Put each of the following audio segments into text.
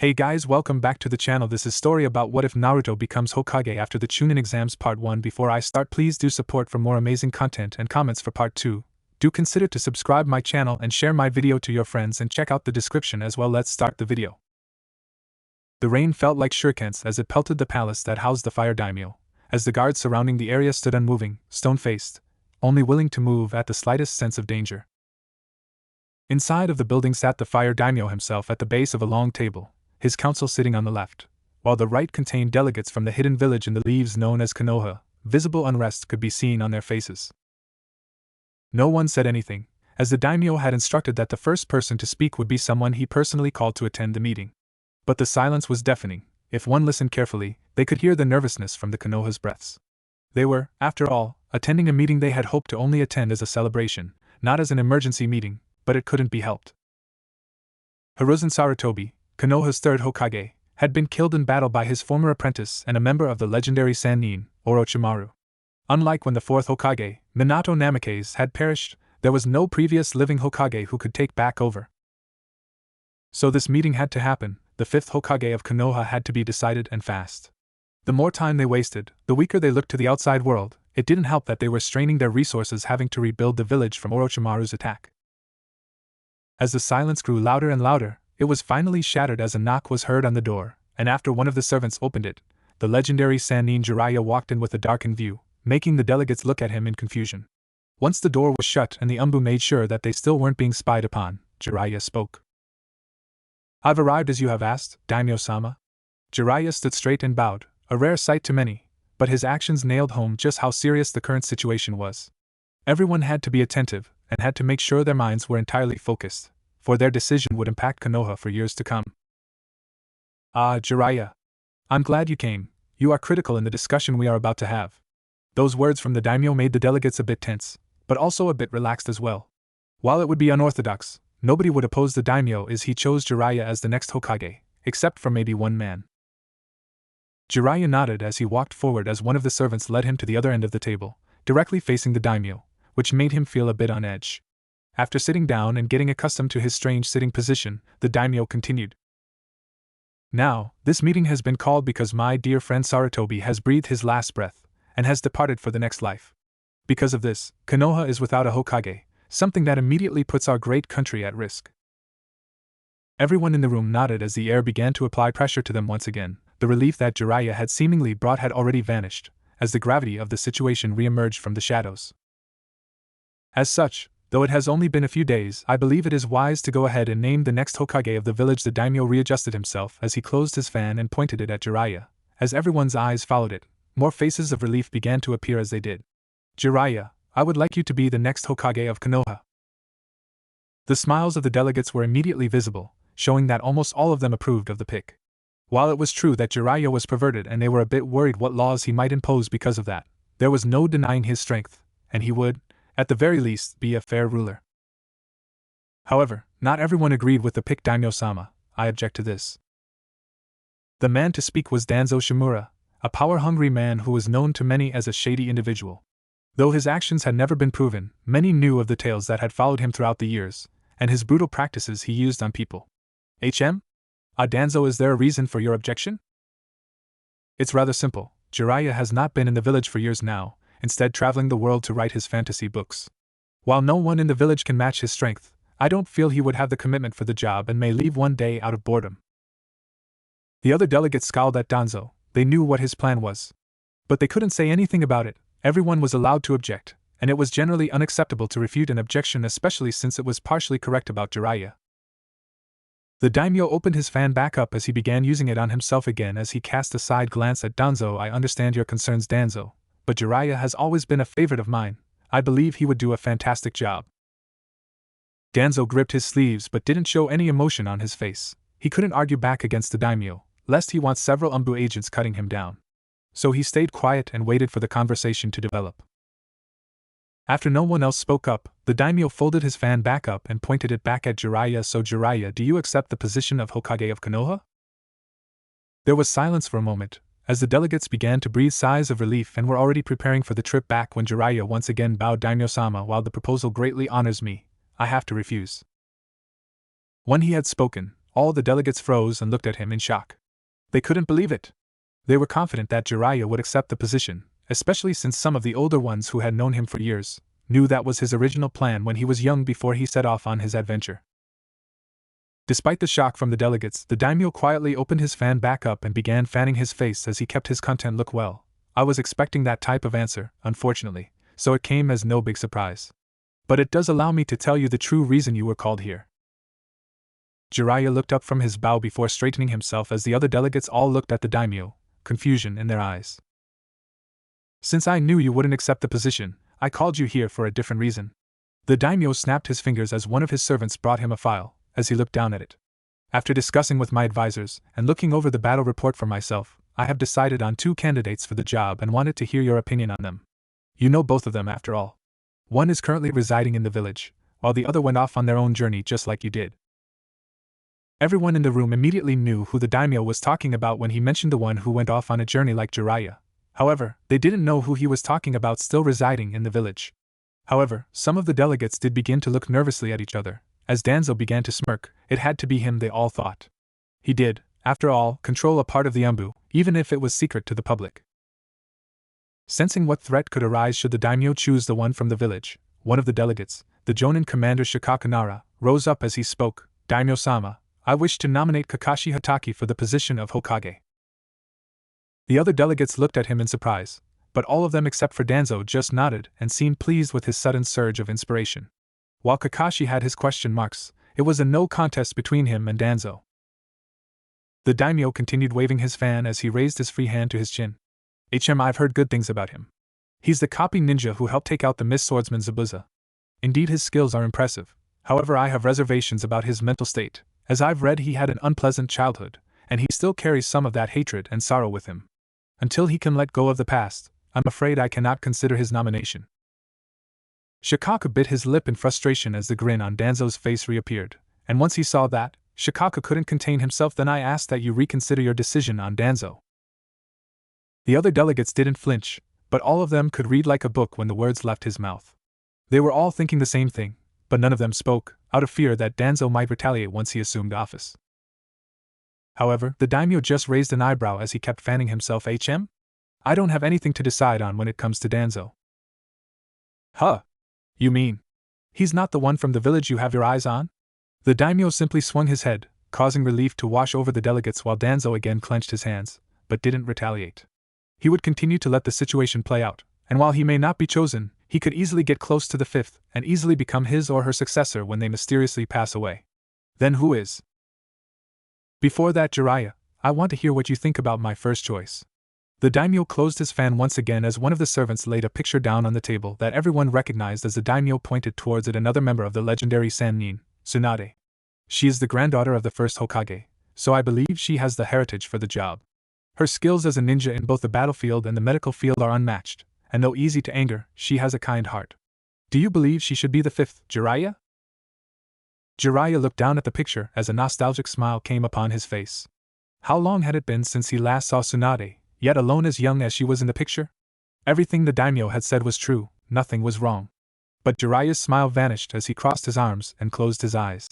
Hey guys, welcome back to the channel. This is story about what if Naruto becomes Hokage after the Chunin exams part 1. Before I start, please do support for more amazing content and comments for part 2. Do consider to subscribe my channel and share my video to your friends and check out the description as well. Let's start the video. The rain felt like shurikens as it pelted the palace that housed the fire daimyo, as the guards surrounding the area stood unmoving, stone-faced, only willing to move at the slightest sense of danger. Inside of the building sat the fire daimyo himself at the base of a long table, his council sitting on the left, while the right contained delegates from the hidden village in the leaves known as Konoha. Visible unrest could be seen on their faces. No one said anything, as the daimyo had instructed that the first person to speak would be someone he personally called to attend the meeting. But the silence was deafening. If one listened carefully, they could hear the nervousness from the Konoha's breaths. They were, after all, attending a meeting they had hoped to only attend as a celebration, not as an emergency meeting, but it couldn't be helped. Hiruzen Sarutobi, Konoha's third Hokage, had been killed in battle by his former apprentice and a member of the legendary Sannin, Orochimaru. Unlike when the fourth Hokage, Minato Namikaze, had perished, there was no previous living Hokage who could take back over. So this meeting had to happen. The fifth Hokage of Konoha had to be decided, and fast. The more time they wasted, the weaker they looked to the outside world. It didn't help that they were straining their resources having to rebuild the village from Orochimaru's attack. As the silence grew louder and louder, it was finally shattered as a knock was heard on the door, and after one of the servants opened it, the legendary Sannin Jiraiya walked in with a darkened view, making the delegates look at him in confusion. Once the door was shut and the Umbu made sure that they still weren't being spied upon, Jiraiya spoke. "I've arrived as you have asked, Daimyo-sama." Jiraiya stood straight and bowed, a rare sight to many, but his actions nailed home just how serious the current situation was. Everyone had to be attentive, and had to make sure their minds were entirely focused, for their decision would impact Konoha for years to come. "Ah, Jiraiya. I'm glad you came. You are critical in the discussion we are about to have." Those words from the daimyo made the delegates a bit tense, but also a bit relaxed as well. While it would be unorthodox, nobody would oppose the daimyo as he chose Jiraiya as the next Hokage, except for maybe one man. Jiraiya nodded as he walked forward as one of the servants led him to the other end of the table, directly facing the daimyo, which made him feel a bit on edge. After sitting down and getting accustomed to his strange sitting position, the daimyo continued. "Now, this meeting has been called because my dear friend Sarutobi has breathed his last breath, and has departed for the next life. Because of this, Konoha is without a Hokage, something that immediately puts our great country at risk." Everyone in the room nodded as the air began to apply pressure to them once again. The relief that Jiraiya had seemingly brought had already vanished, as the gravity of the situation re-emerged from the shadows. "As such, though it has only been a few days, I believe it is wise to go ahead and name the next Hokage of the village." The daimyo readjusted himself as he closed his fan and pointed it at Jiraiya. As everyone's eyes followed it, more faces of relief began to appear as they did. "Jiraiya, I would like you to be the next Hokage of Konoha." The smiles of the delegates were immediately visible, showing that almost all of them approved of the pick. While it was true that Jiraiya was perverted and they were a bit worried what laws he might impose because of that, there was no denying his strength, and he would, at the very least, be a fair ruler. However, not everyone agreed with the pick. "Daimyo-sama, I object to this." The man to speak was Danzo Shimura, a power-hungry man who was known to many as a shady individual. Though his actions had never been proven, many knew of the tales that had followed him throughout the years, and his brutal practices he used on people. Danzo, is there a reason for your objection?" "It's rather simple. Jiraiya has not been in the village for years now, instead traveling the world to write his fantasy books. While no one in the village can match his strength, I don't feel he would have the commitment for the job and may leave one day out of boredom." The other delegates scowled at Danzo. They knew what his plan was, but they couldn't say anything about it. Everyone was allowed to object, and it was generally unacceptable to refute an objection, especially since it was partially correct about Jiraiya. The daimyo opened his fan back up as he began using it on himself again as he cast a side glance at Danzo. "I understand your concerns, Danzo, but Jiraiya has always been a favorite of mine. I believe he would do a fantastic job." Danzo gripped his sleeves but didn't show any emotion on his face. He couldn't argue back against the daimyo, lest he want several Umbu agents cutting him down. So he stayed quiet and waited for the conversation to develop. After no one else spoke up, the daimyo folded his fan back up and pointed it back at Jiraiya. "So Jiraiya, do you accept the position of Hokage of Konoha?" There was silence for a moment, as the delegates began to breathe sighs of relief and were already preparing for the trip back when Jiraiya once again bowed. "Daimyo-sama, while the proposal greatly honors me, I have to refuse." When he had spoken, All the delegates froze and looked at him in shock. They couldn't believe it. They were confident that Jiraiya would accept the position, especially since some of the older ones who had known him for years knew that was his original plan when he was young before he set off on his adventure. Despite the shock from the delegates, the daimyo quietly opened his fan back up and began fanning his face as he kept his content look well. I was expecting that type of answer, unfortunately, so it came as no big surprise. But it does allow me to tell you the true reason you were called here. Jiraiya looked up from his bow before straightening himself as the other delegates all looked at the daimyo, confusion in their eyes. Since I knew you wouldn't accept the position, I called you here for a different reason. The daimyo snapped his fingers as one of his servants brought him a file, as he looked down at it. After discussing with my advisors, and looking over the battle report for myself, I have decided on 2 candidates for the job and wanted to hear your opinion on them. You know both of them after all. One is currently residing in the village, while the other went off on their own journey just like you did. Everyone in the room immediately knew who the daimyo was talking about when he mentioned the one who went off on a journey like Jiraiya. However, they didn't know who he was talking about still residing in the village. However, some of the delegates did begin to look nervously at each other. As Danzo began to smirk, it had to be him they all thought. He did, after all, control a part of the Umbu, even if it was secret to the public. Sensing what threat could arise should the daimyo choose the one from the village, one of the delegates, the Jonin commander Shikamaru, rose up as he spoke. Daimyo-sama, I wish to nominate Kakashi Hatake for the position of Hokage. The other delegates looked at him in surprise, but all of them except for Danzo just nodded and seemed pleased with his sudden surge of inspiration. While Kakashi had his question marks, it was a no contest between him and Danzo. The daimyo continued waving his fan as he raised his free hand to his chin. I've heard good things about him. He's the copy ninja who helped take out the Miss Swordsman Zabuza. Indeed, his skills are impressive. However, I have reservations about his mental state, as I've read he had an unpleasant childhood, and he still carries some of that hatred and sorrow with him. Until he can let go of the past, I'm afraid I cannot consider his nomination. Shikamaru bit his lip in frustration as the grin on Danzo's face reappeared, and once he saw that, Shikamaru couldn't contain himself. Then I ask that you reconsider your decision on Danzo. The other delegates didn't flinch, but all of them could read like a book when the words left his mouth. They were all thinking the same thing, but none of them spoke, out of fear that Danzo might retaliate once he assumed office. However, the daimyo just raised an eyebrow as he kept fanning himself. I don't have anything to decide on when it comes to Danzo. Huh? You mean he's not the one from the village you have your eyes on? The daimyo simply swung his head, causing relief to wash over the delegates while Danzo again clenched his hands, but didn't retaliate. He would continue to let the situation play out, and while he may not be chosen, he could easily get close to the 5th and easily become his or her successor when they mysteriously pass away. Then who is? Before that, Jiraiya, I want to hear what you think about my first choice. The daimyo closed his fan once again as one of the servants laid a picture down on the table that everyone recognized as the daimyo pointed towards it. Another member of the legendary Sannin, Tsunade. She is the granddaughter of the first Hokage, so I believe she has the heritage for the job. Her skills as a ninja in both the battlefield and the medical field are unmatched, and though easy to anger, she has a kind heart. Do you believe she should be the 5th, Jiraiya? Jiraiya looked down at the picture as a nostalgic smile came upon his face. How long had it been since he last saw Tsunade, yet alone as young as she was in the picture? Everything the daimyo had said was true, nothing was wrong. But Jiraiya's smile vanished as he crossed his arms and closed his eyes.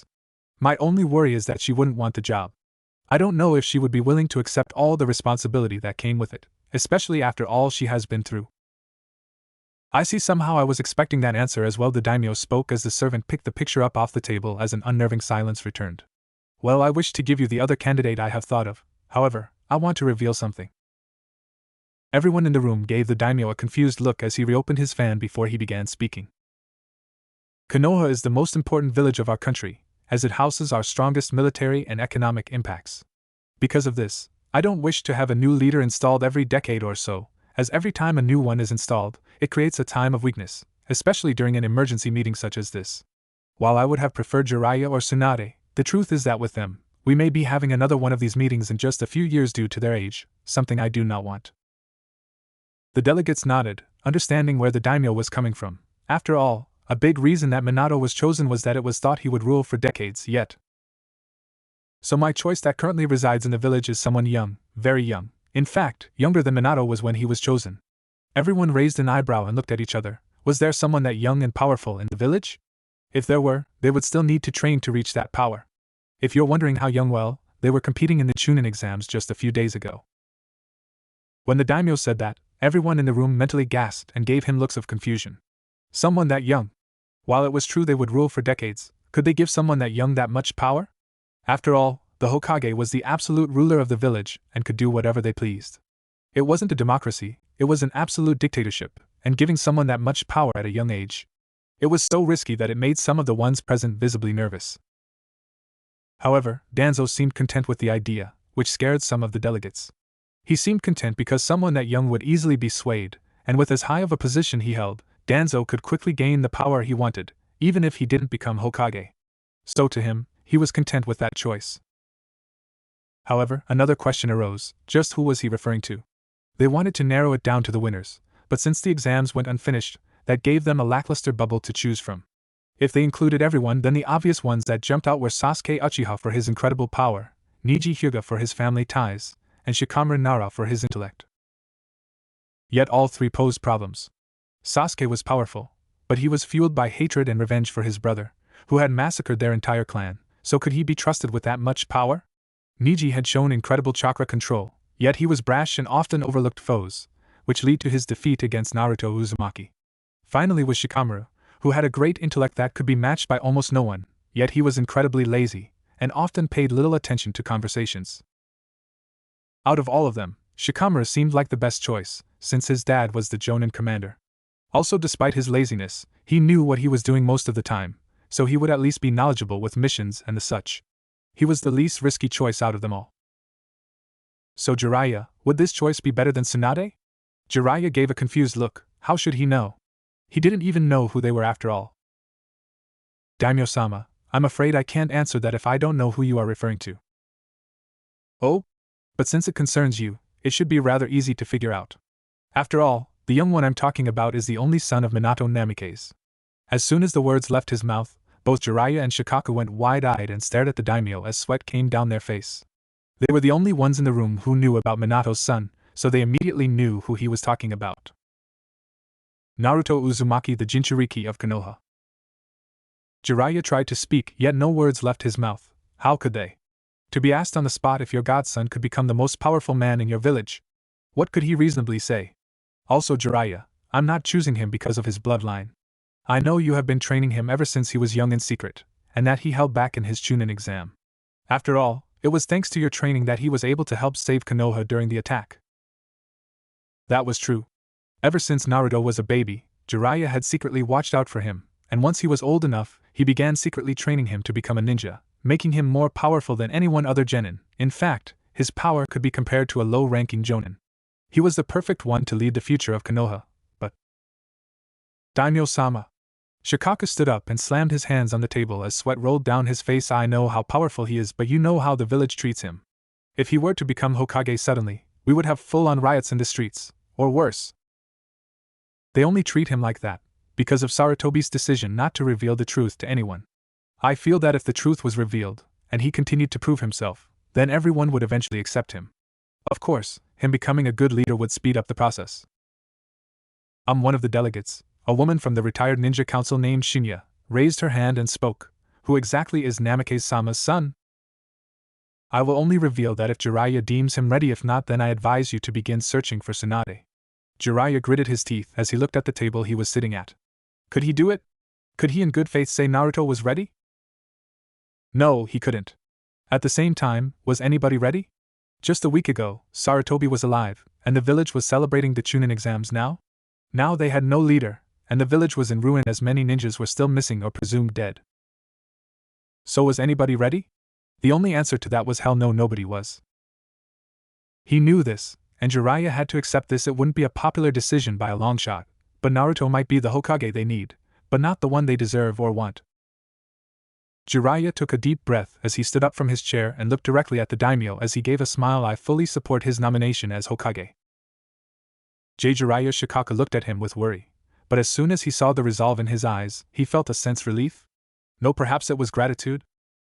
My only worry is that she wouldn't want the job. I don't know if she would be willing to accept all the responsibility that came with it, especially after all she has been through. I see. Somehow I was expecting that answer as well. The daimyo spoke as the servant picked the picture up off the table as an unnerving silence returned. Well, I wish to give you the other candidate I have thought of, however, I want to reveal something. Everyone in the room gave the daimyo a confused look as he reopened his fan before he began speaking. Konoha is the most important village of our country, as it houses our strongest military and economic impacts. Because of this, I don't wish to have a new leader installed every decade or so, as every time a new one is installed, it creates a time of weakness, especially during an emergency meeting such as this. While I would have preferred Jiraiya or Tsunade, the truth is that with them, we may be having another one of these meetings in just a few years due to their age, something I do not want. The delegates nodded, understanding where the daimyo was coming from. After all, a big reason that Minato was chosen was that it was thought he would rule for decades yet. So my choice that currently resides in the village is someone young, very young. In fact, younger than Minato was when he was chosen. Everyone raised an eyebrow and looked at each other. Was there someone that young and powerful in the village? If there were, they would still need to train to reach that power. If you're wondering how young, well, they were competing in the Chunin exams just a few days ago. When the daimyo said that, everyone in the room mentally gasped and gave him looks of confusion. Someone that young? While it was true they would rule for decades, could they give someone that young that much power? After all, the Hokage was the absolute ruler of the village and could do whatever they pleased. It wasn't a democracy, it was an absolute dictatorship, and giving someone that much power at a young age. It was so risky that it made some of the ones present visibly nervous. However, Danzo seemed content with the idea, which scared some of the delegates. He seemed content because someone that young would easily be swayed, and with as high of a position he held, Danzo could quickly gain the power he wanted, even if he didn't become Hokage. So to him, he was content with that choice. However, another question arose: just who was he referring to? They wanted to narrow it down to the winners, but since the exams went unfinished, that gave them a lackluster bubble to choose from. If they included everyone, then the obvious ones that jumped out were Sasuke Uchiha for his incredible power, Neji Hyuga for his family ties, and Shikamaru Nara for his intellect. Yet all three posed problems. Sasuke was powerful, but he was fueled by hatred and revenge for his brother, who had massacred their entire clan, so could he be trusted with that much power? Neji had shown incredible chakra control, yet he was brash and often overlooked foes, which led to his defeat against Naruto Uzumaki. Finally was Shikamaru, who had a great intellect that could be matched by almost no one, yet he was incredibly lazy, and often paid little attention to conversations. Out of all of them, Shikamaru seemed like the best choice, since his dad was the Jonin commander. Also, despite his laziness, he knew what he was doing most of the time, so he would at least be knowledgeable with missions and the such. He was the least risky choice out of them all. So Jiraiya, would this choice be better than Tsunade? Jiraiya gave a confused look. How should he know? He didn't even know who they were after all. Daimyo-sama, I'm afraid I can't answer that if I don't know who you are referring to. Oh? But since it concerns you, it should be rather easy to figure out. After all, the young one I'm talking about is the only son of Minato Namikaze. As soon as the words left his mouth, both Jiraiya and Shikaku went wide-eyed and stared at the daimyo as sweat came down their face. They were the only ones in the room who knew about Minato's son, so they immediately knew who he was talking about. Naruto Uzumaki, the Jinchuriki of Konoha. Jiraiya tried to speak, yet no words left his mouth. How could they? To be asked on the spot if your godson could become the most powerful man in your village. What could he reasonably say? Also, Jiraiya, I'm not choosing him because of his bloodline. I know you have been training him ever since he was young in secret, and that he held back in his Chunin exam. After all, it was thanks to your training that he was able to help save Konoha during the attack. That was true. Ever since Naruto was a baby, Jiraiya had secretly watched out for him, and once he was old enough, he began secretly training him to become a ninja, making him more powerful than anyone other genin. In fact, his power could be compared to a low-ranking jonin. He was the perfect one to lead the future of Konoha, but... Daimyo-sama. Shikaku stood up and slammed his hands on the table as sweat rolled down his face. I know how powerful he is, but you know how the village treats him. If he were to become Hokage suddenly, we would have full-on riots in the streets, or worse. They only treat him like that because of Sarutobi's decision not to reveal the truth to anyone. I feel that if the truth was revealed, and he continued to prove himself, then everyone would eventually accept him. Of course, him becoming a good leader would speed up the process. One of the delegates, a woman from the retired ninja council named Shinya, raised her hand and spoke. Who exactly is Namikaze-sama's son? I will only reveal that if Jiraiya deems him ready. If not, then I advise you to begin searching for Tsunade. Jiraiya gritted his teeth as he looked at the table he was sitting at. Could he do it? Could he in good faith say Naruto was ready? No, he couldn't. At the same time, was anybody ready? Just a week ago, Sarutobi was alive, and the village was celebrating the Chunin exams now? Now they had no leader, and the village was in ruin as many ninjas were still missing or presumed dead. So was anybody ready? The only answer to that was hell no, nobody was. He knew this, and Jiraiya had to accept this. It wouldn't be a popular decision by a long shot, but Naruto might be the Hokage they need, but not the one they deserve or want. Jiraiya took a deep breath as he stood up from his chair and looked directly at the daimyo as he gave a smile. I fully support his nomination as Hokage. Jiraiya. Shikaku looked at him with worry, but as soon as he saw the resolve in his eyes, he felt a sense relief? No, perhaps it was gratitude?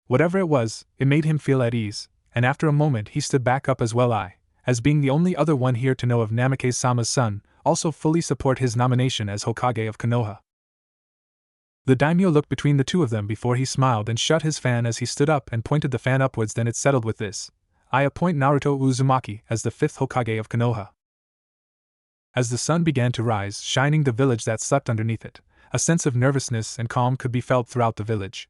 Whatever it was, it made him feel at ease, and after a moment he stood back up as well. I, as being the only other one here to know of Namikaze-sama's son, also fully support his nomination as Hokage of Konoha. The daimyo looked between the two of them before he smiled and shut his fan as he stood up and pointed the fan upwards. Then it settled with this: I appoint Naruto Uzumaki as the 5th Hokage of Konoha. As the sun began to rise, shining the village that slept underneath it, a sense of nervousness and calm could be felt throughout the village.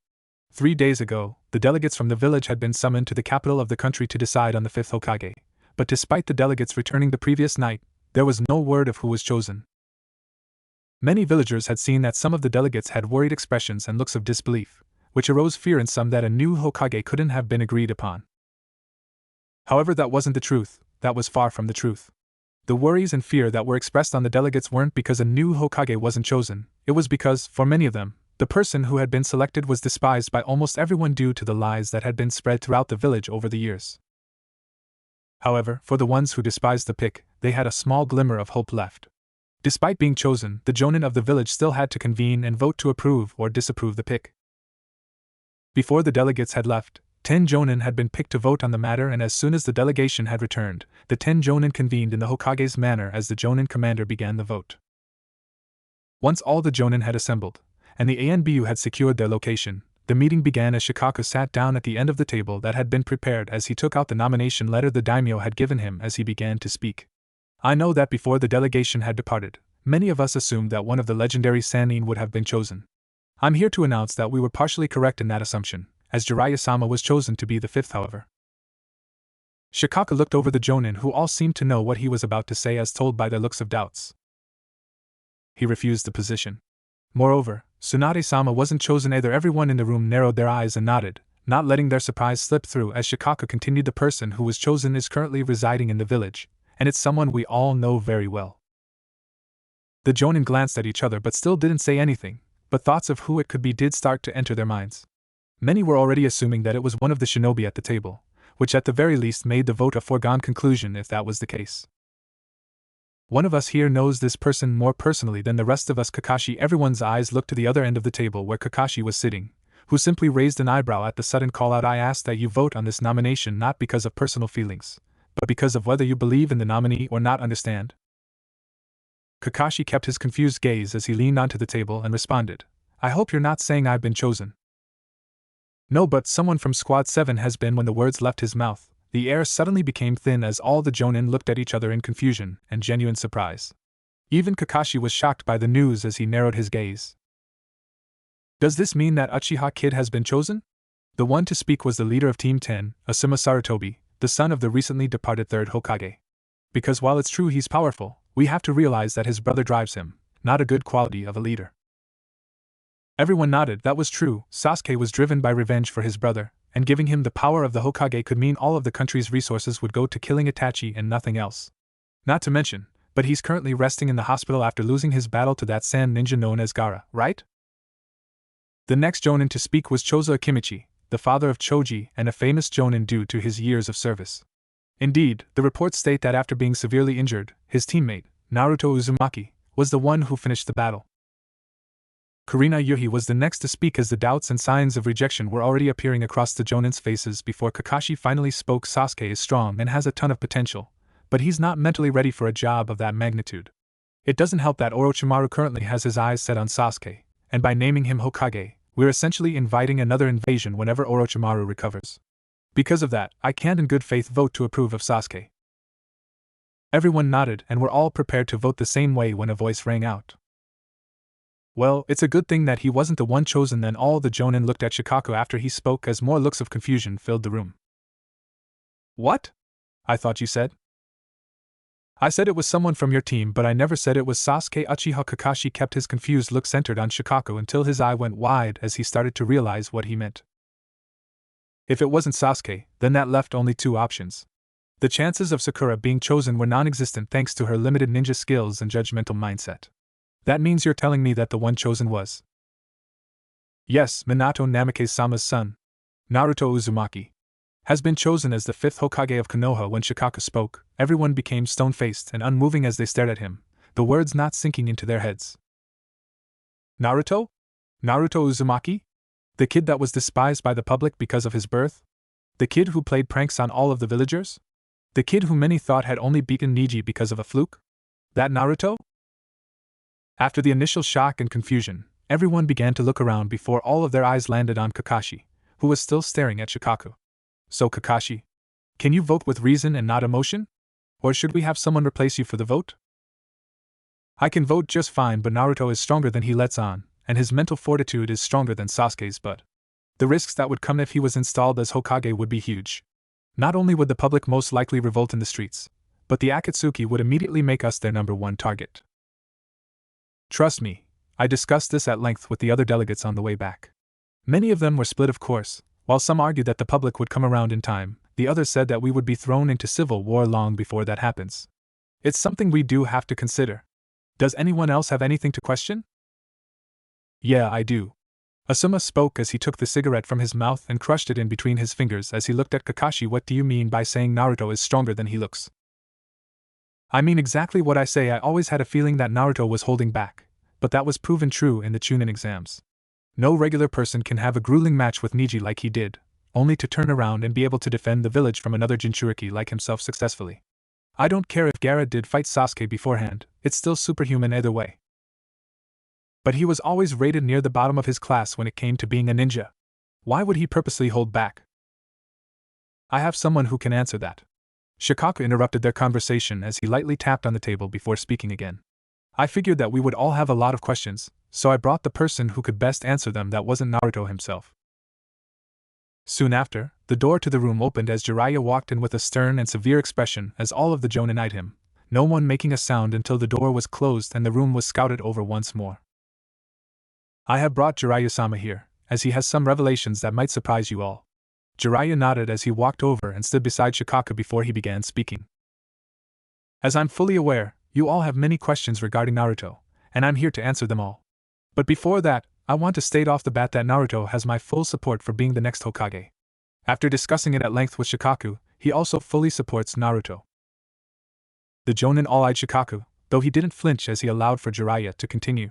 3 days ago, the delegates from the village had been summoned to the capital of the country to decide on the 5th Hokage, but despite the delegates returning the previous night, there was no word of who was chosen. Many villagers had seen that some of the delegates had worried expressions and looks of disbelief, which arose fear in some that a new Hokage couldn't have been agreed upon. However, that wasn't the truth. That was far from the truth. The worries and fear that were expressed on the delegates weren't because a new Hokage wasn't chosen, it was because, for many of them, the person who had been selected was despised by almost everyone due to the lies that had been spread throughout the village over the years. However, for the ones who despised the pick, they had a small glimmer of hope left. Despite being chosen, the Jonin of the village still had to convene and vote to approve or disapprove the pick. Before the delegates had left, 10 Jonin had been picked to vote on the matter, and as soon as the delegation had returned, the 10 Jonin convened in the Hokage's manor as the Jonin commander began the vote. Once all the Jonin had assembled, and the ANBU had secured their location, the meeting began as Shikamaru sat down at the end of the table that had been prepared as he took out the nomination letter the daimyo had given him as he began to speak. I know that before the delegation had departed, many of us assumed that one of the legendary Sannin would have been chosen. I'm here to announce that we were partially correct in that assumption, as Jiraiya-sama was chosen to be the 5th, however. Shikamaru looked over the Jonin, who all seemed to know what he was about to say as told by their looks of doubts. He refused the position. Moreover, Tsunade-sama wasn't chosen either. Everyone in the room narrowed their eyes and nodded, not letting their surprise slip through as Shikamaru continued. The person who was chosen is currently residing in the village, and it's someone we all know very well. The Jonin glanced at each other but still didn't say anything, but thoughts of who it could be did start to enter their minds. Many were already assuming that it was one of the shinobi at the table, which at the very least made the vote a foregone conclusion if that was the case. One of us here knows this person more personally than the rest of us, Kakashi. Everyone's eyes looked to the other end of the table where Kakashi was sitting, who simply raised an eyebrow at the sudden call out. I ask that you vote on this nomination not because of personal feelings, but because of whether you believe in the nominee or not. Understand? Kakashi kept his confused gaze as he leaned onto the table and responded, I hope you're not saying I've been chosen. No, but someone from Squad 7 has been. When the words left his mouth, the air suddenly became thin as all the Jonin looked at each other in confusion and genuine surprise. Even Kakashi was shocked by the news as he narrowed his gaze. Does this mean that Uchiha Kid has been chosen? The one to speak was the leader of Team 10, Asuma Sarutobi, the son of the recently departed 3rd Hokage. Because while it's true he's powerful, we have to realize that his brother drives him, not a good quality of a leader. Everyone nodded. That was true. Sasuke was driven by revenge for his brother, and giving him the power of the Hokage could mean all of the country's resources would go to killing Itachi and nothing else. Not to mention, but he's currently resting in the hospital after losing his battle to that sand ninja known as Gaara, right? The next Jonin to speak was Chozo Akimichi, the father of Choji and a famous Jonin due to his years of service. Indeed, the reports state that after being severely injured, his teammate, Naruto Uzumaki, was the one who finished the battle. Kurenai Yuhi was the next to speak as the doubts and signs of rejection were already appearing across the Jonin's faces before Kakashi finally spoke. Sasuke is strong and has a ton of potential, but he's not mentally ready for a job of that magnitude. It doesn't help that Orochimaru currently has his eyes set on Sasuke, and by naming him Hokage, we're essentially inviting another invasion whenever Orochimaru recovers. Because of that, I can't in good faith vote to approve of Sasuke. Everyone nodded and were all prepared to vote the same way when a voice rang out. Well, it's a good thing that he wasn't the one chosen. Then all the Jonin looked at Shikamaru after he spoke as more looks of confusion filled the room. What? I thought you said? I said it was someone from your team, but I never said it was Sasuke. Uchiha Kakashi kept his confused look centered on Shikamaru until his eye went wide as he started to realize what he meant. If it wasn't Sasuke, then that left only two options. The chances of Sakura being chosen were non-existent thanks to her limited ninja skills and judgmental mindset. That means you're telling me that the one chosen was? Yes, Minato Namikaze-sama's son, Naruto Uzumaki, has been chosen as the 5th Hokage of Konoha. When Shikamaru spoke, everyone became stone-faced and unmoving as they stared at him, the words not sinking into their heads. Naruto? Naruto Uzumaki? The kid that was despised by the public because of his birth? The kid who played pranks on all of the villagers? The kid who many thought had only beaten Neji because of a fluke? That Naruto? After the initial shock and confusion, Everyone began to look around before all of their eyes landed on Kakashi, who was still staring at Shikaku. So Kakashi, can you vote with reason and not emotion? Or should we have someone replace you for the vote? I can vote just fine, but Naruto is stronger than he lets on, and his mental fortitude is stronger than Sasuke's, but the risks that would come if he was installed as Hokage would be huge. Not only would the public most likely revolt in the streets, but the Akatsuki would immediately make us their #1 target. Trust me, I discussed this at length with the other delegates on the way back. Many of them were split, of course. While some argued that the public would come around in time, the others said that we would be thrown into civil war long before that happens. It's something we do have to consider. Does anyone else have anything to question? Yeah, I do. Asuma spoke as he took the cigarette from his mouth and crushed it in between his fingers as he looked at Kakashi. What do you mean by saying Naruto is stronger than he looks? I mean exactly what I say. I always had a feeling that Naruto was holding back, but that was proven true in the Chunin exams. No regular person can have a grueling match with Neji like he did, only to turn around and be able to defend the village from another Jinchuriki like himself successfully. I don't care if Gaara did fight Sasuke beforehand, it's still superhuman either way. But he was always rated near the bottom of his class when it came to being a ninja. Why would he purposely hold back? I have someone who can answer that. Shikaku interrupted their conversation as he lightly tapped on the table before speaking again. I figured that we would all have a lot of questions, so I brought the person who could best answer them that wasn't Naruto himself. Soon after, the door to the room opened as Jiraiya walked in with a stern and severe expression as all of the Jonin eyed him, no one making a sound until the door was closed and the room was scouted over once more. I have brought Jiraiya-sama here, as he has some revelations that might surprise you all. Jiraiya nodded as he walked over and stood beside Shikaku before he began speaking. As I'm fully aware, you all have many questions regarding Naruto, and I'm here to answer them all. But before that, I want to state off the bat that Naruto has my full support for being the next Hokage. After discussing it at length with Shikaku, he also fully supports Naruto. The Jonin all-eyed Shikaku, though he didn't flinch as he allowed for Jiraiya to continue.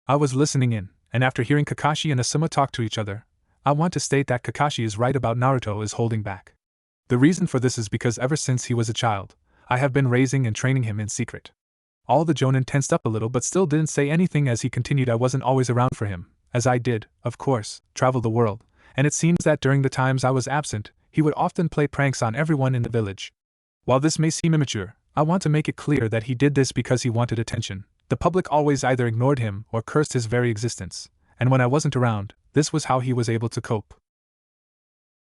I was listening in, and after hearing Kakashi and Asuma talk to each other, I want to state that Kakashi is right about Naruto is holding back. The reason for this is because ever since he was a child, I have been raising and training him in secret. All the Jonin tensed up a little but still didn't say anything as he continued. I wasn't always around for him, as I did, of course, travel the world, and it seems that during the times I was absent, he would often play pranks on everyone in the village. While this may seem immature, I want to make it clear that he did this because he wanted attention. The public always either ignored him or cursed his very existence, and when I wasn't around, this was how he was able to cope.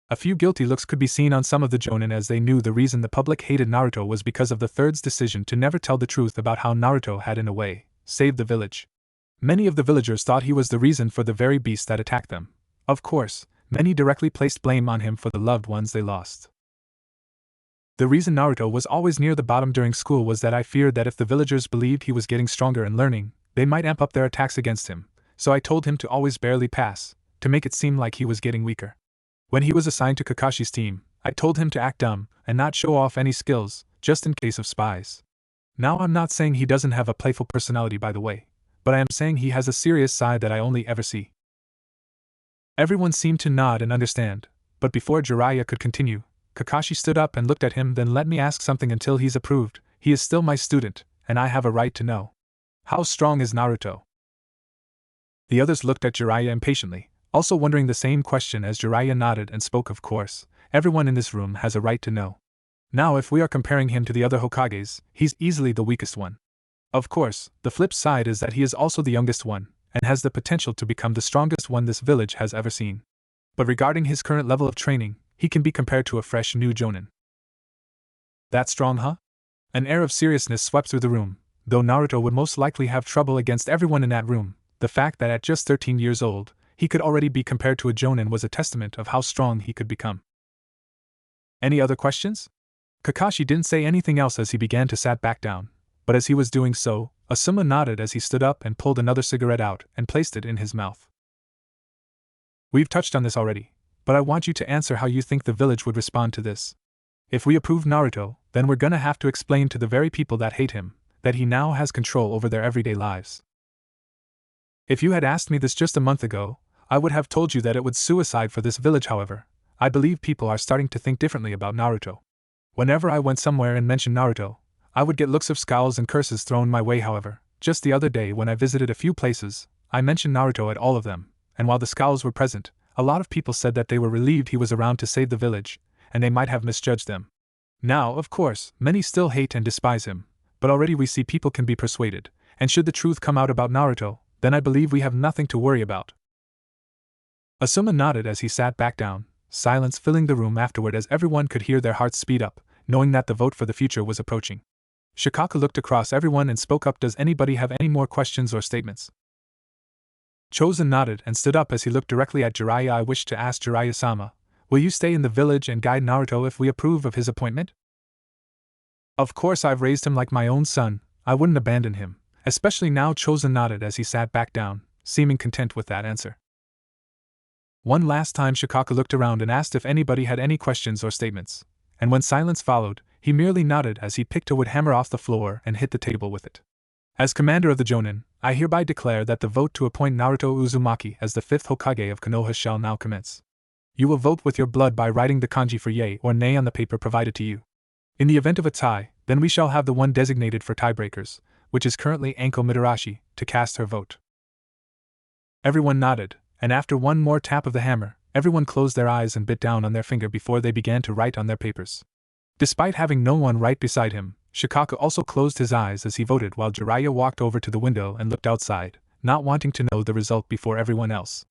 A few guilty looks could be seen on some of the Jonin as they knew the reason the public hated Naruto was because of the Third's decision to never tell the truth about how Naruto had in a way saved the village. Many of the villagers thought he was the reason for the very beast that attacked them. Of course, many directly placed blame on him for the loved ones they lost. The reason Naruto was always near the bottom during school was that I feared that if the villagers believed he was getting stronger and learning, they might amp up their attacks against him, so I told him to always barely pass, to make it seem like he was getting weaker. When he was assigned to Kakashi's team, I told him to act dumb and not show off any skills, just in case of spies. Now I'm not saying he doesn't have a playful personality, by the way, but I am saying he has a serious side that I only ever see. Everyone seemed to nod and understand, but before Jiraiya could continue, Kakashi stood up and looked at him. Then let me ask something until he's approved. He is still my student, and I have a right to know. How strong is Naruto? The others looked at Jiraiya impatiently, also wondering the same question as Jiraiya nodded and spoke. Of course, everyone in this room has a right to know. Now if we are comparing him to the other Hokages, he's easily the weakest one. Of course, the flip side is that he is also the youngest one, and has the potential to become the strongest one this village has ever seen. But regarding his current level of training, he can be compared to a fresh new Jonin. That strong, huh? An air of seriousness swept through the room. Though Naruto would most likely have trouble against everyone in that room, the fact that at just 13 years old, he could already be compared to a Jonin was a testament of how strong he could become. Any other questions? Kakashi didn't say anything else as he began to sat back down, but as he was doing so, Asuma nodded as he stood up and pulled another cigarette out and placed it in his mouth. We've touched on this already, but I want you to answer how you think the village would respond to this. If we approve Naruto, then we're gonna have to explain to the very people that hate him, that he now has control over their everyday lives. If you had asked me this just a month ago, I would have told you that it would suicide for this village. However, I believe people are starting to think differently about Naruto. Whenever I went somewhere and mentioned Naruto, I would get looks of scowls and curses thrown my way. However, just the other day when I visited a few places, I mentioned Naruto at all of them, and while the scowls were present, a lot of people said that they were relieved he was around to save the village, and they might have misjudged them. Now, of course, many still hate and despise him, but already we see people can be persuaded, and should the truth come out about Naruto, then I believe we have nothing to worry about. Asuma nodded as he sat back down, silence filling the room afterward as everyone could hear their hearts speed up, knowing that the vote for the future was approaching. Shikamaru looked across everyone and spoke up. Does anybody have any more questions or statements? Chosen nodded and stood up as he looked directly at Jiraiya. I wish to ask Jiraiya-sama, will you stay in the village and guide Naruto if we approve of his appointment? Of course, I've raised him like my own son, I wouldn't abandon him, especially now. Chosen nodded as he sat back down, seeming content with that answer. One last time Shikamaru looked around and asked if anybody had any questions or statements, and when silence followed, he merely nodded as he picked a wood hammer off the floor and hit the table with it. As commander of the Jonin, I hereby declare that the vote to appoint Naruto Uzumaki as the 5th Hokage of Konoha shall now commence. You will vote with your blood by writing the kanji for yay or nay on the paper provided to you. In the event of a tie, then we shall have the one designated for tiebreakers, which is currently Anko Midarashi, to cast her vote. Everyone nodded, and after one more tap of the hammer, everyone closed their eyes and bit down on their finger before they began to write on their papers. Despite having no one right beside him, Shikamaru also closed his eyes as he voted while Jiraiya walked over to the window and looked outside, not wanting to know the result before everyone else.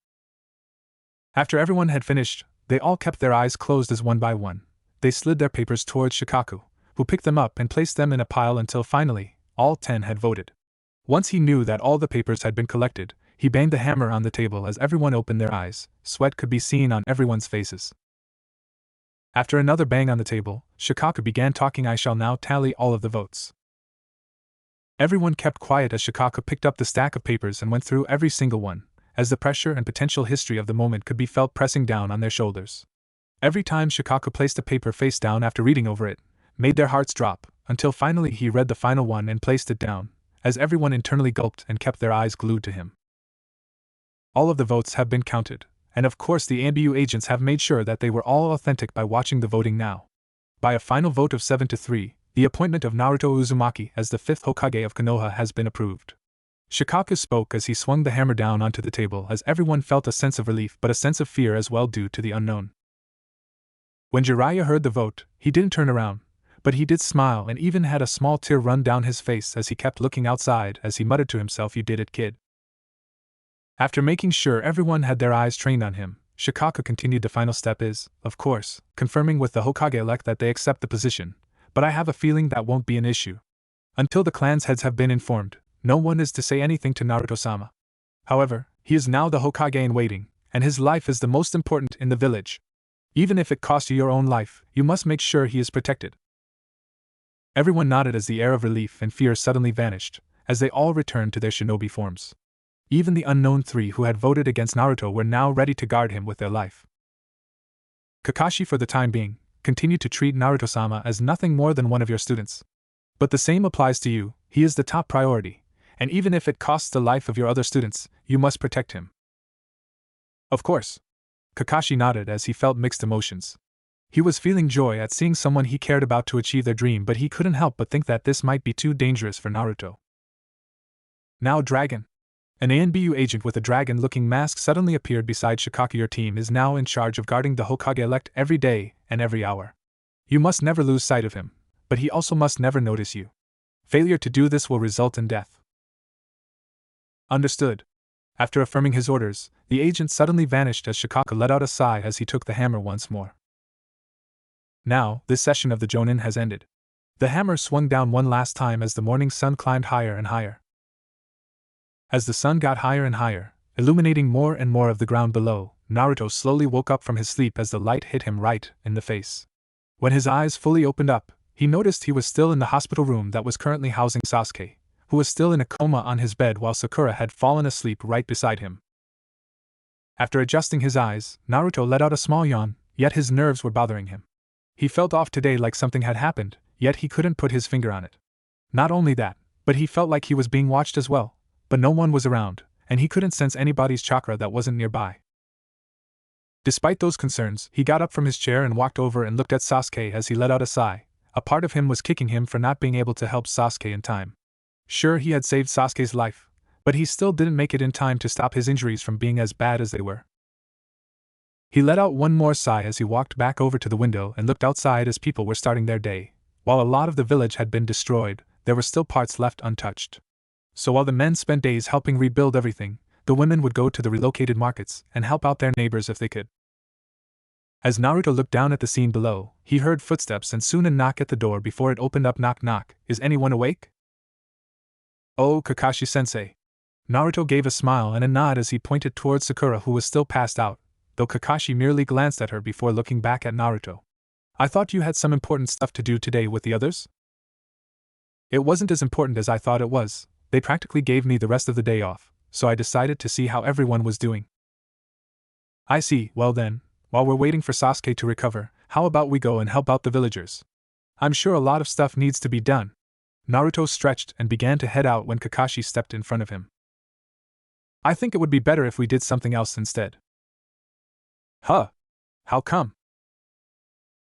After everyone had finished, they all kept their eyes closed as one by one, they slid their papers towards Shikamaru, who picked them up and placed them in a pile until finally, all 10 had voted. Once he knew that all the papers had been collected, he banged the hammer on the table as everyone opened their eyes. Sweat could be seen on everyone's faces. After another bang on the table, Shikamaru began talking. I shall now tally all of the votes. Everyone kept quiet as Shikamaru picked up the stack of papers and went through every single one, as the pressure and potential history of the moment could be felt pressing down on their shoulders. Every time Shikamaru placed a paper face down after reading over it, made their hearts drop, until finally he read the final one and placed it down, as everyone internally gulped and kept their eyes glued to him. All of the votes have been counted, and of course the ANBU agents have made sure that they were all authentic by watching the voting now. By a final vote of 7-3, the appointment of Naruto Uzumaki as the 5th Hokage of Konoha has been approved. Shikamaru spoke as he swung the hammer down onto the table as everyone felt a sense of relief but a sense of fear as well due to the unknown. When Jiraiya heard the vote, he didn't turn around, but he did smile and even had a small tear run down his face as he kept looking outside as he muttered to himself, "You did it, kid." After making sure everyone had their eyes trained on him, Shikamaru continued. The final step is, of course, confirming with the Hokage-elect that they accept the position, but I have a feeling that won't be an issue. Until the clan's heads have been informed, no one is to say anything to Naruto-sama. However, he is now the Hokage in waiting, and his life is the most important in the village. Even if it costs you your own life, you must make sure he is protected. Everyone nodded as the air of relief and fear suddenly vanished, as they all returned to their shinobi forms. Even the unknown 3 who had voted against Naruto were now ready to guard him with their life. Kakashi, for the time being, continued to treat Naruto-sama as nothing more than one of your students. But the same applies to you, he is the top priority, and even if it costs the life of your other students, you must protect him. Of course. Kakashi nodded as he felt mixed emotions. He was feeling joy at seeing someone he cared about to achieve their dream, but he couldn't help but think that this might be too dangerous for Naruto. Now Dragon. An ANBU agent with a dragon-looking mask suddenly appeared beside Shikamaru. Your team is now in charge of guarding the Hokage-elect every day and every hour. You must never lose sight of him, but he also must never notice you. Failure to do this will result in death. Understood. After affirming his orders, the agent suddenly vanished as Shikamaru let out a sigh as he took the hammer once more. Now, this session of the Jonin has ended. The hammer swung down one last time as the morning sun climbed higher and higher. As the sun got higher and higher, illuminating more and more of the ground below, Naruto slowly woke up from his sleep as the light hit him right in the face. When his eyes fully opened up, he noticed he was still in the hospital room that was currently housing Sasuke, who was still in a coma on his bed while Sakura had fallen asleep right beside him. After adjusting his eyes, Naruto let out a small yawn, yet his nerves were bothering him. He felt off today, like something had happened, yet he couldn't put his finger on it. Not only that, but he felt like he was being watched as well, but no one was around, and he couldn't sense anybody's chakra that wasn't nearby. Despite those concerns, he got up from his chair and walked over and looked at Sasuke as he let out a sigh. A part of him was kicking him for not being able to help Sasuke in time. Sure, he had saved Sasuke's life, But he still didn't make it in time to stop his injuries from being as bad as they were. He let out one more sigh as he walked back over to the window and looked outside as people were starting their day. While a lot of the village had been destroyed, there were still parts left untouched. So while the men spent days helping rebuild everything, the women would go to the relocated markets and help out their neighbors if they could. As Naruto looked down at the scene below, he heard footsteps and Suna knock at the door before it opened up. Knock knock, is anyone awake? Oh, Kakashi-sensei. Naruto gave a smile and a nod as he pointed towards Sakura, who was still passed out, though Kakashi merely glanced at her before looking back at Naruto. I thought you had some important stuff to do today with the others? It wasn't as important as I thought it was. They practically gave me the rest of the day off, so I decided to see how everyone was doing. I see. Well then, while we're waiting for Sasuke to recover, how about we go and help out the villagers? I'm sure a lot of stuff needs to be done. Naruto stretched and began to head out when Kakashi stepped in front of him. I think it would be better if we did something else instead. Huh? How come?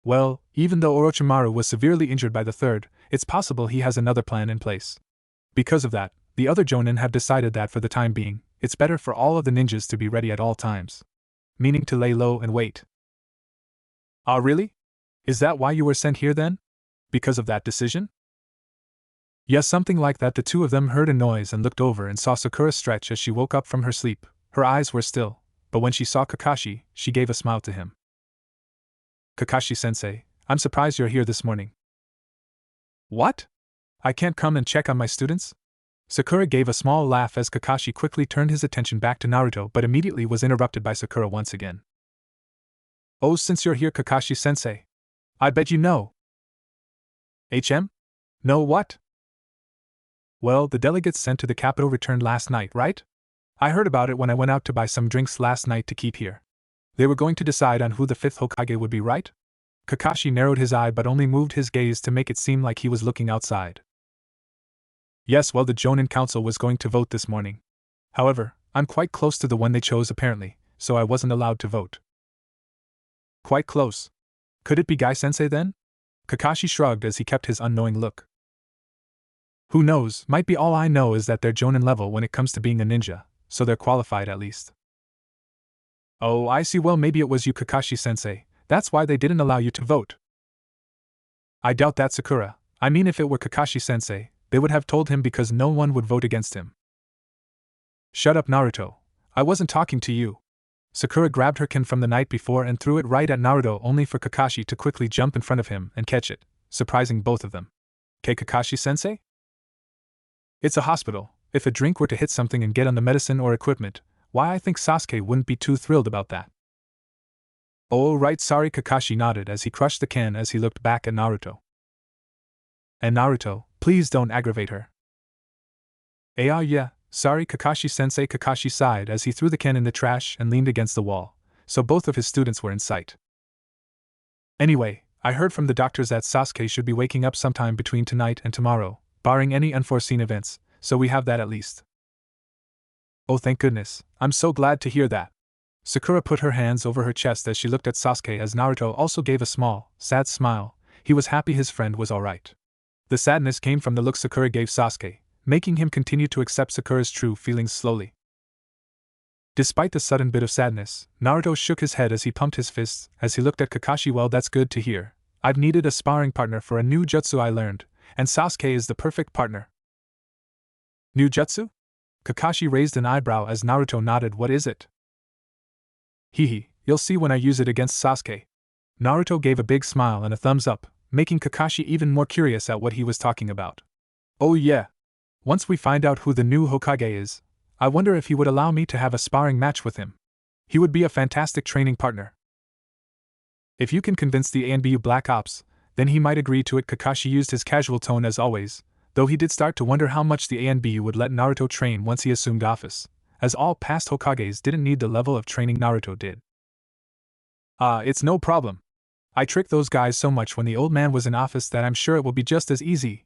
Well, even though Orochimaru was severely injured by the third, it's possible he has another plan in place. Because of that, the other Jonin have decided that for the time being, it's better for all of the ninjas to be ready at all times. Meaning to lay low and wait. Ah, really? Is that why you were sent here then? Because of that decision? Yes, something like that. The two of them heard a noise and looked over and saw Sakura stretch as she woke up from her sleep. Her eyes were still, but when she saw Kakashi, she gave a smile to him. Kakashi-sensei, I'm surprised you're here this morning. What? I can't come and check on my students? Sakura gave a small laugh as Kakashi quickly turned his attention back to Naruto but immediately was interrupted by Sakura once again. Oh, since you're here, Kakashi-sensei. I bet you know. Know what? Well, the delegates sent to the capital returned last night, right? I heard about it when I went out to buy some drinks last night to keep here. They were going to decide on who the fifth Hokage would be, right? Kakashi narrowed his eye but only moved his gaze to make it seem like he was looking outside. Yes, well, the Jonin Council was going to vote this morning. However, I'm quite close to the one they chose apparently, so I wasn't allowed to vote. Quite close. Could it be Gai-sensei then? Kakashi shrugged as he kept his unknowing look. Who knows, might be. All I know is that they're Jonin level when it comes to being a ninja, so they're qualified at least. Oh, I see. Well, maybe it was you, Kakashi-sensei. That's why they didn't allow you to vote. I doubt that, Sakura. I mean, if it were Kakashi-sensei, they would have told him because no one would vote against him. Shut up, Naruto. I wasn't talking to you. Sakura grabbed her kin from the night before and threw it right at Naruto only for Kakashi to quickly jump in front of him and catch it, surprising both of them. Kakashi-sensei? It's a hospital. If a drink were to hit something and get on the medicine or equipment, why, I think Sasuke wouldn't be too thrilled about that. Oh, right, sorry. Kakashi nodded as he crushed the can as he looked back at Naruto. And Naruto, please don't aggravate her. Yeah, sorry, Kakashi-sensei. Kakashi sighed as he threw the can in the trash and leaned against the wall, so both of his students were in sight. Anyway, I heard from the doctors that Sasuke should be waking up sometime between tonight and tomorrow, barring any unforeseen events, so we have that at least. Oh, thank goodness, I'm so glad to hear that. Sakura put her hands over her chest as she looked at Sasuke as Naruto also gave a small, sad smile. He was happy his friend was alright. The sadness came from the look Sakura gave Sasuke, making him continue to accept Sakura's true feelings slowly. Despite the sudden bit of sadness, Naruto shook his head as he pumped his fists as he looked at Kakashi. Well, that's good to hear. I've needed a sparring partner for a new jutsu I learned, and Sasuke is the perfect partner. New jutsu? Kakashi raised an eyebrow as Naruto nodded. What is it? Hehe, you'll see when I use it against Sasuke. Naruto gave a big smile and a thumbs up, making Kakashi even more curious at what he was talking about. Oh yeah. Once we find out who the new Hokage is, I wonder if he would allow me to have a sparring match with him. He would be a fantastic training partner. If you can convince the ANBU Black Ops, then he might agree to it. Kakashi used his casual tone as always, though he did start to wonder how much the ANBU would let Naruto train once he assumed office, as all past Hokages didn't need the level of training Naruto did. It's no problem. I tricked those guys so much when the old man was in office that I'm sure it will be just as easy.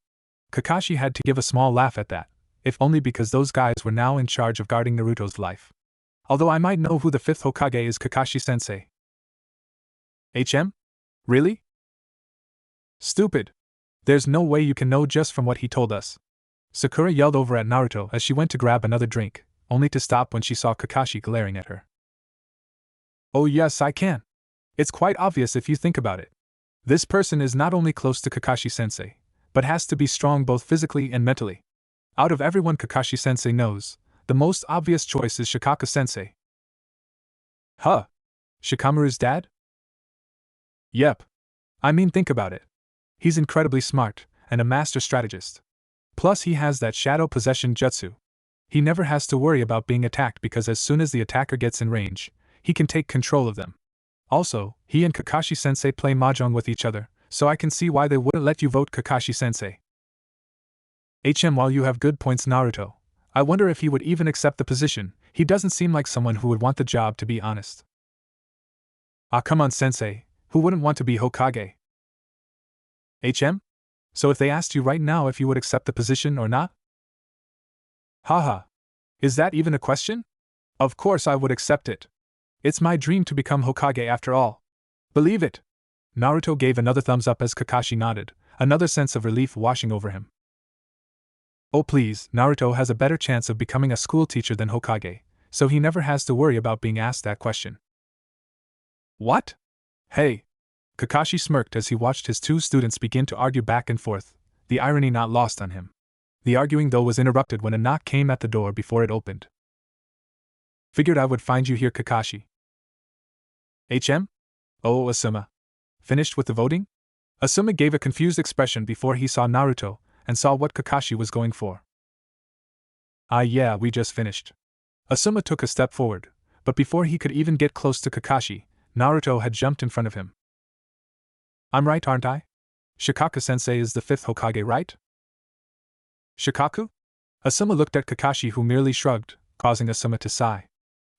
Kakashi had to give a small laugh at that, if only because those guys were now in charge of guarding Naruto's life. Although I might know who the fifth Hokage is. Kakashi-sensei. Really? Stupid. There's no way you can know just from what he told us. Sakura yelled over at Naruto as she went to grab another drink, only to stop when she saw Kakashi glaring at her. Oh yes, I can. It's quite obvious if you think about it. This person is not only close to Kakashi-sensei, but has to be strong both physically and mentally. Out of everyone Kakashi-sensei knows, the most obvious choice is Shikaka-sensei. Huh? Shikamaru's dad? Yep. I mean, think about it. He's incredibly smart, and a master strategist. Plus he has that shadow possession jutsu. He never has to worry about being attacked because as soon as the attacker gets in range, he can take control of them. Also, he and Kakashi-sensei play mahjong with each other, so I can see why they wouldn't let you vote Kakashi-sensei. While you have good points, Naruto, I wonder if he would even accept the position. He doesn't seem like someone who would want the job, to be honest. Ah, come on, sensei, who wouldn't want to be Hokage? So if they asked you right now if you would accept the position or not? Haha. Is that even a question? Of course I would accept it. It's my dream to become Hokage after all. Believe it. Naruto gave another thumbs up as Kakashi nodded, another sense of relief washing over him. Oh please, Naruto has a better chance of becoming a school teacher than Hokage, so he never has to worry about being asked that question. What? Hey! Kakashi smirked as he watched his two students begin to argue back and forth, the irony not lost on him. The arguing though was interrupted when a knock came at the door before it opened. Figured I would find you here, Kakashi. Oh, Asuma. Finished with the voting? Asuma gave a confused expression before he saw Naruto, and saw what Kakashi was going for. Ah yeah, we just finished. Asuma took a step forward, but before he could even get close to Kakashi, Naruto had jumped in front of him. I'm right, aren't I? Shikaka-sensei is the 5th Hokage, right? Shikaku? Asuma looked at Kakashi, who merely shrugged, causing Asuma to sigh.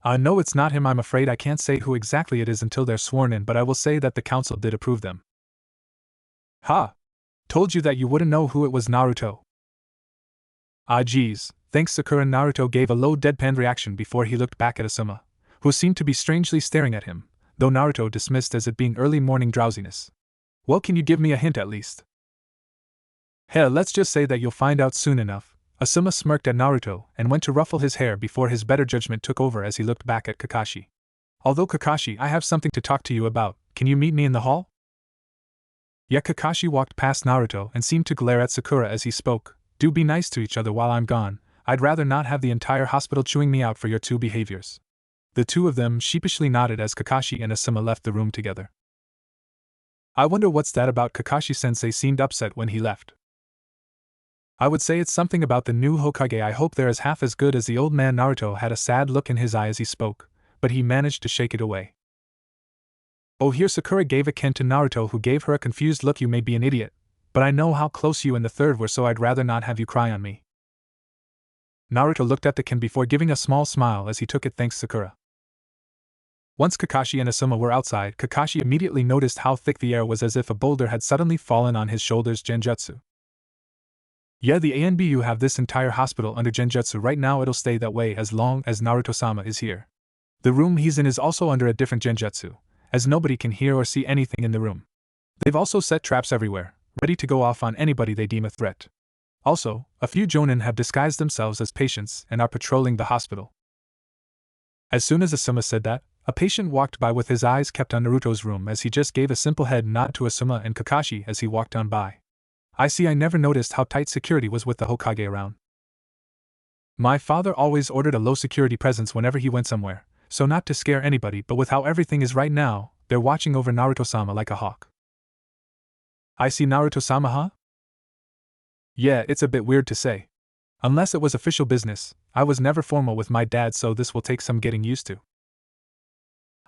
No, it's not him. I'm afraid I can't say who exactly it is until they're sworn in, but I will say that the council did approve them. Ha! Told you that you wouldn't know who it was, Naruto. Ah geez, thanks Sakura. Naruto gave a low deadpan reaction before he looked back at Asuma, who seemed to be strangely staring at him, though Naruto dismissed as it being early morning drowsiness. Well, can you give me a hint at least? Hell, let's just say that you'll find out soon enough. Asuma smirked at Naruto and went to ruffle his hair before his better judgment took over as he looked back at Kakashi. Although Kakashi, I have something to talk to you about. Can you meet me in the hall? Yeah, Kakashi walked past Naruto and seemed to glare at Sakura as he spoke. Do be nice to each other while I'm gone. I'd rather not have the entire hospital chewing me out for your two behaviors. The two of them sheepishly nodded as Kakashi and Asuma left the room together. I wonder what's that about. Kakashi-sensei seemed upset when he left. I would say it's something about the new Hokage. I hope they're as half as good as the old man. Naruto had a sad look in his eye as he spoke, but he managed to shake it away. Oh, here Sakura gave a ken to Naruto, who gave her a confused look. You may be an idiot, but I know how close you and the third were, so I'd rather not have you cry on me. Naruto looked at the ken before giving a small smile as he took it. Thanks, Sakura. Once Kakashi and Asuma were outside, Kakashi immediately noticed how thick the air was, as if a boulder had suddenly fallen on his shoulders. Genjutsu. Yeah, the ANBU have this entire hospital under Genjutsu right now. It'll stay that way as long as Naruto-sama is here. The room he's in is also under a different Genjutsu, as nobody can hear or see anything in the room. They've also set traps everywhere, ready to go off on anybody they deem a threat. Also, a few Jonin have disguised themselves as patients and are patrolling the hospital. As soon as Asuma said that, a patient walked by with his eyes kept on Naruto's room as he just gave a simple head nod to Asuma and Kakashi as he walked on by. I see. I never noticed how tight security was with the Hokage around. My father always ordered a low security presence whenever he went somewhere, so not to scare anybody, but with how everything is right now, they're watching over Naruto-sama like a hawk. I see. Naruto-sama, huh? Yeah, it's a bit weird to say. Unless it was official business, I was never formal with my dad, so this will take some getting used to.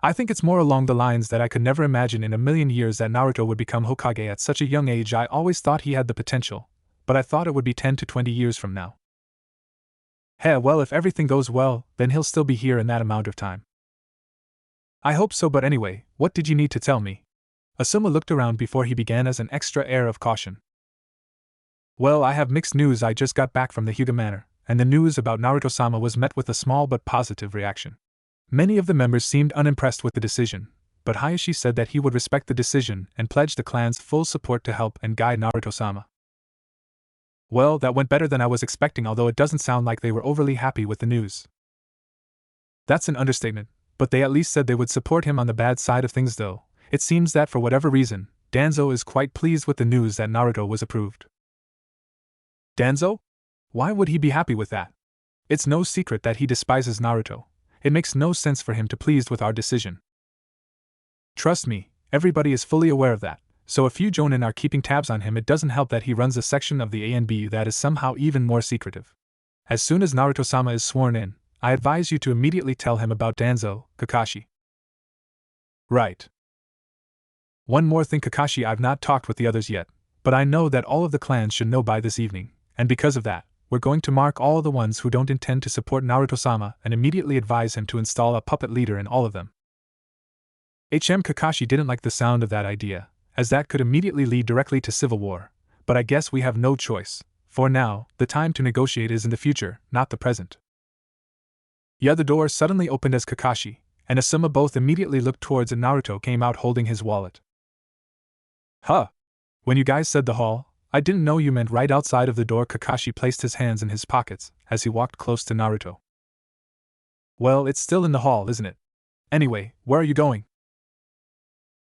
I think it's more along the lines that I could never imagine in a million years that Naruto would become Hokage at such a young age. I always thought he had the potential, but I thought it would be 10 to 20 years from now. Hey, well, if everything goes well, then he'll still be here in that amount of time. I hope so, but anyway, what did you need to tell me? Asuma looked around before he began as an extra air of caution. Well, I have mixed news. I just got back from the Hyuga Manor, and the news about Naruto-sama was met with a small but positive reaction. Many of the members seemed unimpressed with the decision, but Hayashi said that he would respect the decision and pledged the clan's full support to help and guide Naruto-sama. Well, that went better than I was expecting, although it doesn't sound like they were overly happy with the news. That's an understatement, but they at least said they would support him on the bad side of things though. It seems that for whatever reason, Danzo is quite pleased with the news that Naruto was approved. Danzo? Why would he be happy with that? It's no secret that he despises Naruto. It makes no sense for him to be pleased with our decision. Trust me, everybody is fully aware of that, so if you Jonin are keeping tabs on him, it doesn't help that he runs a section of the ANBU that is somehow even more secretive. As soon as Naruto-sama is sworn in, I advise you to immediately tell him about Danzo, Kakashi. Right. One more thing, Kakashi, I've not talked with the others yet, but I know that all of the clans should know by this evening, and because of that, we're going to mark all the ones who don't intend to support Naruto-sama and immediately advise him to install a puppet leader in all of them. Kakashi didn't like the sound of that idea, as that could immediately lead directly to civil war, but I guess we have no choice. For now, the time to negotiate is in the future, not the present. Yeah, the door suddenly opened as Kakashi and Asuma both immediately looked towards and Naruto came out holding his wallet. Huh. When you guys said the hall, I didn't know you meant right outside of the door. Kakashi placed his hands in his pockets as he walked close to Naruto. Well, it's still in the hall, isn't it? Anyway, where are you going?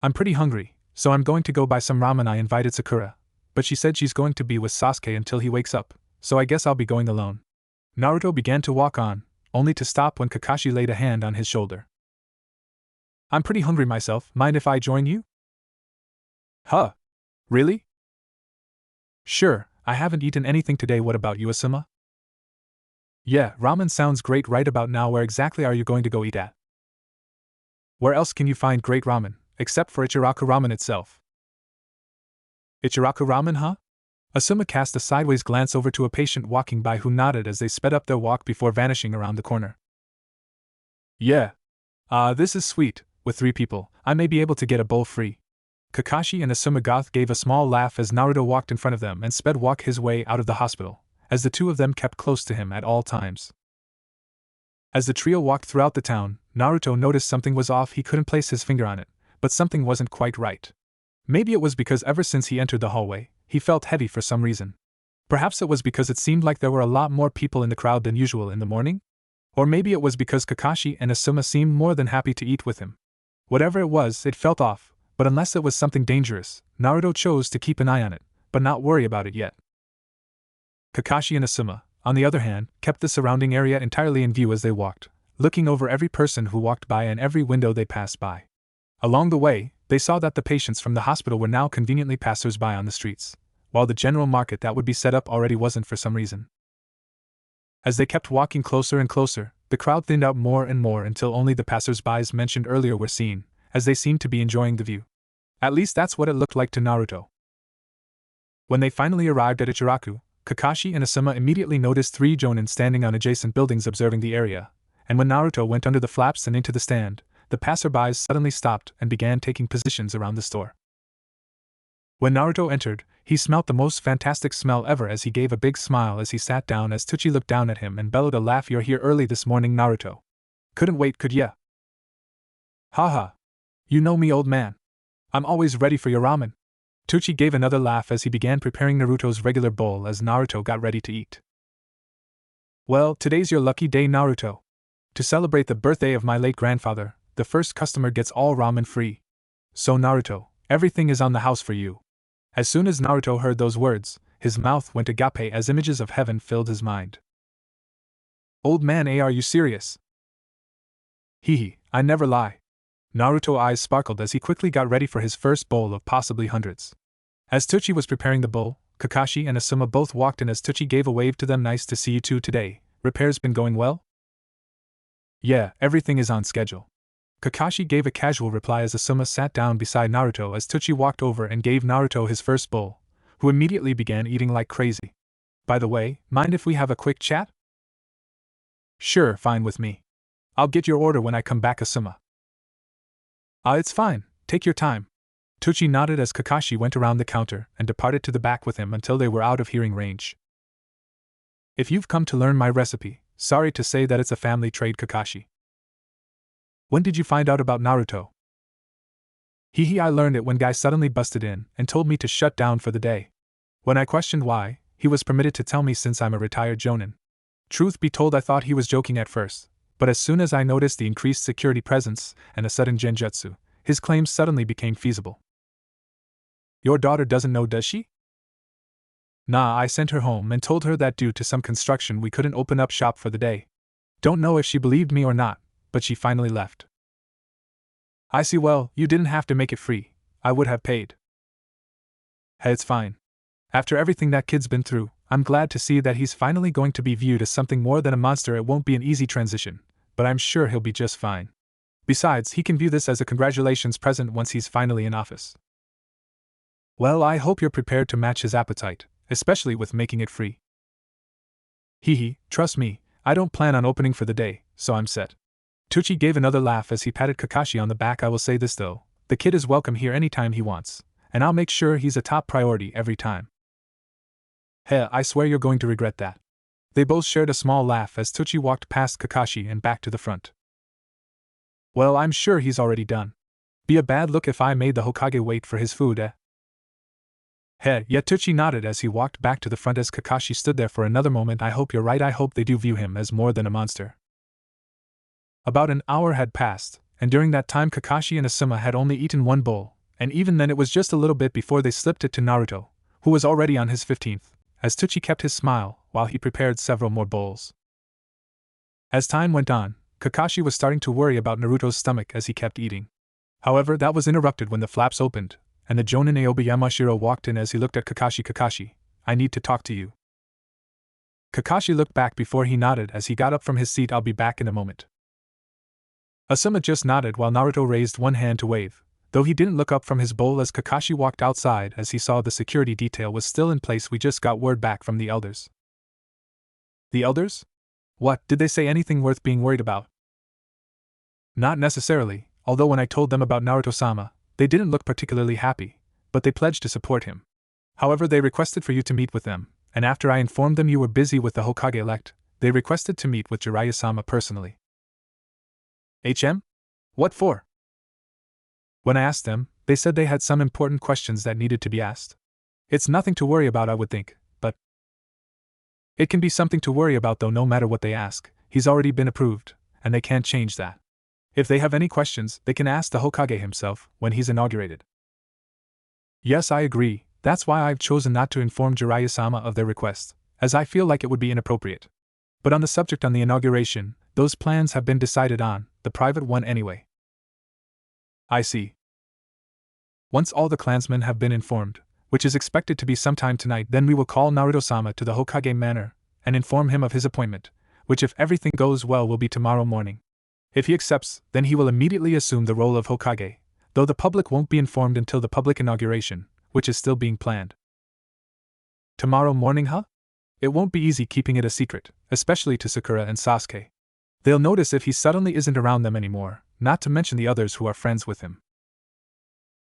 I'm pretty hungry, so I'm going to go buy some ramen. I invited Sakura, but she said she's going to be with Sasuke until he wakes up, so I guess I'll be going alone. Naruto began to walk on, only to stop when Kakashi laid a hand on his shoulder. I'm pretty hungry myself, mind if I join you? Huh? Really? Sure, I haven't eaten anything today. What about you, Asuma? Yeah, ramen sounds great right about now. Where exactly are you going to go eat at? Where else can you find great ramen, except for Ichiraku Ramen itself? Ichiraku Ramen, huh? Asuma cast a sideways glance over to a patient walking by who nodded as they sped up their walk before vanishing around the corner. Yeah. This is sweet. With 3 people, I may be able to get a bowl free. Kakashi and Asuma Goth gave a small laugh as Naruto walked in front of them and sped walk his way out of the hospital, as the two of them kept close to him at all times. As the trio walked throughout the town, Naruto noticed something was off. He couldn't place his finger on it, but something wasn't quite right. Maybe it was because ever since he entered the hallway, he felt heavy for some reason. Perhaps it was because it seemed like there were a lot more people in the crowd than usual in the morning? Or maybe it was because Kakashi and Asuma seemed more than happy to eat with him. Whatever it was, it felt off, but unless it was something dangerous, Naruto chose to keep an eye on it, but not worry about it yet. Kakashi and Asuma, on the other hand, kept the surrounding area entirely in view as they walked, looking over every person who walked by and every window they passed by. Along the way, they saw that the patients from the hospital were now conveniently passers-by on the streets, while the general market that would be set up already wasn't for some reason. As they kept walking closer and closer, the crowd thinned out more and more until only the passers-bys mentioned earlier were seen, as they seemed to be enjoying the view. At least that's what it looked like to Naruto. When they finally arrived at Ichiraku, Kakashi and Asuma immediately noticed 3 Jonin standing on adjacent buildings observing the area, and when Naruto went under the flaps and into the stand, the passerbys suddenly stopped and began taking positions around the store. When Naruto entered, he smelt the most fantastic smell ever as he gave a big smile as he sat down as Tsuchi looked down at him and bellowed a laugh. You're here early this morning, Naruto. Couldn't wait, could ya? Haha. You know me, old man. I'm always ready for your ramen. Tsuchi gave another laugh as he began preparing Naruto's regular bowl as Naruto got ready to eat. Well, today's your lucky day, Naruto. To celebrate the birthday of my late grandfather, the first customer gets all ramen free. So Naruto, everything is on the house for you. As soon as Naruto heard those words, his mouth went agape as images of heaven filled his mind. Old man, are you serious? Hehe, I never lie. Naruto's eyes sparkled as he quickly got ready for his first bowl of possibly hundreds. As Tsuchi was preparing the bowl, Kakashi and Asuma both walked in as Tsuchi gave a wave to them. Nice to see you two today. Repairs been going well? Yeah, everything is on schedule. Kakashi gave a casual reply as Asuma sat down beside Naruto as Tsuchi walked over and gave Naruto his first bowl, who immediately began eating like crazy. By the way, mind if we have a quick chat? Sure, fine with me. I'll get your order when I come back, Asuma. It's fine, take your time. Tsuchi nodded as Kakashi went around the counter and departed to the back with him until they were out of hearing range. If you've come to learn my recipe, sorry to say that it's a family trade, Kakashi. When did you find out about Naruto? Hehe, I learned it when Guy suddenly busted in and told me to shut down for the day. When I questioned why, he was permitted to tell me since I'm a retired Jonin. Truth be told, I thought he was joking at first, but as soon as I noticed the increased security presence and a sudden genjutsu, his claims suddenly became feasible. Your daughter doesn't know, does she? Nah, I sent her home and told her that due to some construction we couldn't open up shop for the day. Don't know if she believed me or not, but she finally left. I see. Well, you didn't have to make it free. I would have paid. Hey, it's fine. After everything that kid's been through, I'm glad to see that he's finally going to be viewed as something more than a monster. It won't be an easy transition, but I'm sure he'll be just fine. Besides, he can view this as a congratulations present once he's finally in office. Well, I hope you're prepared to match his appetite, especially with making it free. Hee, trust me, I don't plan on opening for the day, so I'm set. Tucci gave another laugh as he patted Kakashi on the back. I will say this though, the kid is welcome here anytime he wants, and I'll make sure he's a top priority every time. Heh, I swear you're going to regret that. They both shared a small laugh as Tucci walked past Kakashi and back to the front. Well, I'm sure he's already done. Be a bad look if I made the Hokage wait for his food, eh? Heh, yet Tucci nodded as he walked back to the front as Kakashi stood there for another moment. I hope you're right. I hope they do view him as more than a monster. About an hour had passed, and during that time Kakashi and Asuma had only eaten one bowl, and even then it was just a little bit before they slipped it to Naruto, who was already on his 15th, as Tucci kept his smile while he prepared several more bowls. As time went on, Kakashi was starting to worry about Naruto's stomach as he kept eating. However, that was interrupted when the flaps opened, and the Jonin Aoba Yamashiro walked in. As he looked at Kakashi. Kakashi, I need to talk to you. Kakashi looked back before he nodded as he got up from his seat. I'll be back in a moment. Asuma just nodded while Naruto raised one hand to wave, though he didn't look up from his bowl as Kakashi walked outside as he saw the security detail was still in place. We just got word back from the elders. The elders? What, did they say anything worth being worried about? Not necessarily, although when I told them about Naruto-sama, they didn't look particularly happy, but they pledged to support him. However, they requested for you to meet with them, and after I informed them you were busy with the Hokage-elect, they requested to meet with Jiraiya-sama personally. What for? When I asked them, they said they had some important questions that needed to be asked. It's nothing to worry about, I would think, but it can be something to worry about though. No matter what they ask, he's already been approved, and they can't change that. If they have any questions, they can ask the Hokage himself when he's inaugurated. Yes, I agree. That's why I've chosen not to inform Jiraiya-sama of their request, as I feel like it would be inappropriate. But on the subject on the inauguration, those plans have been decided on, the private one anyway. I see. Once all the clansmen have been informed, which is expected to be sometime tonight, then we will call Naruto-sama to the Hokage manor and inform him of his appointment, which if everything goes well will be tomorrow morning. If he accepts, then he will immediately assume the role of Hokage, though the public won't be informed until the public inauguration, which is still being planned. Tomorrow morning, huh? It won't be easy keeping it a secret, especially to Sakura and Sasuke. They'll notice if he suddenly isn't around them anymore, not to mention the others who are friends with him.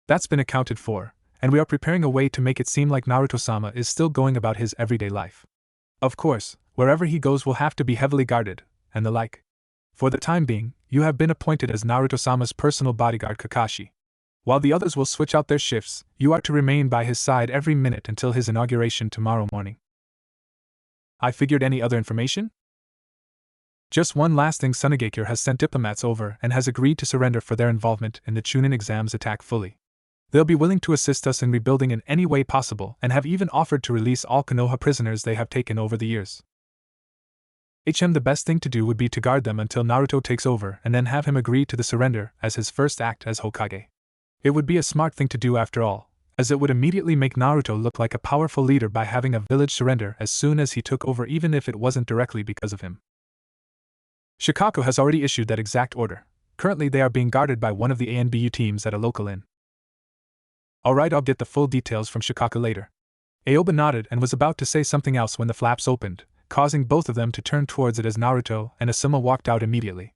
That's been accounted for, and we are preparing a way to make it seem like Naruto-sama is still going about his everyday life. Of course, wherever he goes will have to be heavily guarded, and the like. For the time being, you have been appointed as Naruto-sama's personal bodyguard, Kakashi. While the others will switch out their shifts, you are to remain by his side every minute until his inauguration tomorrow morning. I figured. Any other information? Just one last thing. Sunagakure has sent diplomats over and has agreed to surrender for their involvement in the Chunin exams attack fully. They'll be willing to assist us in rebuilding in any way possible and have even offered to release all Konoha prisoners they have taken over the years. The best thing to do would be to guard them until Naruto takes over and then have him agree to the surrender as his first act as Hokage. It would be a smart thing to do after all, as it would immediately make Naruto look like a powerful leader by having a village surrender as soon as he took over, even if it wasn't directly because of him. Shikaku has already issued that exact order. Currently they are being guarded by one of the ANBU teams at a local inn. Alright, I'll get the full details from Shikaku later. Aoba nodded and was about to say something else when the flaps opened, causing both of them to turn towards it as Naruto and Asuma walked out immediately.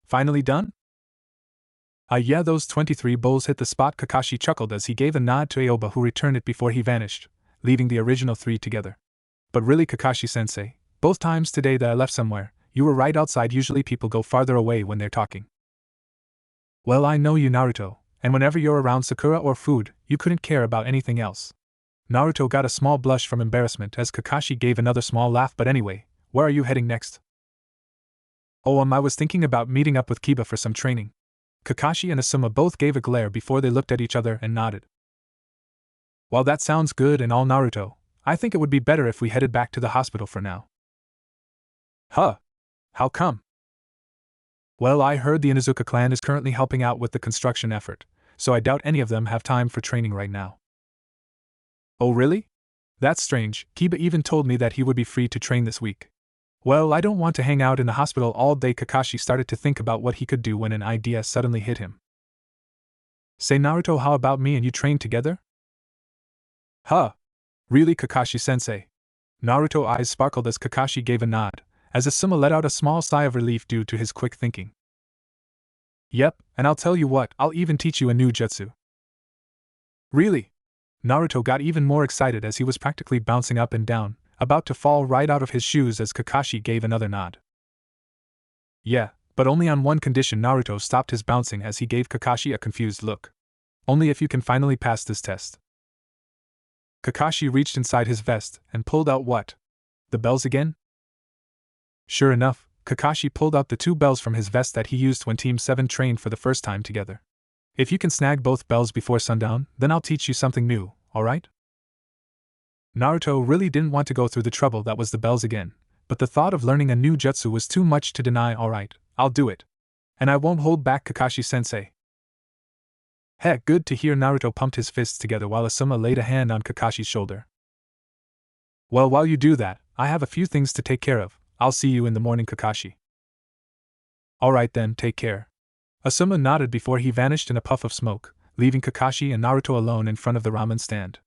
Finally done? Yeah, those 23 bowls hit the spot. Kakashi chuckled as he gave a nod to Aoba, who returned it before he vanished, leaving the original 3 together. But really, Kakashi-sensei, both times today that I left somewhere, you were right outside. Usually people go farther away when they're talking. Well, I know you, Naruto, and whenever you're around Sakura or food, you couldn't care about anything else. Naruto got a small blush from embarrassment as Kakashi gave another small laugh. But anyway, where are you heading next? Oh, I was thinking about meeting up with Kiba for some training. Kakashi and Asuma both gave a glare before they looked at each other and nodded. While that sounds good and all, Naruto, I think it would be better if we headed back to the hospital for now. Huh? How come? Well, I heard the Inuzuka clan is currently helping out with the construction effort, so I doubt any of them have time for training right now. Oh really? That's strange. Kiba even told me that he would be free to train this week. Well, I don't want to hang out in the hospital all day. Kakashi started to think about what he could do when an idea suddenly hit him. Say, Naruto, how about me and you train together? Huh? Really, Kakashi-sensei? Naruto's eyes sparkled as Kakashi gave a nod, as Asuma let out a small sigh of relief due to his quick thinking. Yep, and I'll tell you what, I'll even teach you a new jutsu. Really? Naruto got even more excited as he was practically bouncing up and down, about to fall right out of his shoes as Kakashi gave another nod. Yeah, but only on one condition. Naruto stopped his bouncing as he gave Kakashi a confused look. Only if you can finally pass this test. Kakashi reached inside his vest and pulled out what? The bells again? Sure enough, Kakashi pulled out the two bells from his vest that he used when Team 7 trained for the first time together. If you can snag both bells before sundown, then I'll teach you something new, alright? Naruto really didn't want to go through the trouble that was the bells again, but the thought of learning a new jutsu was too much to deny. Alright, I'll do it. And I won't hold back, Kakashi-sensei. Heck, good to hear. Naruto pumped his fists together while Asuma laid a hand on Kakashi's shoulder. Well, while you do that, I have a few things to take care of. I'll see you in the morning, Kakashi. Alright then, take care. Asuma nodded before he vanished in a puff of smoke, leaving Kakashi and Naruto alone in front of the ramen stand.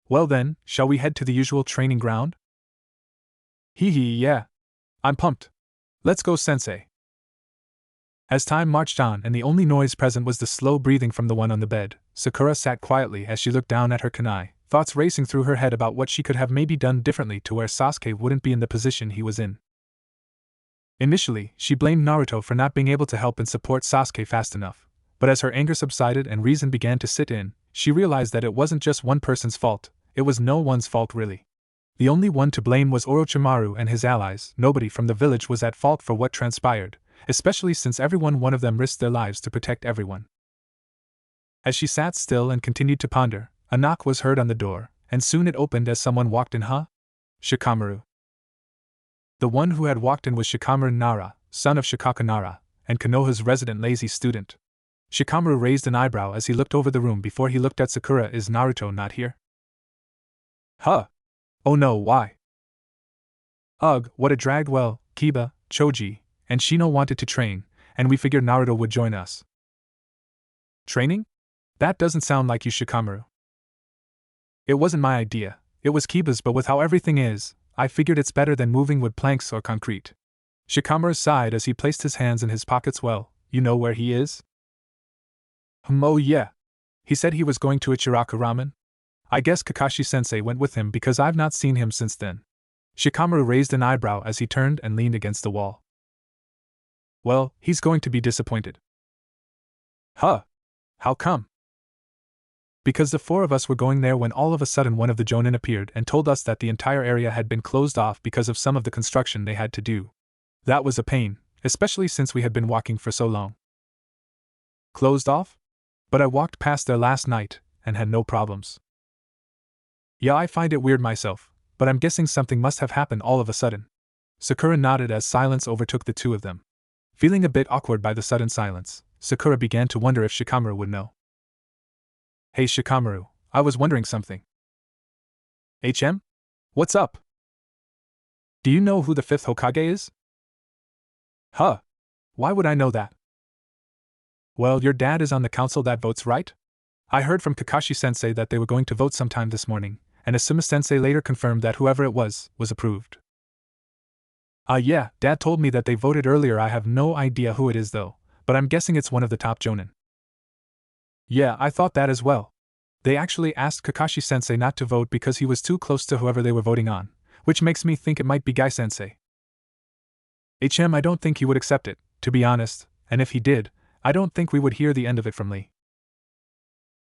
Well then, shall we head to the usual training ground? Hee hee, yeah. I'm pumped. Let's go, sensei. As time marched on and the only noise present was the slow breathing from the one on the bed, Sakura sat quietly as she looked down at her kunai, thoughts racing through her head about what she could have maybe done differently to where Sasuke wouldn't be in the position he was in. Initially, she blamed Naruto for not being able to help and support Sasuke fast enough, but as her anger subsided and reason began to sit in, she realized that it wasn't just one person's fault, it was no one's fault really. The only one to blame was Orochimaru and his allies. Nobody from the village was at fault for what transpired, especially since one of them risked their lives to protect everyone. As she sat still and continued to ponder, a knock was heard on the door, and soon it opened as someone walked in. Huh? Shikamaru. The one who had walked in was Shikamaru Nara, son of Shikaka Nara, and Konoha's resident lazy student. Shikamaru raised an eyebrow as he looked over the room before he looked at Sakura. Is Naruto not here? Huh? Oh no, why? Ugh, what a drag. Well, Kiba, Choji, and Shino wanted to train, and we figured Naruto would join us. Training? That doesn't sound like you, Shikamaru. It wasn't my idea, it was Kiba's, but with how everything is, I figured it's better than moving wood planks or concrete. Shikamaru sighed as he placed his hands in his pockets. Well, you know where he is? Oh yeah. He said he was going to Ichiraka Ramen. I guess Kakashi-sensei went with him because I've not seen him since then. Shikamaru raised an eyebrow as he turned and leaned against the wall. Well, he's going to be disappointed. Huh? How come? Because the four of us were going there when all of a sudden one of the Jonin appeared and told us that the entire area had been closed off because of some of the construction they had to do. That was a pain, especially since we had been walking for so long. Closed off? But I walked past there last night, and had no problems. Yeah, I find it weird myself, but I'm guessing something must have happened all of a sudden. Sakura nodded as silence overtook the two of them. Feeling a bit awkward by the sudden silence, Sakura began to wonder if Shikamaru would know. Hey Shikamaru, I was wondering something. HM? What's up? Do you know who the 5th Hokage is? Huh? Why would I know that? Well, your dad is on the council that votes, right? I heard from Kakashi-sensei that they were going to vote sometime this morning, and Asuma-sensei later confirmed that whoever it was approved. Yeah, Dad told me that they voted earlier. I have no idea who it is though, but I'm guessing it's one of the top Jonin. Yeah, I thought that as well. They actually asked Kakashi-sensei not to vote because he was too close to whoever they were voting on, which makes me think it might be Gai-sensei. I don't think he would accept it, to be honest, and if he did, I don't think we would hear the end of it from Lee.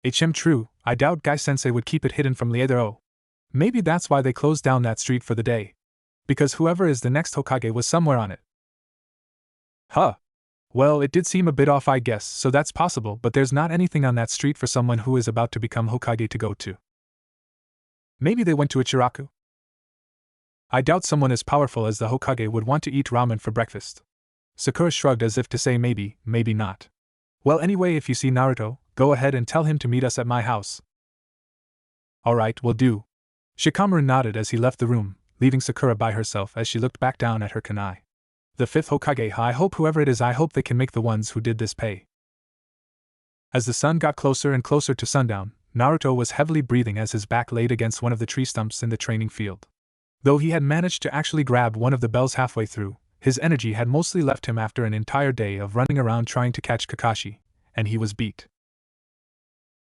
True, I doubt Gai-sensei would keep it hidden from Lee either. Oh, Maybe that's why they closed down that street for the day. Because whoever is the next Hokage was somewhere on it. Huh. Well, it did seem a bit off, I guess, so that's possible, but there's not anything on that street for someone who is about to become Hokage to go to. Maybe they went to Ichiraku? I doubt someone as powerful as the Hokage would want to eat ramen for breakfast. Sakura shrugged as if to say maybe, maybe not. Well, anyway, if you see Naruto, go ahead and tell him to meet us at my house. Alright, will do. Shikamaru nodded as he left the room, leaving Sakura by herself as she looked back down at her kunai. The fifth Hokage, I hope whoever it is, I hope they can make the ones who did this pay. As the sun got closer and closer to sundown, Naruto was heavily breathing as his back laid against one of the tree stumps in the training field. Though he had managed to actually grab one of the bells halfway through, his energy had mostly left him after an entire day of running around trying to catch Kakashi, and he was beat.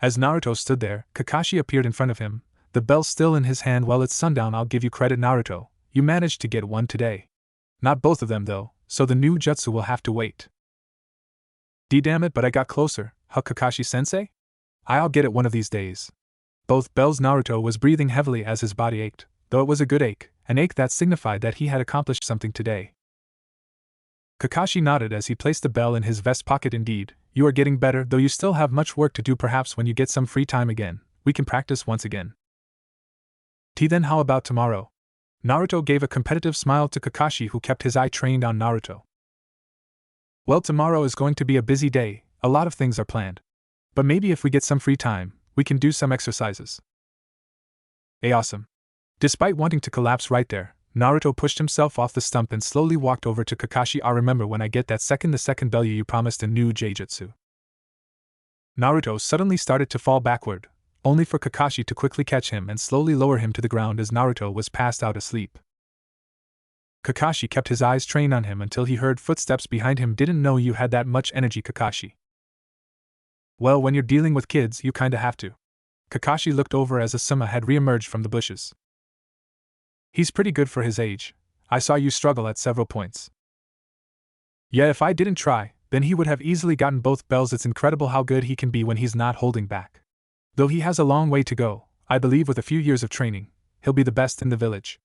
As Naruto stood there, Kakashi appeared in front of him, the bell still in his hand. Well, it's sundown, I'll give you credit, Naruto, you managed to get one today. Not both of them though, so the new jutsu will have to wait. Damn it, but I got closer, huh, Kakashi-sensei? I'll get it one of these days. Both bells. Naruto was breathing heavily as his body ached, though it was a good ache, an ache that signified that he had accomplished something today. Kakashi nodded as he placed the bell in his vest pocket. Indeed, you are getting better, though you still have much work to do. Perhaps when you get some free time again, we can practice once again. Then how about tomorrow? Naruto gave a competitive smile to Kakashi, who kept his eye trained on Naruto. Well, tomorrow is going to be a busy day, a lot of things are planned. But maybe if we get some free time, we can do some exercises. Awesome. Despite wanting to collapse right there, Naruto pushed himself off the stump and slowly walked over to Kakashi. I remember when I get the second bell you promised a new Jaijutsu. Naruto suddenly started to fall backward, only for Kakashi to quickly catch him and slowly lower him to the ground as Naruto was passed out asleep. Kakashi kept his eyes trained on him until he heard footsteps behind him. Didn't know you had that much energy, Kakashi. Well, when you're dealing with kids, you kinda have to. Kakashi looked over as Asuma had re-emerged from the bushes. He's pretty good for his age. I saw you struggle at several points. Yeah, if I didn't try, then he would have easily gotten both bells. It's incredible how good he can be when he's not holding back. Though he has a long way to go, I believe with a few years of training, he'll be the best in the village.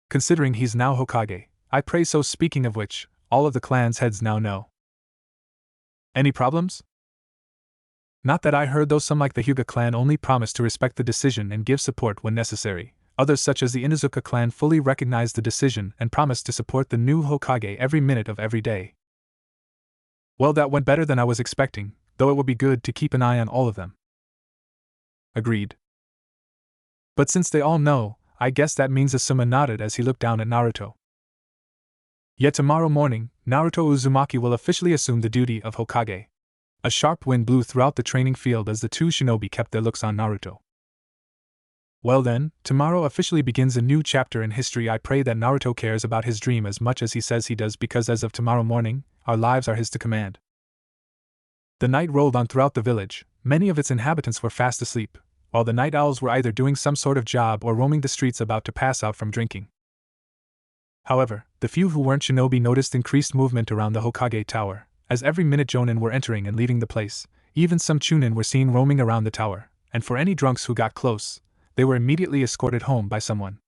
Considering he's now Hokage, I pray so. Speaking of which, all of the clan's heads now know. Any problems? Not that I heard, though some like the Hyuga clan only promise to respect the decision and give support when necessary. Others such as the Inuzuka clan fully recognize the decision and promise to support the new Hokage every minute of every day. Well, that went better than I was expecting, though it would be good to keep an eye on all of them. Agreed. But since they all know, I guess that means Asuma nodded as he looked down at Naruto. Yet tomorrow morning, Naruto Uzumaki will officially assume the duty of Hokage. A sharp wind blew throughout the training field as the two shinobi kept their looks on Naruto. Well then, tomorrow officially begins a new chapter in history. I pray that Naruto cares about his dream as much as he says he does, because as of tomorrow morning, our lives are his to command. The night rolled on throughout the village. Many of its inhabitants were fast asleep, while the night owls were either doing some sort of job or roaming the streets about to pass out from drinking. However, the few who weren't shinobi noticed increased movement around the Hokage tower, as every minute Jonin were entering and leaving the place. Even some Chunin were seen roaming around the tower, and for any drunks who got close, they were immediately escorted home by someone.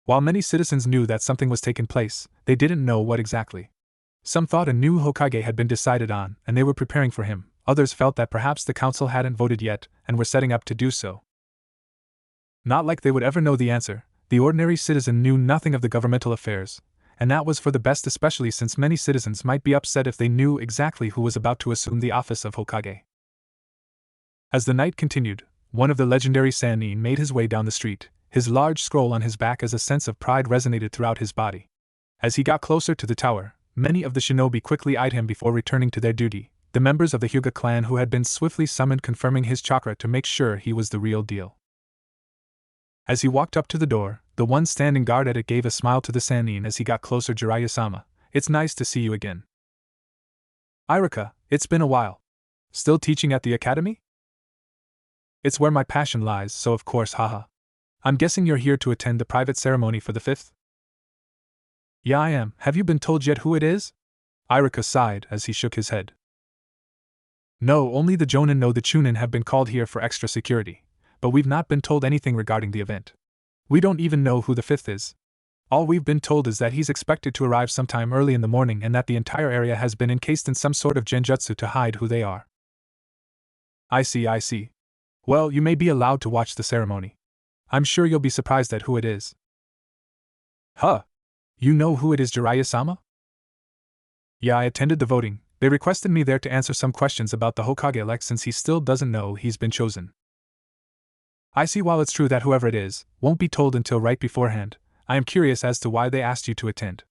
While many citizens knew that something was taking place, they didn't know what exactly. Some thought a new Hokage had been decided on, and they were preparing for him. Others felt that perhaps the council hadn't voted yet, and were setting up to do so. Not like they would ever know the answer, the ordinary citizen knew nothing of the governmental affairs, and that was for the best, especially since many citizens might be upset if they knew exactly who was about to assume the office of Hokage. As the night continued, one of the legendary Sannin made his way down the street, his large scroll on his back as a sense of pride resonated throughout his body. As he got closer to the tower, many of the shinobi quickly eyed him before returning to their duty, the members of the Hyuga clan who had been swiftly summoned confirming his chakra to make sure he was the real deal. As he walked up to the door, the one standing guard at it gave a smile to the Sannin as he got closer. Jiraiya-sama, it's nice to see you again. Iruka, it's been a while. Still teaching at the academy? It's where my passion lies, so of course, haha. I'm guessing you're here to attend the private ceremony for the 5th? Yeah, I am. Have you been told yet who it is? Iruka sighed as he shook his head. No, only the Jonin know the Chunin have been called here for extra security, but we've not been told anything regarding the event. We don't even know who the fifth is. All we've been told is that he's expected to arrive sometime early in the morning and that the entire area has been encased in some sort of genjutsu to hide who they are. I see. Well, you may be allowed to watch the ceremony. I'm sure you'll be surprised at who it is. Huh? You know who it is, Jiraiya-sama? Yeah, I attended the voting. They requested me there to answer some questions about the Hokage elect since he still doesn't know he's been chosen. I see. While it's true that whoever it is won't be told until right beforehand, I am curious as to why they asked you to attend.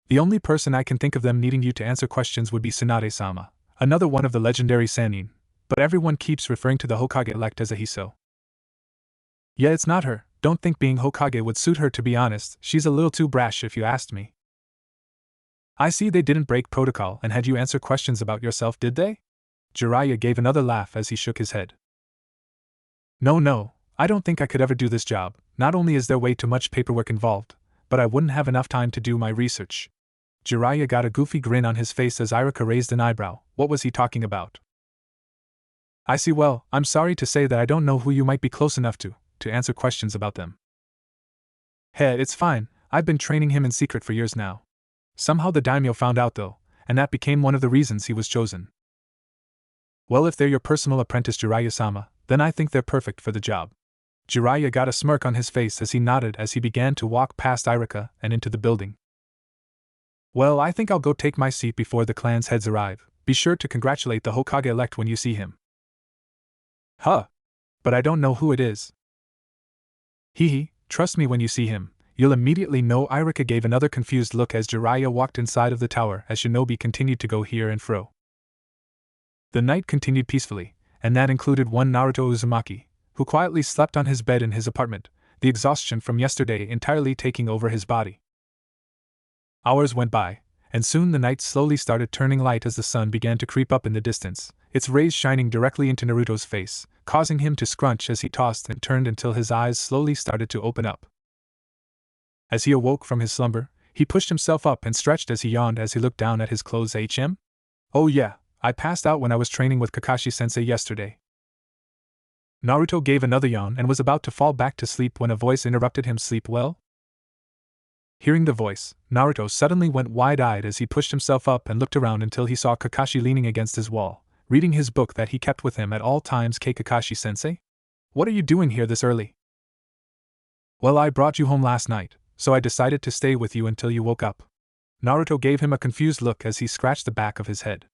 The only person I can think of them needing you to answer questions would be Tsunade-sama, another one of the legendary Sannin, but everyone keeps referring to the Hokage elect as a Hiso. Yeah, it's not her. Don't think being Hokage would suit her, to be honest. She's a little too brash if you asked me. I see. They didn't break protocol and had you answer questions about yourself, did they? Jiraiya gave another laugh as he shook his head. No, I don't think I could ever do this job. Not only is there way too much paperwork involved, but I wouldn't have enough time to do my research. Jiraiya got a goofy grin on his face as Iruka raised an eyebrow. What was he talking about? I see. Well, I'm sorry to say that I don't know who you might be close enough to answer questions about them. Hey, it's fine. I've been training him in secret for years now. Somehow the daimyo found out though, and that became one of the reasons he was chosen. Well, if they're your personal apprentice, Jiraiya-sama, then I think they're perfect for the job. Jiraiya got a smirk on his face as he nodded as he began to walk past Iruka and into the building. Well, I think I'll go take my seat before the clan's heads arrive. Be sure to congratulate the Hokage elect when you see him. Huh? But I don't know who it is. Hee, trust me, when you see him, you'll immediately know. Iruka gave another confused look as Jiraiya walked inside of the tower as shinobi continued to go here and fro. The night continued peacefully, and that included one Naruto Uzumaki, who quietly slept on his bed in his apartment, the exhaustion from yesterday entirely taking over his body. Hours went by, and soon the night slowly started turning light as the sun began to creep up in the distance, its rays shining directly into Naruto's face, causing him to scrunch as he tossed and turned until his eyes slowly started to open up. As he awoke from his slumber, he pushed himself up and stretched as he yawned as he looked down at his clothes. Oh yeah, I passed out when I was training with Kakashi-sensei yesterday. Naruto gave another yawn and was about to fall back to sleep when a voice interrupted him. Sleep well? Hearing the voice, Naruto suddenly went wide-eyed as he pushed himself up and looked around until he saw Kakashi leaning against his wall, reading his book that he kept with him at all times. Kakashi-sensei? What are you doing here this early? Well, I brought you home last night, so I decided to stay with you until you woke up. Naruto gave him a confused look as he scratched the back of his head.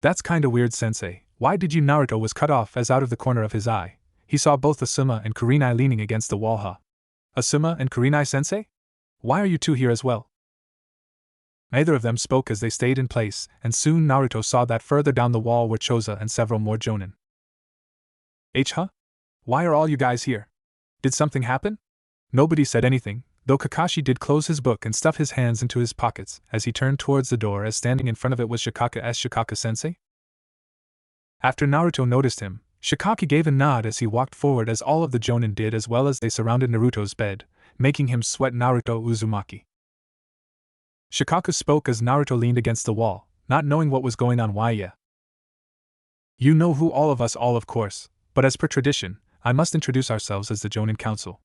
That's kinda weird, sensei. Why did you? Naruto was cut off as out of the corner of his eye he saw both Asuma and Kurenai leaning against the wall. Asuma and Kurenai-sensei? Why are you two here as well? Neither of them spoke as they stayed in place, and soon Naruto saw that further down the wall were Choza and several more Jonin. Why are all you guys here? Did something happen? Nobody said anything, though Kakashi did close his book and stuff his hands into his pockets as he turned towards the door, as standing in front of it was Shikaka-sensei. After Naruto noticed him, Shikaki gave a nod as he walked forward, as all of the Jonin did, as well as they surrounded Naruto's bed, making him sweat. Naruto Uzumaki. Shikaka spoke as Naruto leaned against the wall, not knowing what was going on. Why, yeah. You know who all of us, of course, but as per tradition, I must introduce ourselves as the Jonin Council.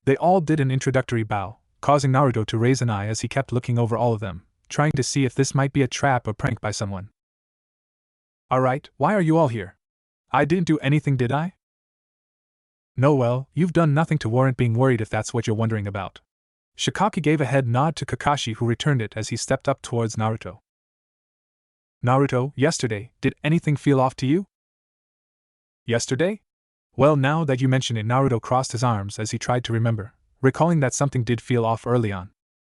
They all did an introductory bow, causing Naruto to raise an eye as he kept looking over all of them, trying to see if this might be a trap or prank by someone. Alright, why are you all here? I didn't do anything, did I? No, well, you've done nothing to warrant being worried if that's what you're wondering about. Shikaki gave a head nod to Kakashi, who returned it as he stepped up towards Naruto. Naruto, yesterday, did anything feel off to you? Yesterday? Well, now that you mention it, Naruto crossed his arms as he tried to remember, recalling that something did feel off early on.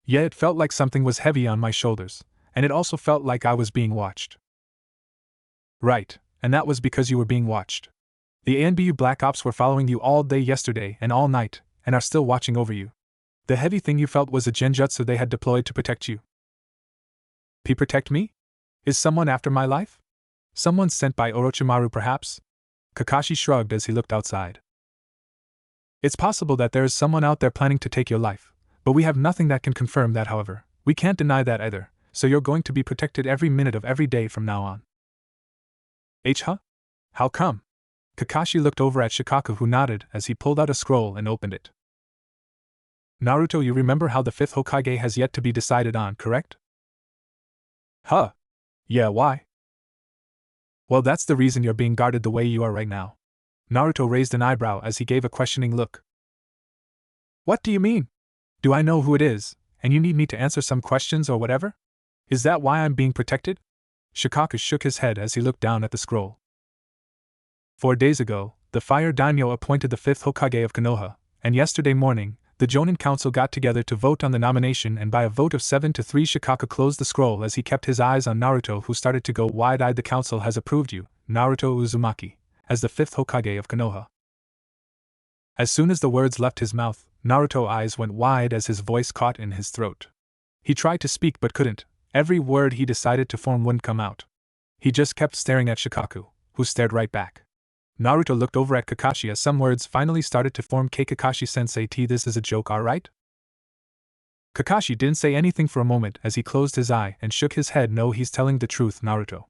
Yeah, it felt like something was heavy on my shoulders, and it also felt like I was being watched. Right, and that was because you were being watched. The ANBU Black Ops were following you all day yesterday and all night, and are still watching over you. The heavy thing you felt was a genjutsu they had deployed to protect you. Protect me? Is someone after my life? Someone sent by Orochimaru, perhaps? Kakashi shrugged as he looked outside. It's possible that there is someone out there planning to take your life, but we have nothing that can confirm that. However, we can't deny that either, so you're going to be protected every minute of every day from now on. How come? Kakashi looked over at Shikaku, who nodded as he pulled out a scroll and opened it. Naruto, you remember how the 5th Hokage has yet to be decided on, correct? Huh. Yeah, why? Well, that's the reason you're being guarded the way you are right now. Naruto raised an eyebrow as he gave a questioning look. What do you mean? Do I know who it is, and you need me to answer some questions or whatever? Is that why I'm being protected? Shikaku shook his head as he looked down at the scroll. 4 days ago, the Fire Daimyo appointed the 5th Hokage of Konoha, and yesterday morning, the Jonin Council got together to vote on the nomination, and by a vote of 7-3 Shikaku closed the scroll as he kept his eyes on Naruto, who started to go wide-eyed. The council has approved you, Naruto Uzumaki, as the 5th Hokage of Konoha. As soon as the words left his mouth, Naruto's eyes went wide as his voice caught in his throat. He tried to speak but couldn't. Every word he decided to form wouldn't come out. He just kept staring at Shikaku, who stared right back. Naruto looked over at Kakashi as some words finally started to form. Kakashi-sensei, this is a joke, alright? Kakashi didn't say anything for a moment as he closed his eye and shook his head. No, he's telling the truth, Naruto.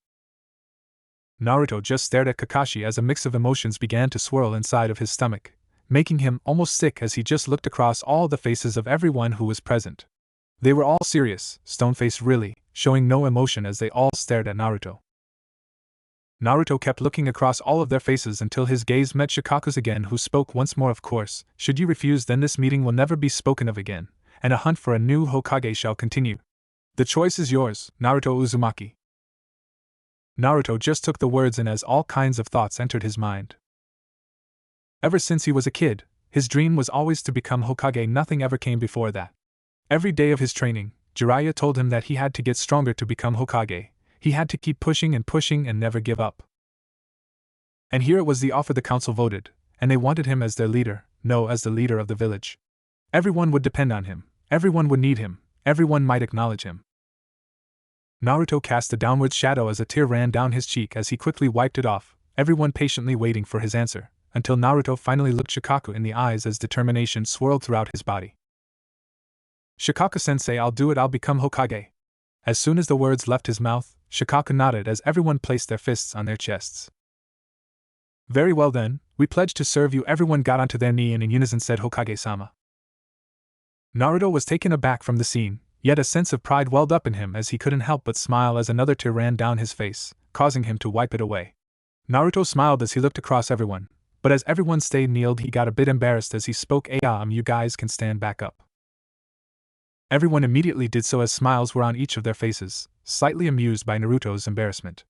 Naruto just stared at Kakashi as a mix of emotions began to swirl inside of his stomach, making him almost sick as he just looked across all the faces of everyone who was present. They were all serious, stone-faced really, showing no emotion as they all stared at Naruto. Naruto kept looking across all of their faces until his gaze met Shikaku's again, who spoke once more. Of course, should you refuse, then this meeting will never be spoken of again, and a hunt for a new Hokage shall continue. The choice is yours, Naruto Uzumaki. Naruto just took the words in as all kinds of thoughts entered his mind. Ever since he was a kid, his dream was always to become Hokage. Nothing ever came before that. Every day of his training, Jiraiya told him that he had to get stronger to become Hokage. He had to keep pushing and never give up. And here it was the offer the council voted, and they wanted him as their leader, no, as the leader of the village. Everyone would depend on him, everyone would need him, everyone might acknowledge him. Naruto cast a downward shadow as a tear ran down his cheek as he quickly wiped it off, everyone patiently waiting for his answer, until Naruto finally looked Shikaku in the eyes as determination swirled throughout his body. Shikaku-sensei, I'll do it, I'll become Hokage. As soon as the words left his mouth, Shikaku nodded as everyone placed their fists on their chests. Very well then, we pledge to serve you. Everyone got onto their knee and in unison said Hokage-sama. Naruto was taken aback from the scene, yet a sense of pride welled up in him as he couldn't help but smile as another tear ran down his face, causing him to wipe it away. Naruto smiled as he looked across everyone, but as everyone stayed kneeled he got a bit embarrassed as he spoke. You guys can stand back up. Everyone immediately did so as smiles were on each of their faces, slightly amused by Naruto's embarrassment.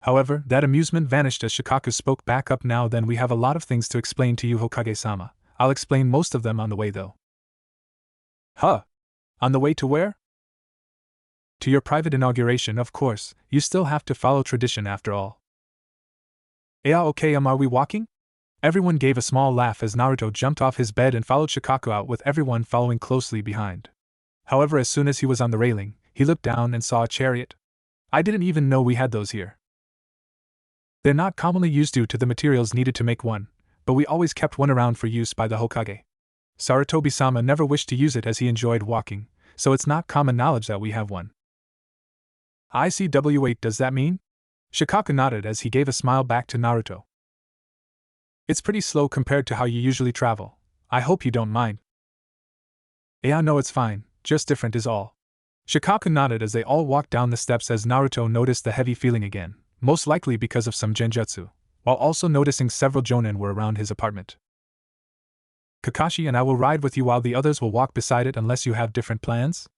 However, that amusement vanished as Shikaku spoke back up. Now then, we have a lot of things to explain to you, Hokage-sama. I'll explain most of them on the way though. Huh? On the way to where? To your private inauguration, of course. You still have to follow tradition after all. Okay, are we walking? Everyone gave a small laugh as Naruto jumped off his bed and followed Shikaku out, with everyone following closely behind. However, as soon as he was on the railing, he looked down and saw a chariot. I didn't even know we had those here. They're not commonly used due to the materials needed to make one, but we always kept one around for use by the Hokage. Sarutobi-sama never wished to use it as he enjoyed walking, so it's not common knowledge that we have one. I see. Wait, does that mean? Shikaku nodded as he gave a smile back to Naruto. It's pretty slow compared to how you usually travel. I hope you don't mind. No, it's fine, just different is all. Shikaku nodded as they all walked down the steps as Naruto noticed the heavy feeling again, most likely because of some genjutsu, while also noticing several Jonin were around his apartment. Kakashi and I will ride with you while the others will walk beside it unless you have different plans?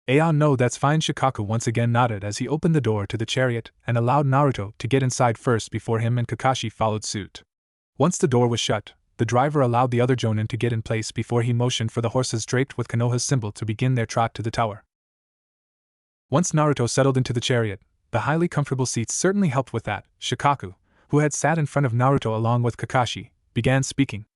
No, that's fine. Shikaku once again nodded as he opened the door to the chariot and allowed Naruto to get inside first before him and Kakashi followed suit. Once the door was shut, the driver allowed the other Jonin to get in place before he motioned for the horses draped with Konoha's symbol to begin their trot to the tower. Once Naruto settled into the chariot, the highly comfortable seats certainly helped with that. Shikaku, who had sat in front of Naruto along with Kakashi, began speaking.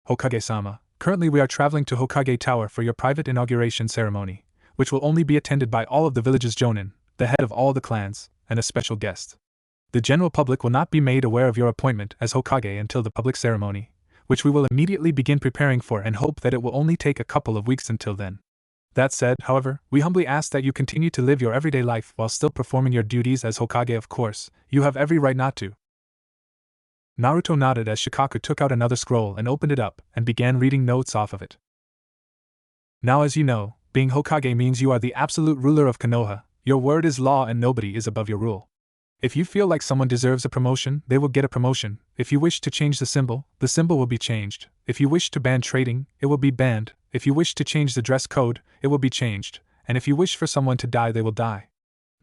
Hokage-sama, currently we are traveling to Hokage Tower for your private inauguration ceremony, which will only be attended by all of the village's Jonin, the head of all the clans, and a special guest. The general public will not be made aware of your appointment as Hokage until the public ceremony, which we will immediately begin preparing for and hope that it will only take a couple of weeks until then. That said, however, we humbly ask that you continue to live your everyday life while still performing your duties as Hokage. Of course, you have every right not to. Naruto nodded as Shikaku took out another scroll and opened it up and began reading notes off of it. Now, as you know, being Hokage means you are the absolute ruler of Konoha. Your word is law and nobody is above your rule. If you feel like someone deserves a promotion, they will get a promotion. If you wish to change the symbol will be changed. If you wish to ban trading, it will be banned. If you wish to change the dress code, it will be changed. And if you wish for someone to die, they will die.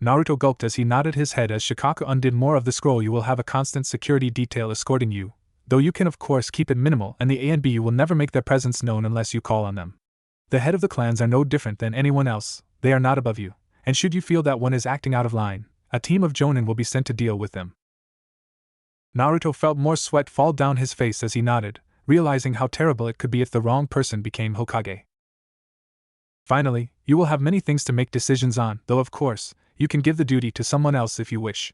Naruto gulped as he nodded his head as Shikaku undid more of the scroll. You will have a constant security detail escorting you, though you can of course keep it minimal, and the A and B will never make their presence known unless you call on them. The head of the clans are no different than anyone else, they are not above you, and should you feel that one is acting out of line, a team of Jonin will be sent to deal with them. Naruto felt more sweat fall down his face as he nodded, realizing how terrible it could be if the wrong person became Hokage. Finally, you will have many things to make decisions on, though of course, you can give the duty to someone else if you wish.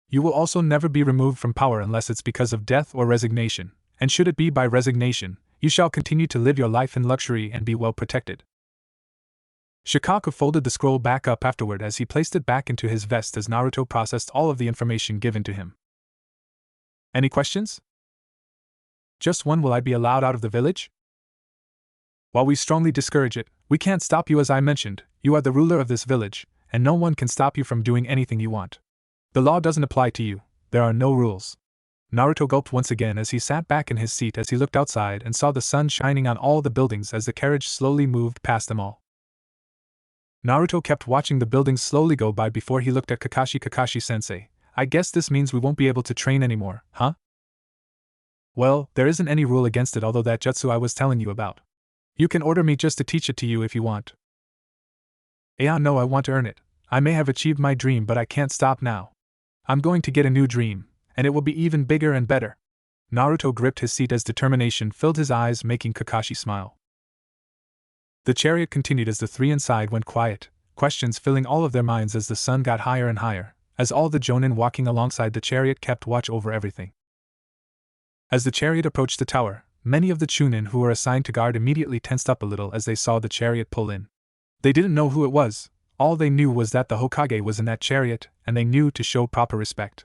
You will also never be removed from power unless it's because of death or resignation, and should it be by resignation, you shall continue to live your life in luxury and be well protected. Shikaku folded the scroll back up afterward as he placed it back into his vest as Naruto processed all of the information given to him. Any questions? Just one. Will I be allowed out of the village? While we strongly discourage it, we can't stop you. As I mentioned, you are the ruler of this village, and no one can stop you from doing anything you want. The law doesn't apply to you, there are no rules. Naruto gulped once again as he sat back in his seat as he looked outside and saw the sun shining on all the buildings as the carriage slowly moved past them all. Naruto kept watching the buildings slowly go by before he looked at Kakashi. Kakashi-sensei, I guess this means we won't be able to train anymore, huh? Well, there isn't any rule against it, although that jutsu I was telling you about. You can order me just to teach it to you if you want. No, I want to earn it. I may have achieved my dream, but I can't stop now. I'm going to get a new dream, and it will be even bigger and better. Naruto gripped his seat as determination filled his eyes, making Kakashi smile. The chariot continued as the three inside went quiet, questions filling all of their minds as the sun got higher and higher, as all the Jonin walking alongside the chariot kept watch over everything. As the chariot approached the tower, many of the Chunin who were assigned to guard immediately tensed up a little as they saw the chariot pull in. They didn't know who it was, all they knew was that the Hokage was in that chariot, and they knew to show proper respect.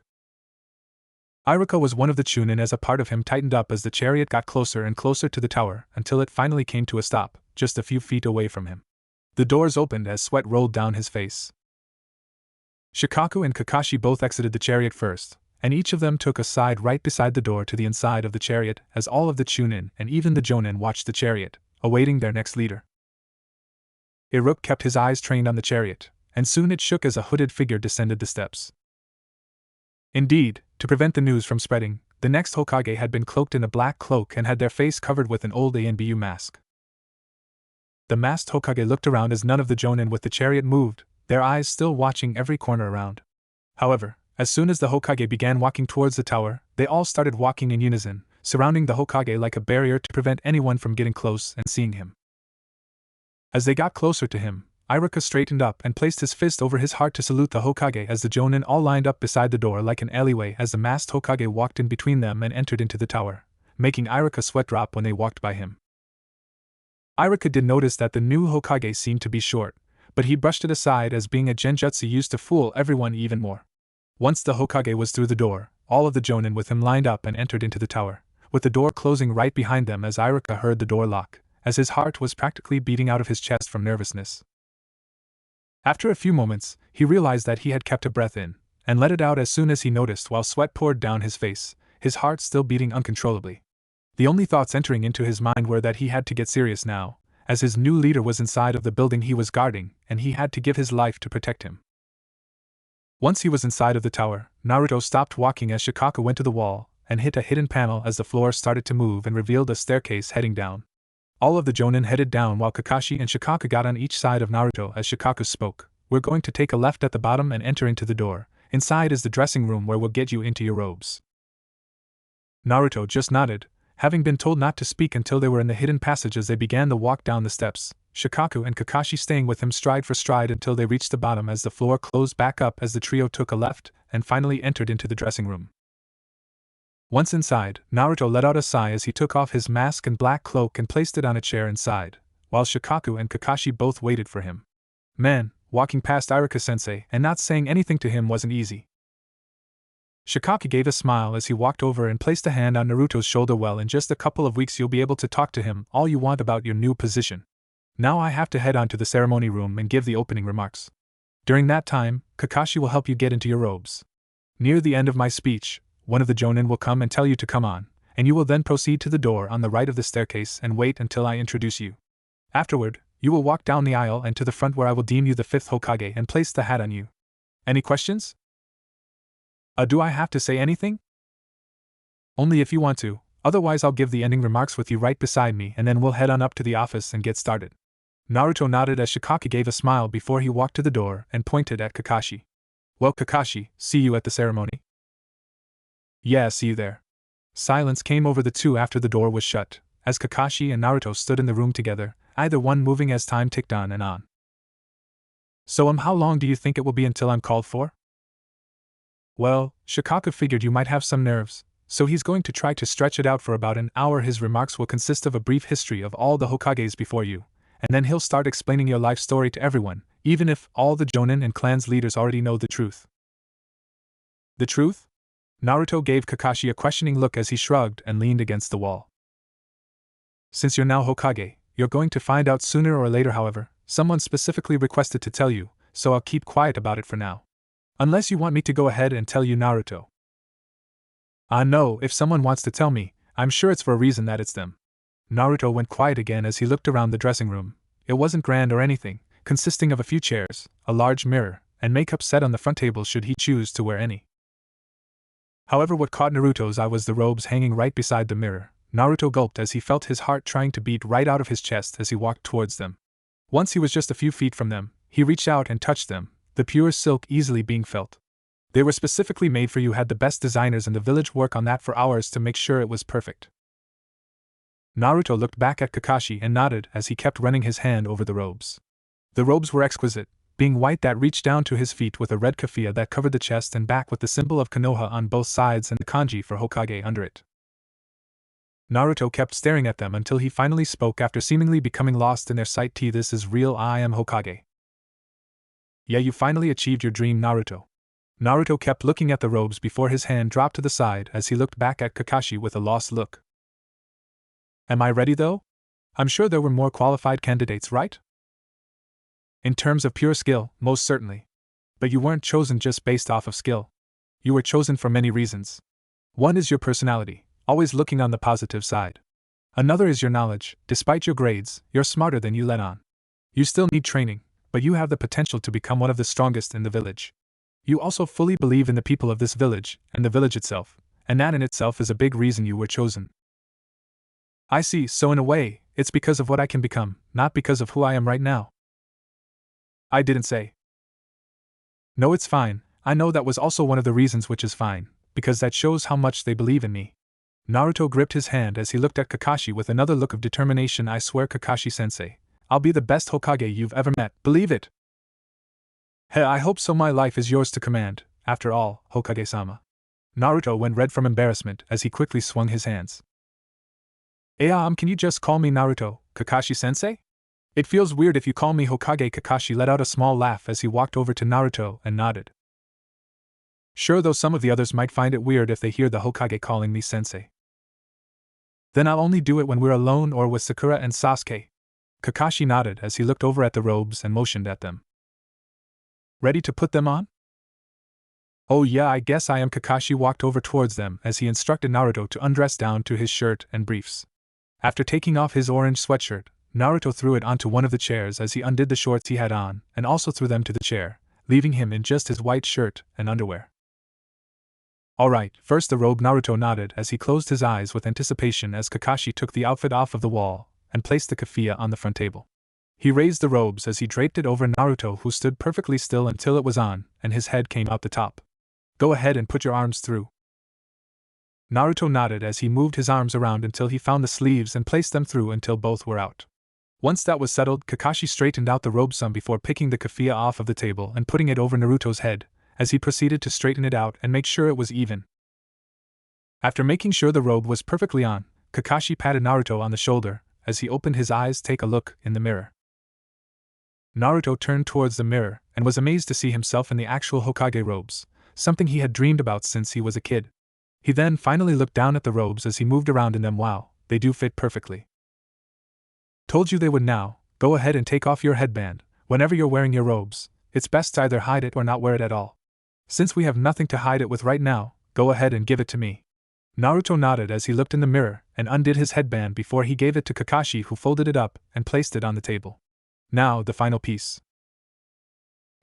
Iruka was one of the Chunin as a part of him tightened up as the chariot got closer and closer to the tower until it finally came to a stop, just a few feet away from him. The doors opened as sweat rolled down his face. Shikaku and Kakashi both exited the chariot first, and each of them took a side right beside the door to the inside of the chariot as all of the Chunin and even the Jonin watched the chariot, awaiting their next leader. Iruka kept his eyes trained on the chariot, and soon it shook as a hooded figure descended the steps. Indeed, to prevent the news from spreading, the next Hokage had been cloaked in a black cloak and had their face covered with an old Anbu mask. The masked Hokage looked around as none of the Jonin with the chariot moved, their eyes still watching every corner around. However, as soon as the Hokage began walking towards the tower, they all started walking in unison, surrounding the Hokage like a barrier to prevent anyone from getting close and seeing him. As they got closer to him, Iruka straightened up and placed his fist over his heart to salute the Hokage as the Jonin all lined up beside the door like an alleyway as the masked Hokage walked in between them and entered into the tower, making Iruka sweat drop when they walked by him. Iruka did notice that the new Hokage seemed to be short, but he brushed it aside as being a genjutsu used to fool everyone even more. Once the Hokage was through the door, all of the Jonin with him lined up and entered into the tower, with the door closing right behind them as Iruka heard the door lock, as his heart was practically beating out of his chest from nervousness. After a few moments, he realized that he had kept a breath in, and let it out as soon as he noticed while sweat poured down his face, his heart still beating uncontrollably. The only thoughts entering into his mind were that he had to get serious now, as his new leader was inside of the building he was guarding, and he had to give his life to protect him. Once he was inside of the tower, Naruto stopped walking as Shikaku went to the wall, and hit a hidden panel as the floor started to move and revealed a staircase heading down. All of the Jonin headed down while Kakashi and Shikaku got on each side of Naruto as Shikaku spoke. We're going to take a left at the bottom and enter into the door. Inside is the dressing room where we'll get you into your robes. Naruto just nodded, having been told not to speak until they were in the hidden passage as they began the walk down the steps, Shikaku and Kakashi staying with him stride for stride until they reached the bottom as the floor closed back up as the trio took a left and finally entered into the dressing room. Once inside, Naruto let out a sigh as he took off his mask and black cloak and placed it on a chair inside, while Shikaku and Kakashi both waited for him. Man, walking past Iruka-sensei and not saying anything to him wasn't easy. Shikaku gave a smile as he walked over and placed a hand on Naruto's shoulder. Well, in just a couple of weeks you'll be able to talk to him all you want about your new position. Now I have to head on to the ceremony room and give the opening remarks. During that time, Kakashi will help you get into your robes. Near the end of my speech, one of the Jonin will come and tell you to come on, and you will then proceed to the door on the right of the staircase and wait until I introduce you. Afterward, you will walk down the aisle and to the front where I will deem you the 5th Hokage and place the hat on you. Any questions? Do I have to say anything? Only if you want to, otherwise I'll give the ending remarks with you right beside me and then we'll head on up to the office and get started. Naruto nodded as Shikaku gave a smile before he walked to the door and pointed at Kakashi. Well, Kakashi, see you at the ceremony? Yeah, see you there. Silence came over the two after the door was shut, as Kakashi and Naruto stood in the room together, either one moving as time ticked on and on. So how long do you think it will be until I'm called for? Well, Shikaku figured you might have some nerves, so he's going to try to stretch it out for about an hour. His remarks will consist of a brief history of all the Hokages before you, and then he'll start explaining your life story to everyone, even if all the Jonin and clan's leaders already know the truth. The truth? Naruto gave Kakashi a questioning look as he shrugged and leaned against the wall. Since you're now Hokage, you're going to find out sooner or later. However, someone specifically requested to tell you, so I'll keep quiet about it for now. Unless you want me to go ahead and tell you, Naruto. No, if someone wants to tell me, I'm sure it's for a reason that it's them. Naruto went quiet again as he looked around the dressing room. It wasn't grand or anything, consisting of a few chairs, a large mirror, and makeup set on the front table should he choose to wear any. However, what caught Naruto's eye was the robes hanging right beside the mirror. Naruto gulped as he felt his heart trying to beat right out of his chest as he walked towards them. Once he was just a few feet from them, he reached out and touched them, the pure silk easily being felt. They were specifically made for you. Had the best designers in the village work on that for hours to make sure it was perfect. Naruto looked back at Kakashi and nodded as he kept running his hand over the robes. The robes were exquisite, being white that reached down to his feet with a red keffiyeh that covered the chest and back with the symbol of Konoha on both sides and the kanji for Hokage under it. Naruto kept staring at them until he finally spoke after seemingly becoming lost in their sight. This is real. I am Hokage. Yeah, you finally achieved your dream, Naruto. Naruto kept looking at the robes before his hand dropped to the side as he looked back at Kakashi with a lost look. Am I ready though? I'm sure there were more qualified candidates, right? In terms of pure skill, most certainly. But you weren't chosen just based off of skill. You were chosen for many reasons. One is your personality, always looking on the positive side. Another is your knowledge. Despite your grades, you're smarter than you let on. You still need training, but you have the potential to become one of the strongest in the village. You also fully believe in the people of this village, and the village itself, and that in itself is a big reason you were chosen. I see, so in a way, it's because of what I can become, not because of who I am right now. I didn't say. No, it's fine. I know that was also one of the reasons, which is fine, because that shows how much they believe in me. Naruto gripped his hand as he looked at Kakashi with another look of determination. I swear, Kakashi-sensei, I'll be the best Hokage you've ever met, believe it. Hey, I hope so. My life is yours to command, after all, Hokage-sama. Naruto went red from embarrassment as he quickly swung his hands. Can you just call me Naruto, Kakashi-sensei? It feels weird if you call me Hokage. Kakashi let out a small laugh as he walked over to Naruto and nodded. Sure, though some of the others might find it weird if they hear the Hokage calling me sensei. Then I'll only do it when we're alone or with Sakura and Sasuke. Kakashi nodded as he looked over at the robes and motioned at them. Ready to put them on? Oh yeah, I guess I am. Kakashi walked over towards them as he instructed Naruto to undress down to his shirt and briefs. After taking off his orange sweatshirt, Naruto threw it onto one of the chairs as he undid the shorts he had on, and also threw them to the chair, leaving him in just his white shirt and underwear. Alright, first the robe. Naruto nodded as he closed his eyes with anticipation as Kakashi took the outfit off of the wall and placed the keffiyeh on the front table. He raised the robes as he draped it over Naruto, who stood perfectly still until it was on, and his head came out the top. Go ahead and put your arms through. Naruto nodded as he moved his arms around until he found the sleeves and placed them through until both were out. Once that was settled, Kakashi straightened out the robe some before picking the keffiyeh off of the table and putting it over Naruto's head, as he proceeded to straighten it out and make sure it was even. After making sure the robe was perfectly on, Kakashi patted Naruto on the shoulder, as he opened his eyes to take a look in the mirror. Naruto turned towards the mirror and was amazed to see himself in the actual Hokage robes, something he had dreamed about since he was a kid. He then finally looked down at the robes as he moved around in them. Wow, they do fit perfectly. Told you they would. Now, go ahead and take off your headband. Whenever you're wearing your robes, it's best to either hide it or not wear it at all. Since we have nothing to hide it with right now, go ahead and give it to me. Naruto nodded as he looked in the mirror and undid his headband before he gave it to Kakashi, who folded it up and placed it on the table. Now, the final piece.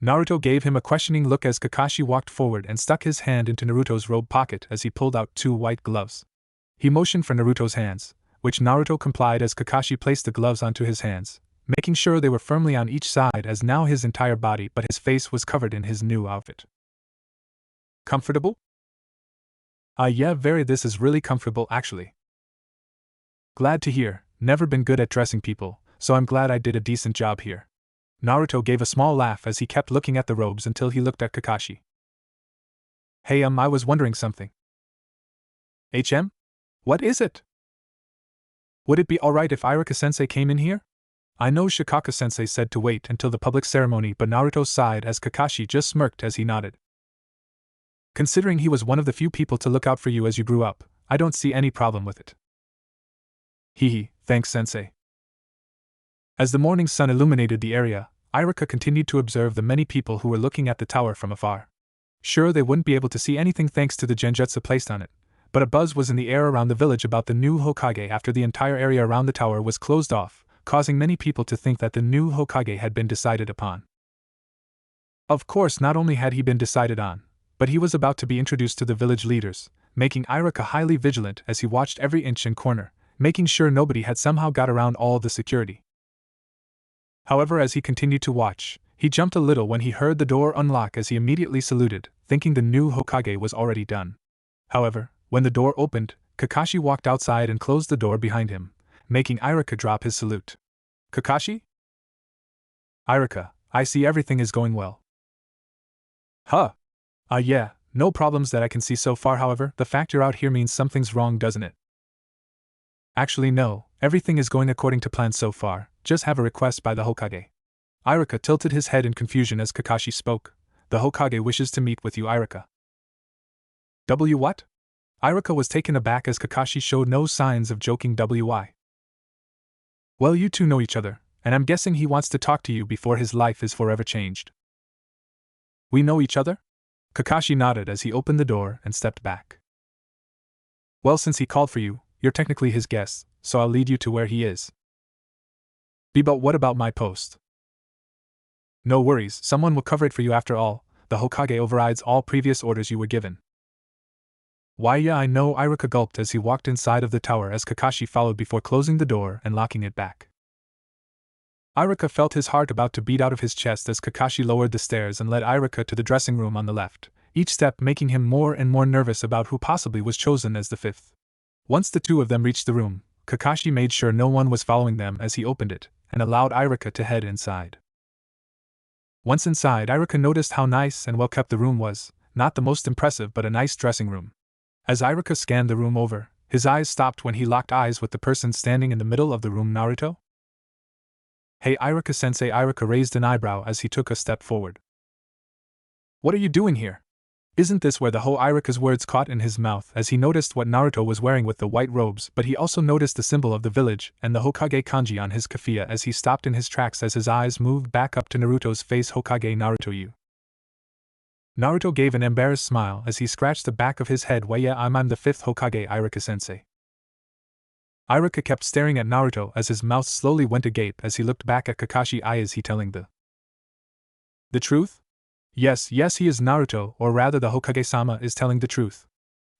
Naruto gave him a questioning look as Kakashi walked forward and stuck his hand into Naruto's robe pocket as he pulled out 2 white gloves. He motioned for Naruto's hands, which Naruto complied as Kakashi placed the gloves onto his hands, making sure they were firmly on each side as now his entire body but his face was covered in his new outfit. Comfortable? Yeah, very. This is really comfortable actually. Glad to hear. Never been good at dressing people, so I'm glad I did a decent job here. Naruto gave a small laugh as he kept looking at the robes until he looked at Kakashi. Hey, I was wondering something. What is it? Would it be alright if Iruka-sensei came in here? I know Shikaka-sensei said to wait until the public ceremony, but Naruto sighed as Kakashi just smirked as he nodded. Considering he was one of the few people to look out for you as you grew up, I don't see any problem with it. Hehe, thanks sensei. As the morning sun illuminated the area, Iruka continued to observe the many people who were looking at the tower from afar. Sure, they wouldn't be able to see anything thanks to the genjutsu placed on it, but a buzz was in the air around the village about the new Hokage after the entire area around the tower was closed off, causing many people to think that the new Hokage had been decided upon. Of course, not only had he been decided on, but he was about to be introduced to the village leaders, making Iruka highly vigilant as he watched every inch and corner, making sure nobody had somehow got around all the security. However, as he continued to watch, he jumped a little when he heard the door unlock as he immediately saluted, thinking the new Hokage was already done. However, when the door opened, Kakashi walked outside and closed the door behind him, making Iruka drop his salute. Kakashi? Iruka, I see everything is going well. Huh. Yeah, no problems that I can see so far. However, the fact you're out here means something's wrong, doesn't it? Actually no, everything is going according to plan so far, just have a request by the Hokage. Iruka tilted his head in confusion as Kakashi spoke. The Hokage wishes to meet with you, Iruka. What? Iruka was taken aback as Kakashi showed no signs of joking. Why? Well, you two know each other, and I'm guessing he wants to talk to you before his life is forever changed. We know each other? Kakashi nodded as he opened the door and stepped back. Well, since he called for you, you're technically his guest, so I'll lead you to where he is. But what about my post? No worries, someone will cover it for you after all. The Hokage overrides all previous orders you were given. Why, yeah, I know, Iruka gulped as he walked inside of the tower as Kakashi followed before closing the door and locking it back. Iruka felt his heart about to beat out of his chest as Kakashi lowered the stairs and led Iruka to the dressing room on the left, each step making him more and more nervous about who possibly was chosen as the fifth. Once the two of them reached the room, Kakashi made sure no one was following them as he opened it, and allowed Iruka to head inside. Once inside, Iruka noticed how nice and well kept the room was, not the most impressive but a nice dressing room. As Iruka scanned the room over, his eyes stopped when he locked eyes with the person standing in the middle of the room. Naruto? Hey, Iruka-sensei. Iruka raised an eyebrow as he took a step forward. What are you doing here? Isn't this where the Iruka's words caught in his mouth as he noticed what Naruto was wearing with the white robes, but he also noticed the symbol of the village and the Hokage kanji on his keffiyeh as he stopped in his tracks as his eyes moved back up to Naruto's face. Hokage Naruto, you. Naruto gave an embarrassed smile as he scratched the back of his head. Why, yeah, I'm the fifth Hokage, Iruka-sensei. Iruka kept staring at Naruto as his mouth slowly went agape as he looked back at Kakashi. Is he telling the truth? Yes, he is. Naruto, or rather the Hokage-sama, is telling the truth.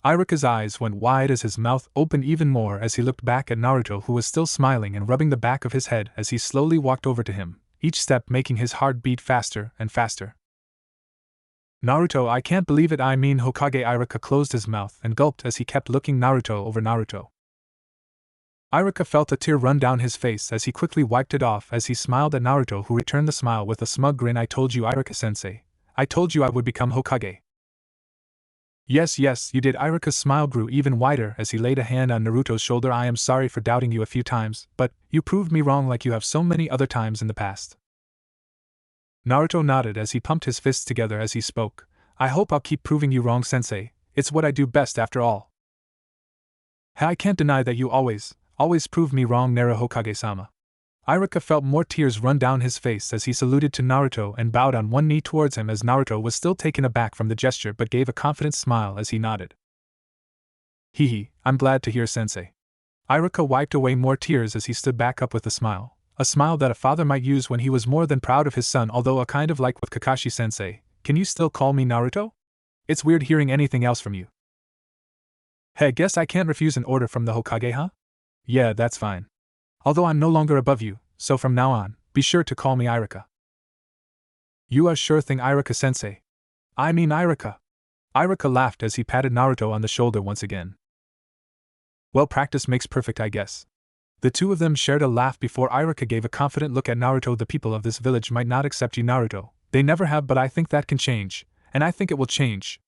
Iruka's eyes went wide as his mouth opened even more as he looked back at Naruto, who was still smiling and rubbing the back of his head as he slowly walked over to him, each step making his heart beat faster and faster. Naruto, I can't believe it. I mean, Hokage. Iruka closed his mouth and gulped as he kept looking Naruto over. Naruto. Iruka felt a tear run down his face as he quickly wiped it off as he smiled at Naruto, who returned the smile with a smug grin. I told you, Iruka-sensei. I told you I would become Hokage. Yes, yes, you did. Iruka's smile grew even wider as he laid a hand on Naruto's shoulder. I am sorry for doubting you a few times, but you proved me wrong like you have so many other times in the past. Naruto nodded as he pumped his fists together as he spoke. I hope I'll keep proving you wrong, sensei. It's what I do best after all. I can't deny that you always prove me wrong, Nara Hokage-sama. Iruka felt more tears run down his face as he saluted to Naruto and bowed on one knee towards him as Naruto was still taken aback from the gesture but gave a confident smile as he nodded. Hehe, I'm glad to hear, sensei. Iruka wiped away more tears as he stood back up with a smile that a father might use when he was more than proud of his son, although a kind of like with Kakashi-sensei. Can you still call me Naruto? It's weird hearing anything else from you. Hey, guess I can't refuse an order from the Hokage, huh? Yeah, that's fine. Although I'm no longer above you, so from now on, be sure to call me Iruka. You are sure thing, Iruka-sensei. I mean Iruka. Iruka laughed as he patted Naruto on the shoulder once again. Well, practice makes perfect, I guess. The two of them shared a laugh before Iruka gave a confident look at Naruto. The people of this village might not accept you, Naruto. They never have, but I think that can change, and I think it will change.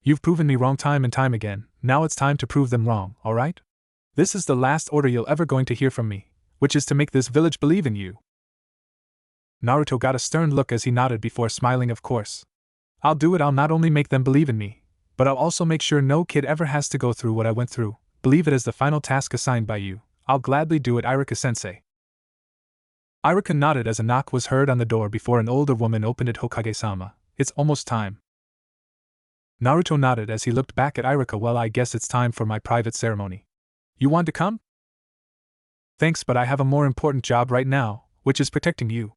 You've proven me wrong time and time again, now it's time to prove them wrong, alright? This is the last order you'll ever going to hear from me, which is to make this village believe in you. Naruto got a stern look as he nodded before smiling. Of course. I'll do it. I'll not only make them believe in me, but I'll also make sure no kid ever has to go through what I went through. Believe it as the final task assigned by you. I'll gladly do it, Iruka-sensei. Iruka nodded as a knock was heard on the door before an older woman opened it. Hokage-sama, it's almost time. Naruto nodded as he looked back at Iruka. Well, I guess it's time for my private ceremony. You want to come? Thanks, but I have a more important job right now, which is protecting you.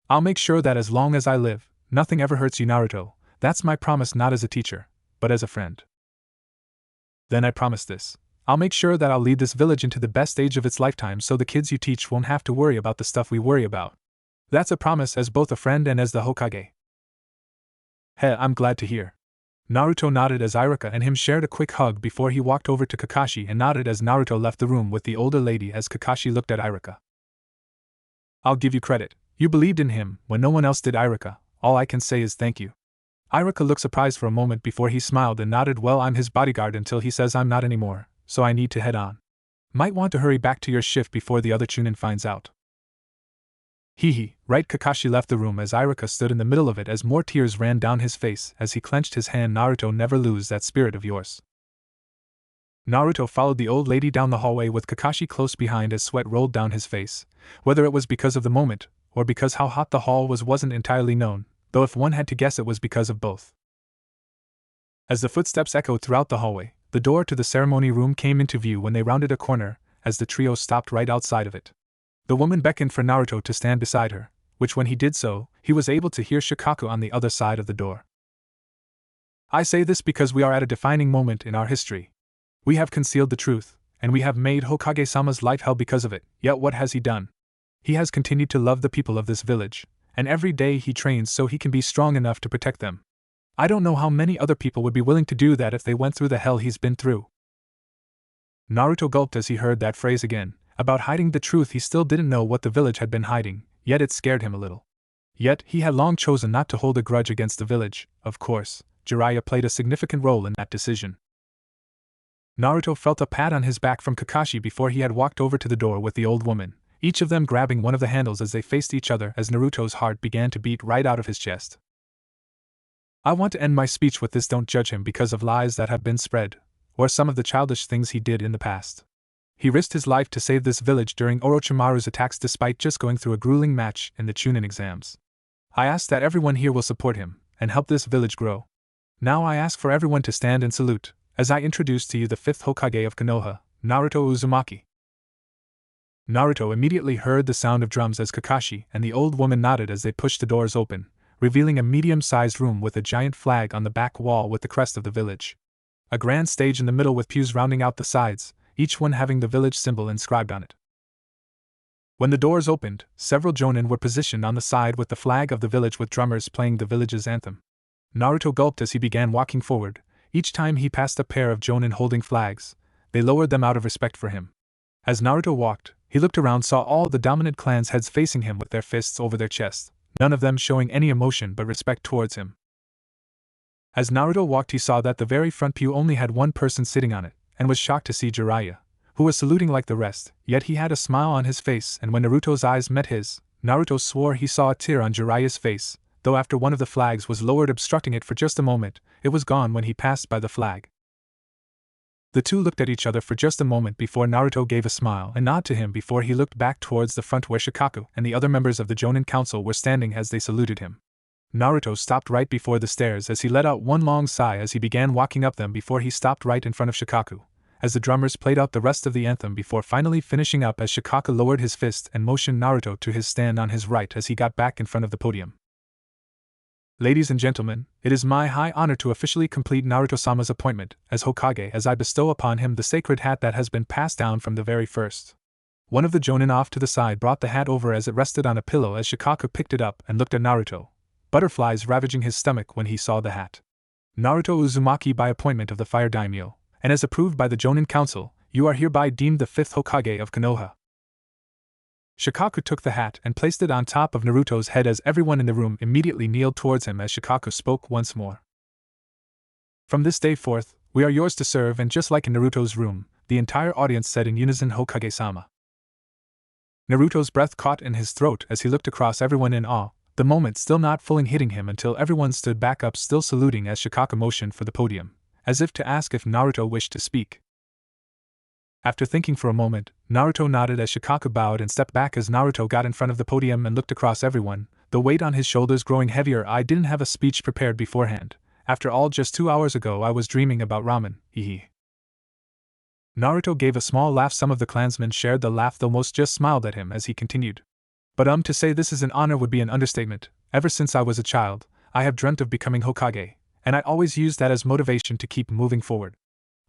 I'll make sure that as long as I live, nothing ever hurts you, Naruto. That's my promise, not as a teacher, but as a friend. Then I promise this. I'll make sure that I'll lead this village into the best age of its lifetime so the kids you teach won't have to worry about the stuff we worry about. That's a promise as both a friend and as the Hokage. Hey, I'm glad to hear. Naruto nodded as Iruka and him shared a quick hug before he walked over to Kakashi and nodded as Naruto left the room with the older lady as Kakashi looked at Iruka. I'll give you credit. You believed in him when no one else did, Iruka. All I can say is thank you. Iruka looked surprised for a moment before he smiled and nodded. Well, I'm his bodyguard until he says I'm not anymore, so I need to head on. Might want to hurry back to your shift before the other Chunin finds out. Hehe, right. Kakashi left the room as Iruka stood in the middle of it as more tears ran down his face as he clenched his hand. Naruto, never lose that spirit of yours. Naruto followed the old lady down the hallway with Kakashi close behind as sweat rolled down his face. Whether it was because of the moment, or because how hot the hall was wasn't entirely known, though if one had to guess it was because of both. As the footsteps echoed throughout the hallway, the door to the ceremony room came into view when they rounded a corner, as the trio stopped right outside of it. The woman beckoned for Naruto to stand beside her, which when he did so, he was able to hear Shikaku on the other side of the door. I say this because we are at a defining moment in our history. We have concealed the truth, and we have made Hokage-sama's life hell because of it, yet what has he done? He has continued to love the people of this village, and every day he trains so he can be strong enough to protect them. I don't know how many other people would be willing to do that if they went through the hell he's been through. Naruto gulped as he heard that phrase again. About hiding the truth, he still didn't know what the village had been hiding, yet it scared him a little. Yet, he had long chosen not to hold a grudge against the village. Of course, Jiraiya played a significant role in that decision. Naruto felt a pat on his back from Kakashi before he had walked over to the door with the old woman, each of them grabbing one of the handles as they faced each other as Naruto's heart began to beat right out of his chest. I want to end my speech with this: don't judge him because of lies that have been spread, or some of the childish things he did in the past. He risked his life to save this village during Orochimaru's attacks despite just going through a grueling match in the Chunin exams. I ask that everyone here will support him, and help this village grow. Now I ask for everyone to stand and salute, as I introduce to you the 5th Hokage of Konoha, Naruto Uzumaki. Naruto immediately heard the sound of drums as Kakashi and the old woman nodded as they pushed the doors open, revealing a medium-sized room with a giant flag on the back wall with the crest of the village. A grand stage in the middle with pews rounding out the sides, each one having the village symbol inscribed on it. When the doors opened, several Jonin were positioned on the side with the flag of the village with drummers playing the village's anthem. Naruto gulped as he began walking forward. Each time he passed a pair of Jonin holding flags, they lowered them out of respect for him. As Naruto walked, he looked around, saw all the dominant clan's heads facing him with their fists over their chests, none of them showing any emotion but respect towards him. As Naruto walked, he saw that the very front pew only had one person sitting on it, and was shocked to see Jiraiya, who was saluting like the rest, yet he had a smile on his face, and when Naruto's eyes met his, Naruto swore he saw a tear on Jiraiya's face, though after one of the flags was lowered obstructing it for just a moment, it was gone when he passed by the flag. The two looked at each other for just a moment before Naruto gave a smile and nod to him before he looked back towards the front where Shikaku and the other members of the Jonin Council were standing as they saluted him. Naruto stopped right before the stairs as he let out one long sigh as he began walking up them before he stopped right in front of Shikaku, as the drummers played out the rest of the anthem before finally finishing up as Shikaku lowered his fist and motioned Naruto to his stand on his right as he got back in front of the podium. Ladies and gentlemen, it is my high honor to officially complete Naruto-sama's appointment as Hokage as I bestow upon him the sacred hat that has been passed down from the very first. One of the Jonin off to the side brought the hat over as it rested on a pillow as Shikaku picked it up and looked at Naruto, butterflies ravaging his stomach when he saw the hat. Naruto Uzumaki, by appointment of the Fire Daimyo, and as approved by the Jonin Council, you are hereby deemed the 5th Hokage of Konoha. Shikaku took the hat and placed it on top of Naruto's head as everyone in the room immediately kneeled towards him as Shikaku spoke once more. From this day forth, we are yours to serve, and just like in Naruto's room, the entire audience said in unison, Hokage-sama. Naruto's breath caught in his throat as he looked across everyone in awe, the moment still not fully hitting him until everyone stood back up still saluting as Shikaku motioned for the podium, as if to ask if Naruto wished to speak. After thinking for a moment, Naruto nodded as Shikaku bowed and stepped back as Naruto got in front of the podium and looked across everyone, the weight on his shoulders growing heavier. I didn't have a speech prepared beforehand. After all, just 2 hours ago I was dreaming about ramen, hehe. Naruto gave a small laugh. Some of the clansmen shared the laugh, though most just smiled at him as he continued. But to say this is an honor would be an understatement. Ever since I was a child, I have dreamt of becoming Hokage, and I always used that as motivation to keep moving forward.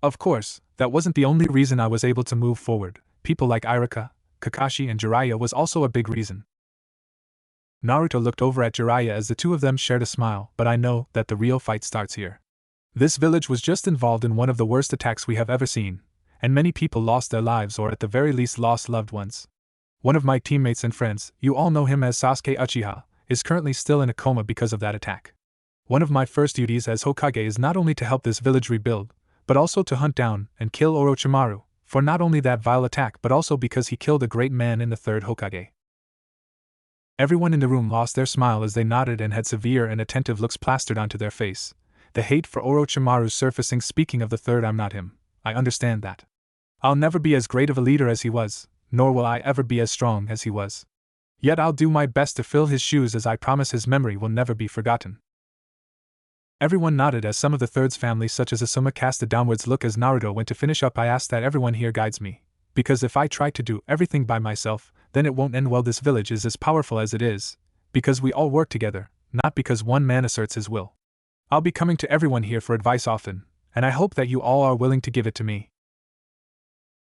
Of course, that wasn't the only reason I was able to move forward. People like Iruka, Kakashi and Jiraiya was also a big reason. Naruto looked over at Jiraiya as the two of them shared a smile, but I know that the real fight starts here. This village was just involved in one of the worst attacks we have ever seen, and many people lost their lives or at the very least lost loved ones. One of my teammates and friends, you all know him as Sasuke Uchiha, is currently still in a coma because of that attack. One of my first duties as Hokage is not only to help this village rebuild, but also to hunt down and kill Orochimaru, for not only that vile attack but also because he killed a great man in the 3rd Hokage. Everyone in the room lost their smile as they nodded and had severe and attentive looks plastered onto their face, the hate for Orochimaru surfacing. Speaking of the 3rd, I'm not him, I understand that. I'll never be as great of a leader as he was, nor will I ever be as strong as he was. Yet I'll do my best to fill his shoes, as I promise his memory will never be forgotten. Everyone nodded as some of the 3rd's family such as Asuma cast a downwards look as Naruto went to finish up. I asked that everyone here guides me, because if I try to do everything by myself, then it won't end well. This village is as powerful as it is, because we all work together, not because one man asserts his will. I'll be coming to everyone here for advice often, and I hope that you all are willing to give it to me.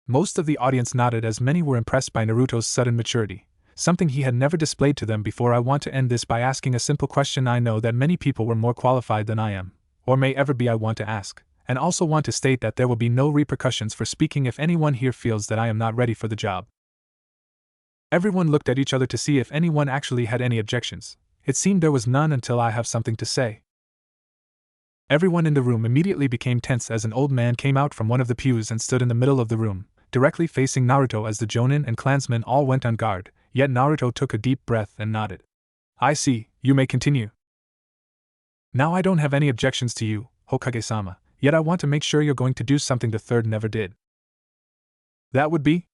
Most of the audience nodded as many were impressed by Naruto's sudden maturity, something he had never displayed to them before. I want to end this by asking a simple question. I know that many people were more qualified than I am, or may ever be. I want to ask, and also want to state that there will be no repercussions for speaking if anyone here feels that I am not ready for the job. Everyone looked at each other to see if anyone actually had any objections. It seemed there was none until I have something to say. Everyone in the room immediately became tense as an old man came out from one of the pews and stood in the middle of the room, directly facing Naruto as the Jonin and clansmen all went on guard, yet Naruto took a deep breath and nodded. I see, you may continue. Now I don't have any objections to you, Hokage-sama, yet I want to make sure you're going to do something the 3rd never did. That would be?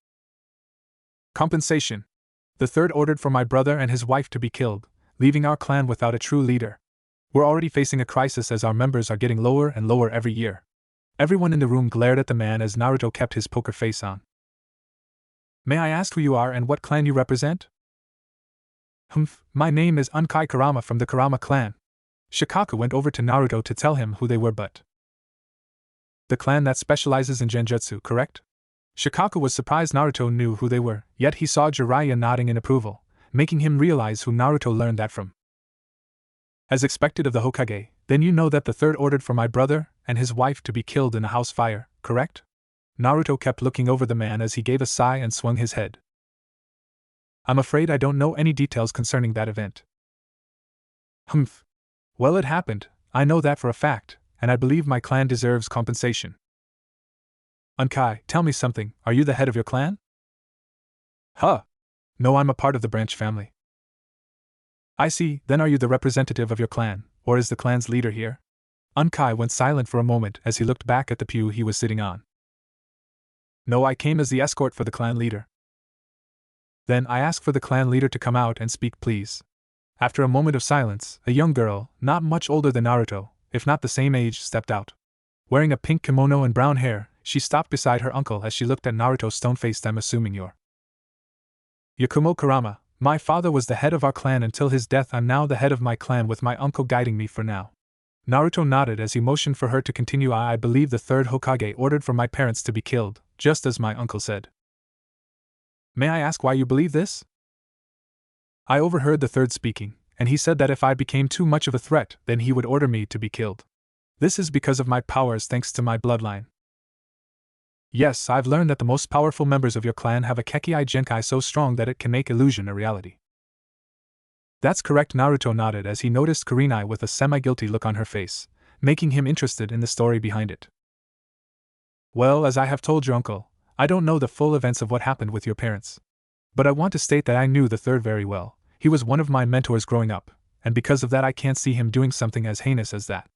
Compensation. The 3rd ordered for my brother and his wife to be killed, leaving our clan without a true leader. We're already facing a crisis as our members are getting lower and lower every year. Everyone in the room glared at the man as Naruto kept his poker face on. May I ask who you are and what clan you represent? My name is Unkai Kurama from the Kurama clan. Shikaku went over to Naruto to tell him who they were. But the clan that specializes in genjutsu, correct? Shikaku was surprised Naruto knew who they were, yet he saw Jiraiya nodding in approval, making him realize who Naruto learned that from. As expected of the Hokage, then you know that the 3rd ordered for my brother and his wife to be killed in a house fire, correct? Naruto kept looking over the man as he gave a sigh and swung his head. I'm afraid I don't know any details concerning that event. Well, it happened, I know that for a fact, and I believe my clan deserves compensation. Unkai, tell me something, are you the head of your clan? Huh. No, I'm a part of the branch family. I see, then are you the representative of your clan, or is the clan's leader here? Unkai went silent for a moment as he looked back at the pew he was sitting on. No, I came as the escort for the clan leader. Then I ask for the clan leader to come out and speak, please. After a moment of silence, a young girl, not much older than Naruto, if not the same age, stepped out. Wearing a pink kimono and brown hair, she stopped beside her uncle as she looked at Naruto stone-faced. I'm assuming you're Yakumo Kurama. My father was the head of our clan until his death. I'm now the head of my clan with my uncle guiding me for now. Naruto nodded as he motioned for her to continue. I believe the third Hokage ordered for my parents to be killed, just as my uncle said. May I ask why you believe this? I overheard the third speaking, and he said that if I became too much of a threat, then he would order me to be killed. This is because of my powers thanks to my bloodline. Yes, I've learned that the most powerful members of your clan have a Kekkai Genkai so strong that it can make illusion a reality. That's correct. Naruto nodded as he noticed Kurenai with a semi-guilty look on her face, making him interested in the story behind it. Well, as I have told your uncle, I don't know the full events of what happened with your parents. But I want to state that I knew the third very well. He was one of my mentors growing up, and because of that I can't see him doing something as heinous as that.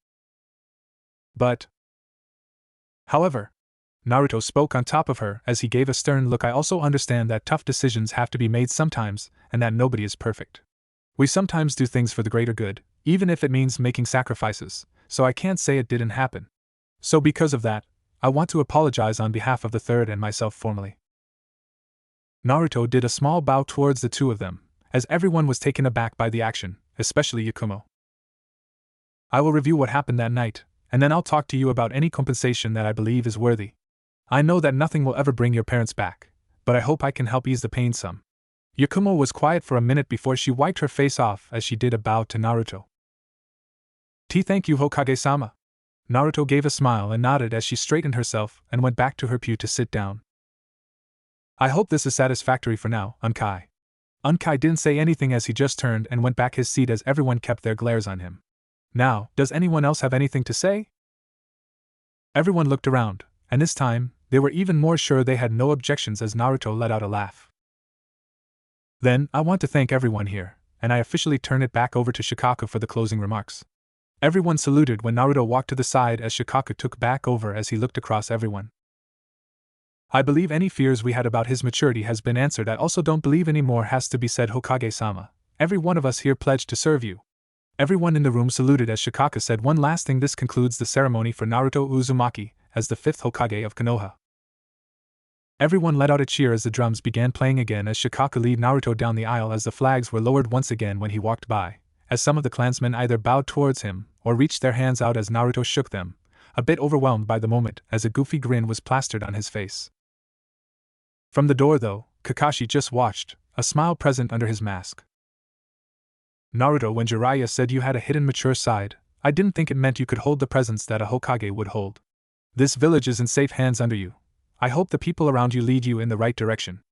But, however, Naruto spoke on top of her as he gave a stern look. I also understand that tough decisions have to be made sometimes, and that nobody is perfect. We sometimes do things for the greater good, even if it means making sacrifices, so I can't say it didn't happen. So because of that, I want to apologize on behalf of the third and myself formally. Naruto did a small bow towards the two of them, as everyone was taken aback by the action, especially Yakumo. I will review what happened that night, and then I'll talk to you about any compensation that I believe is worthy. I know that nothing will ever bring your parents back, but I hope I can help ease the pain some. Yakumo was quiet for a minute before she wiped her face off as she did a bow to Naruto. Thank you, Hokage-sama. Naruto gave a smile and nodded as she straightened herself and went back to her pew to sit down. I hope this is satisfactory for now, Unkai. Unkai didn't say anything as he just turned and went back his seat as everyone kept their glares on him. Now, does anyone else have anything to say? Everyone looked around, and this time, they were even more sure they had no objections as Naruto let out a laugh. Then, I want to thank everyone here, and I officially turn it back over to Shikaku for the closing remarks. Everyone saluted when Naruto walked to the side as Shikaku took back over as he looked across everyone. I believe any fears we had about his maturity has been answered. I also don't believe any more has to be said, Hokage-sama. Every one of us here pledged to serve you. Everyone in the room saluted as Shikaku said one last thing. This concludes the ceremony for Naruto Uzumaki as the 5th Hokage of Konoha. Everyone let out a cheer as the drums began playing again as Shikaku led Naruto down the aisle as the flags were lowered once again when he walked by, as some of the clansmen either bowed towards him or reached their hands out as Naruto shook them, a bit overwhelmed by the moment as a goofy grin was plastered on his face. From the door though, Kakashi just watched, a smile present under his mask. Naruto, when Jiraiya said you had a hidden mature side, I didn't think it meant you could hold the presence that a Hokage would hold. This village is in safe hands under you. I hope the people around you lead you in the right direction.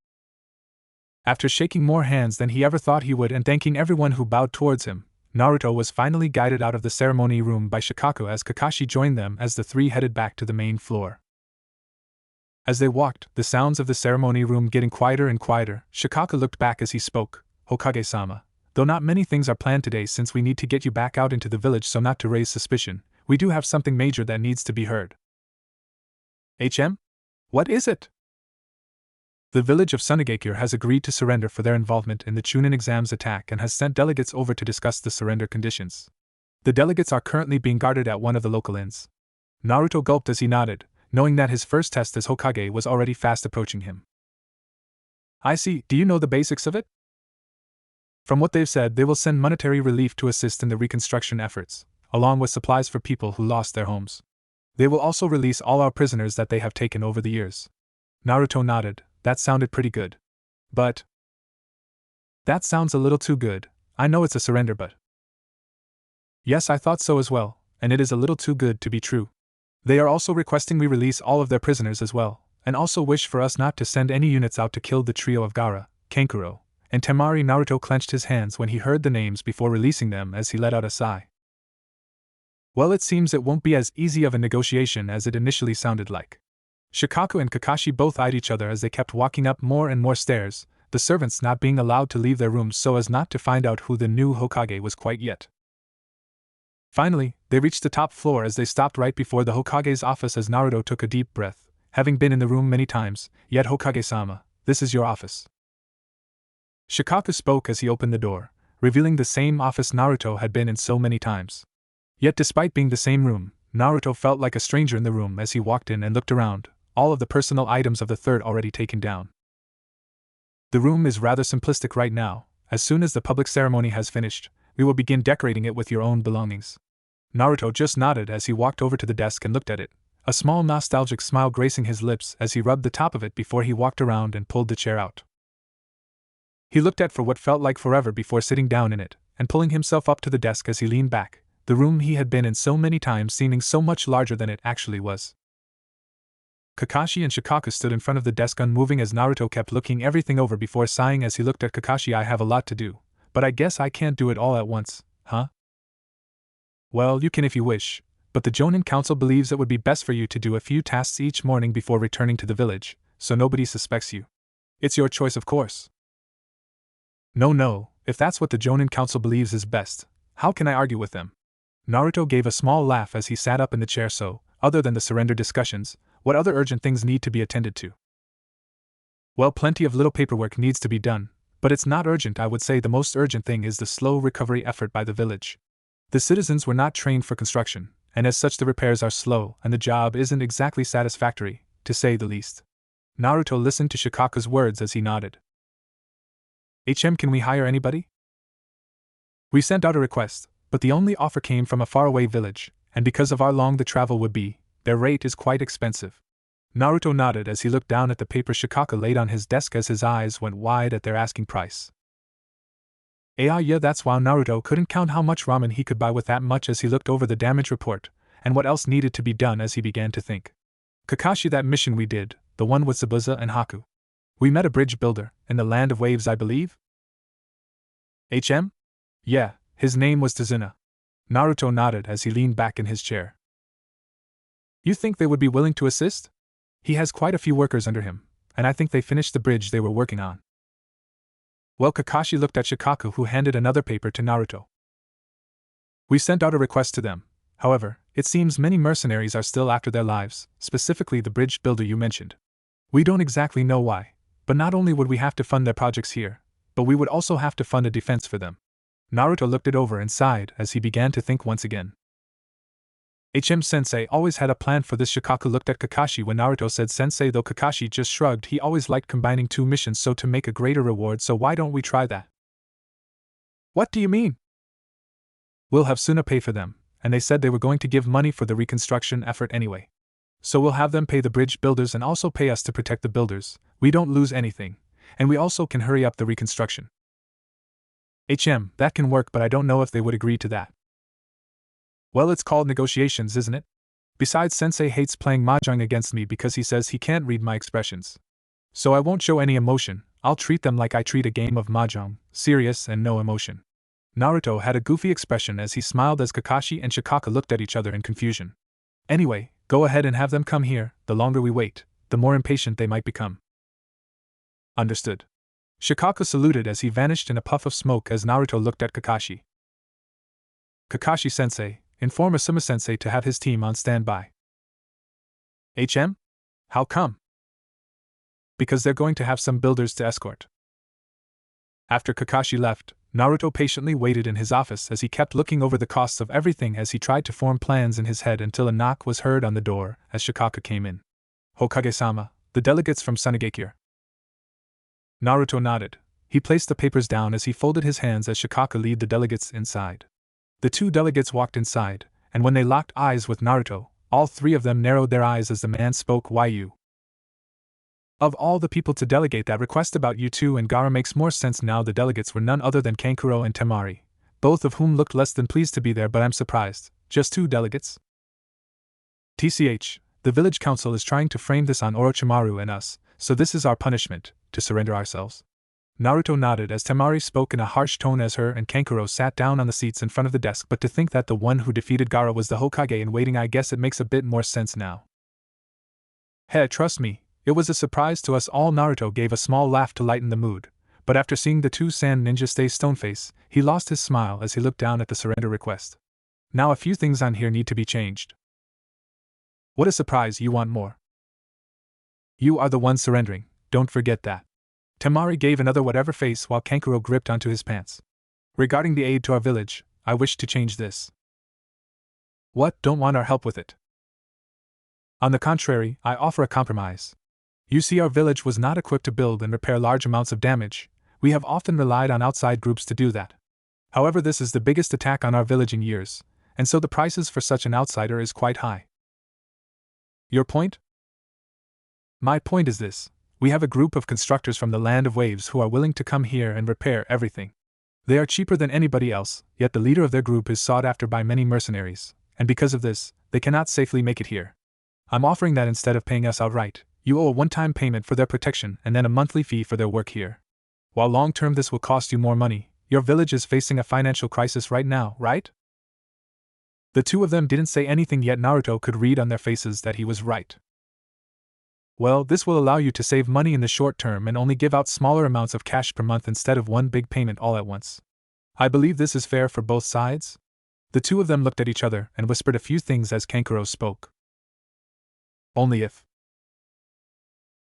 After shaking more hands than he ever thought he would and thanking everyone who bowed towards him, Naruto was finally guided out of the ceremony room by Shikaku as Kakashi joined them as the three headed back to the main floor. As they walked, the sounds of the ceremony room getting quieter and quieter, Shikaku looked back as he spoke. Hokage-sama, though not many things are planned today since we need to get you back out into the village so not to raise suspicion, we do have something major that needs to be heard. What is it? The village of Sunagakure has agreed to surrender for their involvement in the Chunin exams attack and has sent delegates over to discuss the surrender conditions. The delegates are currently being guarded at one of the local inns. Naruto gulped as he nodded, knowing that his first test as Hokage was already fast approaching him. I see. Do you know the basics of it? From what they've said, they will send monetary relief to assist in the reconstruction efforts, along with supplies for people who lost their homes. They will also release all our prisoners that they have taken over the years. Naruto nodded. That sounded pretty good. But that sounds a little too good. I know it's a surrender, but yes, I thought so as well, and it is a little too good to be true. They are also requesting we release all of their prisoners as well, and also wish for us not to send any units out to kill the trio of Gaara, Kankuro, and Tamari. Naruto clenched his hands when he heard the names before releasing them as he let out a sigh. Well, it seems it won't be as easy of a negotiation as it initially sounded like. Shikaku and Kakashi both eyed each other as they kept walking up more and more stairs, the servants not being allowed to leave their rooms so as not to find out who the new Hokage was quite yet. Finally, they reached the top floor as they stopped right before the Hokage's office as Naruto took a deep breath, having been in the room many times. Yet Hokage-sama, this is your office. Shikaku spoke as he opened the door, revealing the same office Naruto had been in so many times. Yet despite being the same room, Naruto felt like a stranger in the room as he walked in and looked around, all of the personal items of the third already taken down. The room is rather simplistic right now. As soon as the public ceremony has finished, we will begin decorating it with your own belongings. Naruto just nodded as he walked over to the desk and looked at it, a small nostalgic smile gracing his lips as he rubbed the top of it before he walked around and pulled the chair out. He looked at for what felt like forever before sitting down in it, and pulling himself up to the desk as he leaned back, the room he had been in so many times seeming so much larger than it actually was. Kakashi and Shikaku stood in front of the desk unmoving as Naruto kept looking everything over before sighing as he looked at Kakashi. I have a lot to do, but I guess I can't do it all at once, huh? Well, you can if you wish, but the Jonin Council believes it would be best for you to do a few tasks each morning before returning to the village, so nobody suspects you. It's your choice, of course. No, if that's what the Jonin Council believes is best, how can I argue with them? Naruto gave a small laugh as he sat up in the chair. So, other than the surrender discussions, what other urgent things need to be attended to? Well, plenty of little paperwork needs to be done, but it's not urgent. I would say the most urgent thing is the slow recovery effort by the village. The citizens were not trained for construction, and as such the repairs are slow and the job isn't exactly satisfactory, to say the least. Naruto listened to Shikaku's words as he nodded. Can we hire anybody? We sent out a request, but the only offer came from a faraway village, and because of how long the travel would be, their rate is quite expensive. Naruto nodded as he looked down at the paper Shikaku laid on his desk as his eyes went wide at their asking price. Yeah, that's why Naruto couldn't count how much ramen he could buy with that much as he looked over the damage report, and what else needed to be done as he began to think. Kakashi, that mission we did, the one with Zabuza and Haku. We met a bridge builder, in the Land of Waves I believe? Yeah, his name was Tazuna. Naruto nodded as he leaned back in his chair. You think they would be willing to assist? He has quite a few workers under him, and I think they finished the bridge they were working on. Well, Kakashi looked at Shikaku, who handed another paper to Naruto. We sent out a request to them. However, it seems many mercenaries are still after their lives, specifically the bridge builder you mentioned. We don't exactly know why, but not only would we have to fund their projects here, but we would also have to fund a defense for them. Naruto looked it over and sighed as he began to think once again. Sensei always had a plan for this. Shikaku looked at Kakashi when Naruto said sensei, though Kakashi just shrugged. He always liked combining two missions so to make a greater reward, so why don't we try that? What do you mean? We'll have Suna pay for them, and they said they were going to give money for the reconstruction effort anyway. So we'll have them pay the bridge builders and also pay us to protect the builders. We don't lose anything, and we also can hurry up the reconstruction. That can work, but I don't know if they would agree to that. Well, it's called negotiations, isn't it? Besides, sensei hates playing mahjong against me because he says he can't read my expressions. So I won't show any emotion. I'll treat them like I treat a game of mahjong, serious and no emotion. Naruto had a goofy expression as he smiled as Kakashi and Shikaku looked at each other in confusion. Anyway, go ahead and have them come here. The longer we wait, the more impatient they might become. Understood. Shikaku saluted as he vanished in a puff of smoke as Naruto looked at Kakashi. Kakashi-sensei, inform Asuma-sensei to have his team on standby. How come? Because they're going to have some builders to escort. After Kakashi left, Naruto patiently waited in his office as he kept looking over the costs of everything as he tried to form plans in his head until a knock was heard on the door as Shikaku came in. Hokage-sama, the delegates from Sunagakure. Naruto nodded. He placed the papers down as he folded his hands as Shikaku led the delegates inside. The two delegates walked inside, and when they locked eyes with Naruto, all three of them narrowed their eyes as the man spoke. Why you? Of all the people to delegate that request about you two and Gaara makes more sense now. The delegates were none other than Kankuro and Tamari, both of whom looked less than pleased to be there, but I'm surprised. Just two delegates? TCH, the village council is trying to frame this on Orochimaru and us, so this is our punishment, to surrender ourselves. Naruto nodded as Tamari spoke in a harsh tone as her and Kankuro sat down on the seats in front of the desk, but to think that the one who defeated Gaara was the Hokage in waiting, I guess it makes a bit more sense now. Hey, trust me, it was a surprise to us all. Naruto gave a small laugh to lighten the mood, but after seeing the two sand ninjas stay stone-faced, he lost his smile as he looked down at the surrender request. Now a few things on here need to be changed. What a surprise, you want more? You are the one surrendering, don't forget that. Tamari gave another whatever face while Kankuro gripped onto his pants. Regarding the aid to our village, I wish to change this. What, don't want our help with it? On the contrary, I offer a compromise. You see, our village was not equipped to build and repair large amounts of damage. We have often relied on outside groups to do that. However, this is the biggest attack on our village in years, and so the prices for such an outsider is quite high. Your point? My point is this. We have a group of constructors from the Land of Waves who are willing to come here and repair everything. They are cheaper than anybody else, yet the leader of their group is sought after by many mercenaries, and because of this, they cannot safely make it here. I'm offering that instead of paying us outright, you owe a one-time payment for their protection and then a monthly fee for their work here. While long-term this will cost you more money, your village is facing a financial crisis right now, right? The two of them didn't say anything, yet Naruto could read on their faces that he was right. Well, this will allow you to save money in the short term and only give out smaller amounts of cash per month instead of one big payment all at once. I believe this is fair for both sides? The two of them looked at each other and whispered a few things as Kankuro spoke. Only if.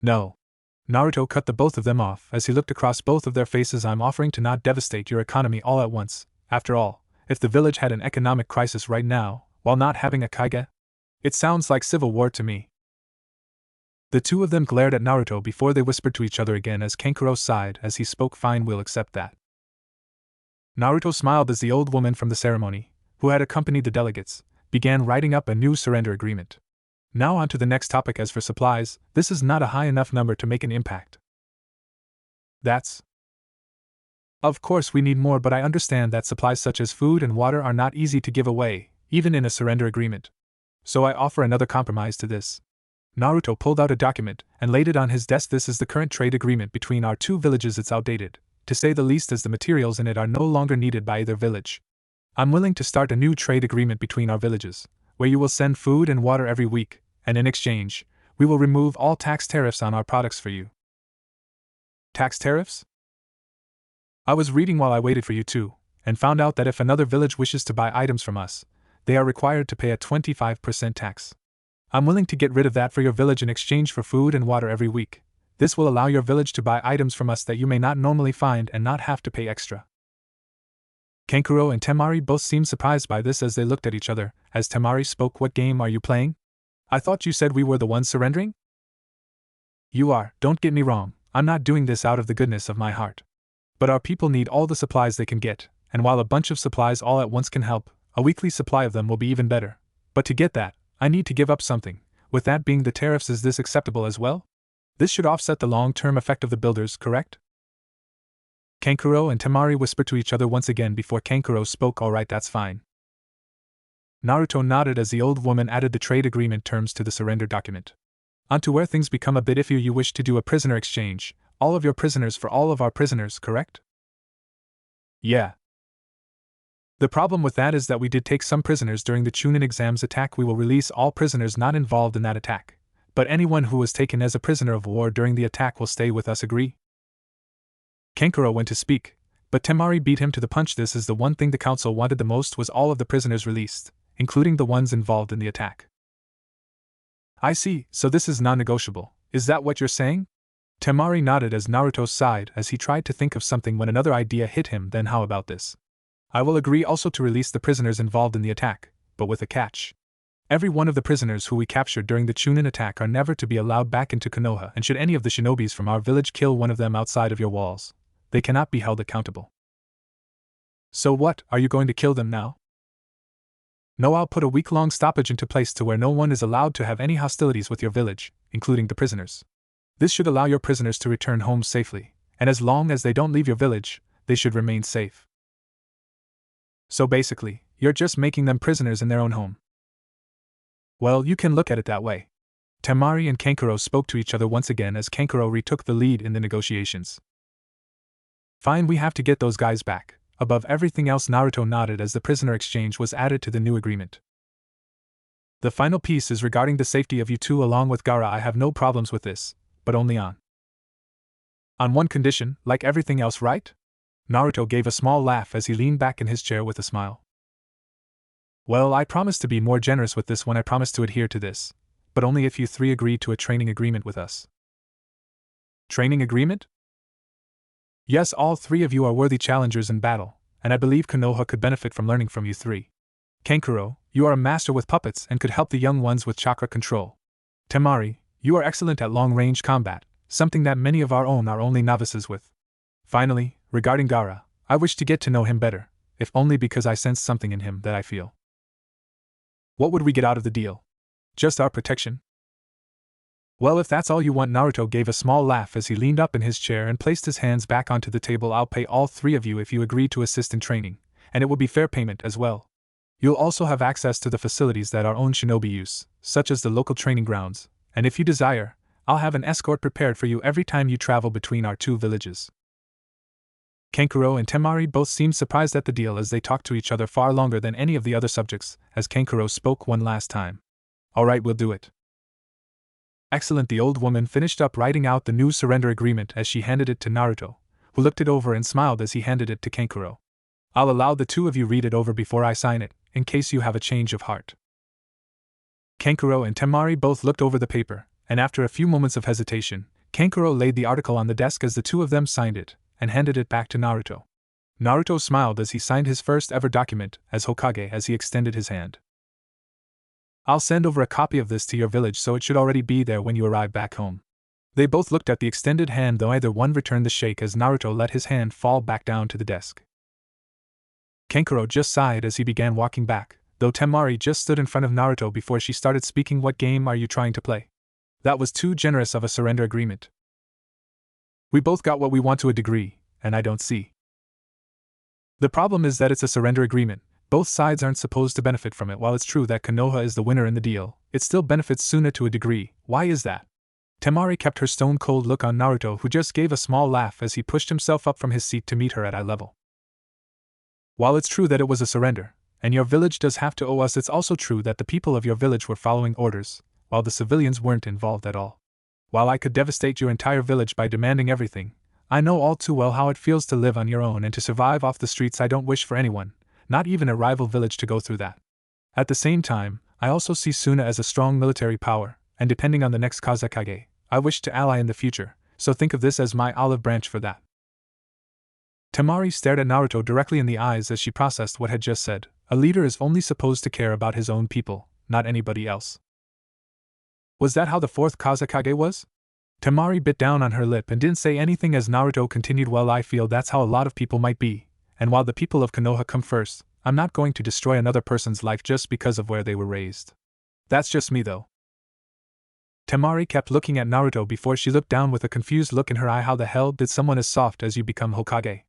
No. Naruto cut the both of them off as he looked across both of their faces. I'm offering to not devastate your economy all at once. After all, if the village had an economic crisis right now, while not having a Kage, it sounds like civil war to me. The two of them glared at Naruto before they whispered to each other again as Kankuro sighed as he spoke. Fine, we'll accept that. Naruto smiled as the old woman from the ceremony, who had accompanied the delegates, began writing up a new surrender agreement. Now on to the next topic. As for supplies, this is not a high enough number to make an impact. That's. Of course we need more, but I understand that supplies such as food and water are not easy to give away, even in a surrender agreement. So I offer another compromise to this. Naruto pulled out a document and laid it on his desk. This is the current trade agreement between our two villages. It's outdated, to say the least, as the materials in it are no longer needed by either village. I'm willing to start a new trade agreement between our villages, where you will send food and water every week, and in exchange, we will remove all tax tariffs on our products for you. Tax tariffs? I was reading while I waited for you too, and found out that if another village wishes to buy items from us, they are required to pay a 25% tax. I'm willing to get rid of that for your village in exchange for food and water every week. This will allow your village to buy items from us that you may not normally find and not have to pay extra. Kankuro and Tamari both seemed surprised by this as they looked at each other. As Tamari spoke, what game are you playing? I thought you said we were the ones surrendering? You are, don't get me wrong, I'm not doing this out of the goodness of my heart. But our people need all the supplies they can get, and while a bunch of supplies all at once can help, a weekly supply of them will be even better. But to get that, I need to give up something, with that being the tariffs. Is this acceptable as well? This should offset the long-term effect of the builders, correct? Kankuro and Tamari whispered to each other once again before Kankuro spoke. Alright, that's fine. Naruto nodded as the old woman added the trade agreement terms to the surrender document. On to where things become a bit iffy. You wish to do a prisoner exchange, all of your prisoners for all of our prisoners, correct? Yeah. The problem with that is that we did take some prisoners during the Chunin exams attack. We will release all prisoners not involved in that attack, but anyone who was taken as a prisoner of war during the attack will stay with us. Agree? Kankuro went to speak, but Tamari beat him to the punch. This is the one thing the council wanted the most, was all of the prisoners released, including the ones involved in the attack. I see, so this is non-negotiable, is that what you're saying? Tamari nodded as Naruto sighed as he tried to think of something when another idea hit him. Then how about this? I will agree also to release the prisoners involved in the attack, but with a catch. Every one of the prisoners who we captured during the Chunin attack are never to be allowed back into Konoha, and should any of the shinobis from our village kill one of them outside of your walls, they cannot be held accountable. So what, are you going to kill them now? No, I'll put a week-long stoppage into place to where no one is allowed to have any hostilities with your village, including the prisoners. This should allow your prisoners to return home safely, and as long as they don't leave your village, they should remain safe. So basically, you're just making them prisoners in their own home. Well, you can look at it that way. Tamari and Kankuro spoke to each other once again as Kankuro retook the lead in the negotiations. Fine, we have to get those guys back. Above everything else, Naruto nodded as the prisoner exchange was added to the new agreement. The final piece is regarding the safety of you two along with Gaara. I have no problems with this, but only on one condition, like everything else, right? Naruto gave a small laugh as he leaned back in his chair with a smile. Well, I promise to be more generous with this one. I promise to adhere to this, but only if you three agree to a training agreement with us. Training agreement? Yes, all three of you are worthy challengers in battle, and I believe Konoha could benefit from learning from you three. Kankuro, you are a master with puppets and could help the young ones with chakra control. Tamari, you are excellent at long-range combat, something that many of our own are only novices with. Finally, regarding Gaara, I wish to get to know him better, if only because I sense something in him that I feel. What would we get out of the deal? Just our protection? Well, if that's all you want, Naruto gave a small laugh as he leaned up in his chair and placed his hands back onto the table. I'll pay all three of you if you agree to assist in training, and it will be fair payment as well. You'll also have access to the facilities that our own shinobi use, such as the local training grounds, and if you desire, I'll have an escort prepared for you every time you travel between our two villages. Kankuro and Tamari both seemed surprised at the deal as they talked to each other far longer than any of the other subjects, as Kankuro spoke one last time. Alright, we'll do it. Excellent. The old woman finished up writing out the new surrender agreement as she handed it to Naruto, who looked it over and smiled as he handed it to Kankuro. I'll allow the two of you read it over before I sign it, in case you have a change of heart. Kankuro and Tamari both looked over the paper, and after a few moments of hesitation, Kankuro laid the article on the desk as the two of them signed it, and handed it back to Naruto. Naruto smiled as he signed his first ever document as Hokage as he extended his hand. I'll send over a copy of this to your village, so it should already be there when you arrive back home. They both looked at the extended hand, though neither one returned the shake as Naruto let his hand fall back down to the desk. Kankuro just sighed as he began walking back, though Tamari just stood in front of Naruto before she started speaking. What game are you trying to play? That was too generous of a surrender agreement. We both got what we want to a degree, and I don't see. The problem is that it's a surrender agreement. Both sides aren't supposed to benefit from it. While it's true that Konoha is the winner in the deal, it still benefits Suna to a degree. Why is that? Tamari kept her stone-cold look on Naruto, who just gave a small laugh as he pushed himself up from his seat to meet her at eye level. While it's true that it was a surrender, and your village does have to owe us, it's also true that the people of your village were following orders, while the civilians weren't involved at all. While I could devastate your entire village by demanding everything, I know all too well how it feels to live on your own and to survive off the streets. I don't wish for anyone, not even a rival village, to go through that. At the same time, I also see Suna as a strong military power, and depending on the next Kazekage, I wish to ally in the future, so think of this as my olive branch for that. Tamari stared at Naruto directly in the eyes as she processed what had just said. A leader is only supposed to care about his own people, not anybody else. Was that how the fourth Kazekage was? Tamari bit down on her lip and didn't say anything as Naruto continued. Well, I feel that's how a lot of people might be, and while the people of Konoha come first, I'm not going to destroy another person's life just because of where they were raised. That's just me, though. Tamari kept looking at Naruto before she looked down with a confused look in her eye. How the hell did someone as soft as you become Hokage?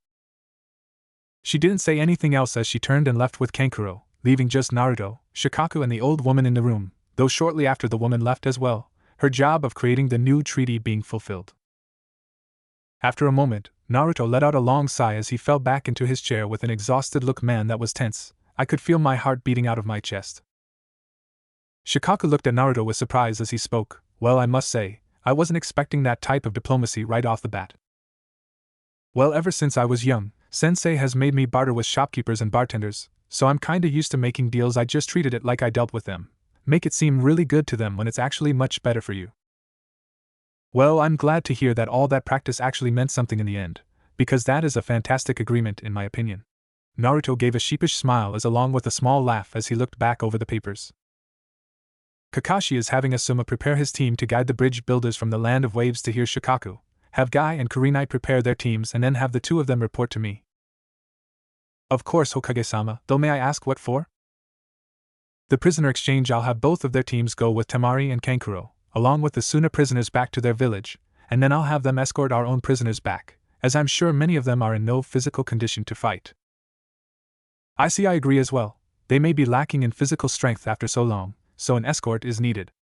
She didn't say anything else as she turned and left with Kankuro, leaving just Naruto, Shikaku and the old woman in the room, though shortly after the woman left as well, her job of creating the new treaty being fulfilled. After a moment, Naruto let out a long sigh as he fell back into his chair with an exhausted look. Man, that was tense. I could feel my heart beating out of my chest. Shikaku looked at Naruto with surprise as he spoke. Well, I must say, I wasn't expecting that type of diplomacy right off the bat. Well, ever since I was young, Sensei has made me barter with shopkeepers and bartenders, so I'm kinda used to making deals. I just treated it like I dealt with them. Make it seem really good to them when it's actually much better for you. Well, I'm glad to hear that all that practice actually meant something in the end, because that is a fantastic agreement in my opinion. Naruto gave a sheepish smile along with a small laugh as he looked back over the papers. Kakashi is having Asuma prepare his team to guide the bridge builders from the land of waves to here. Shikaku, have Guy and Kurenai prepare their teams and then have the two of them report to me. Of course, Hokage-sama, though may I ask what for? The prisoner exchange. I'll have both of their teams go with Tamari and Kankuro, along with the Suna prisoners back to their village, and then I'll have them escort our own prisoners back, as I'm sure many of them are in no physical condition to fight. I see. I agree as well. They may be lacking in physical strength after so long, so an escort is needed.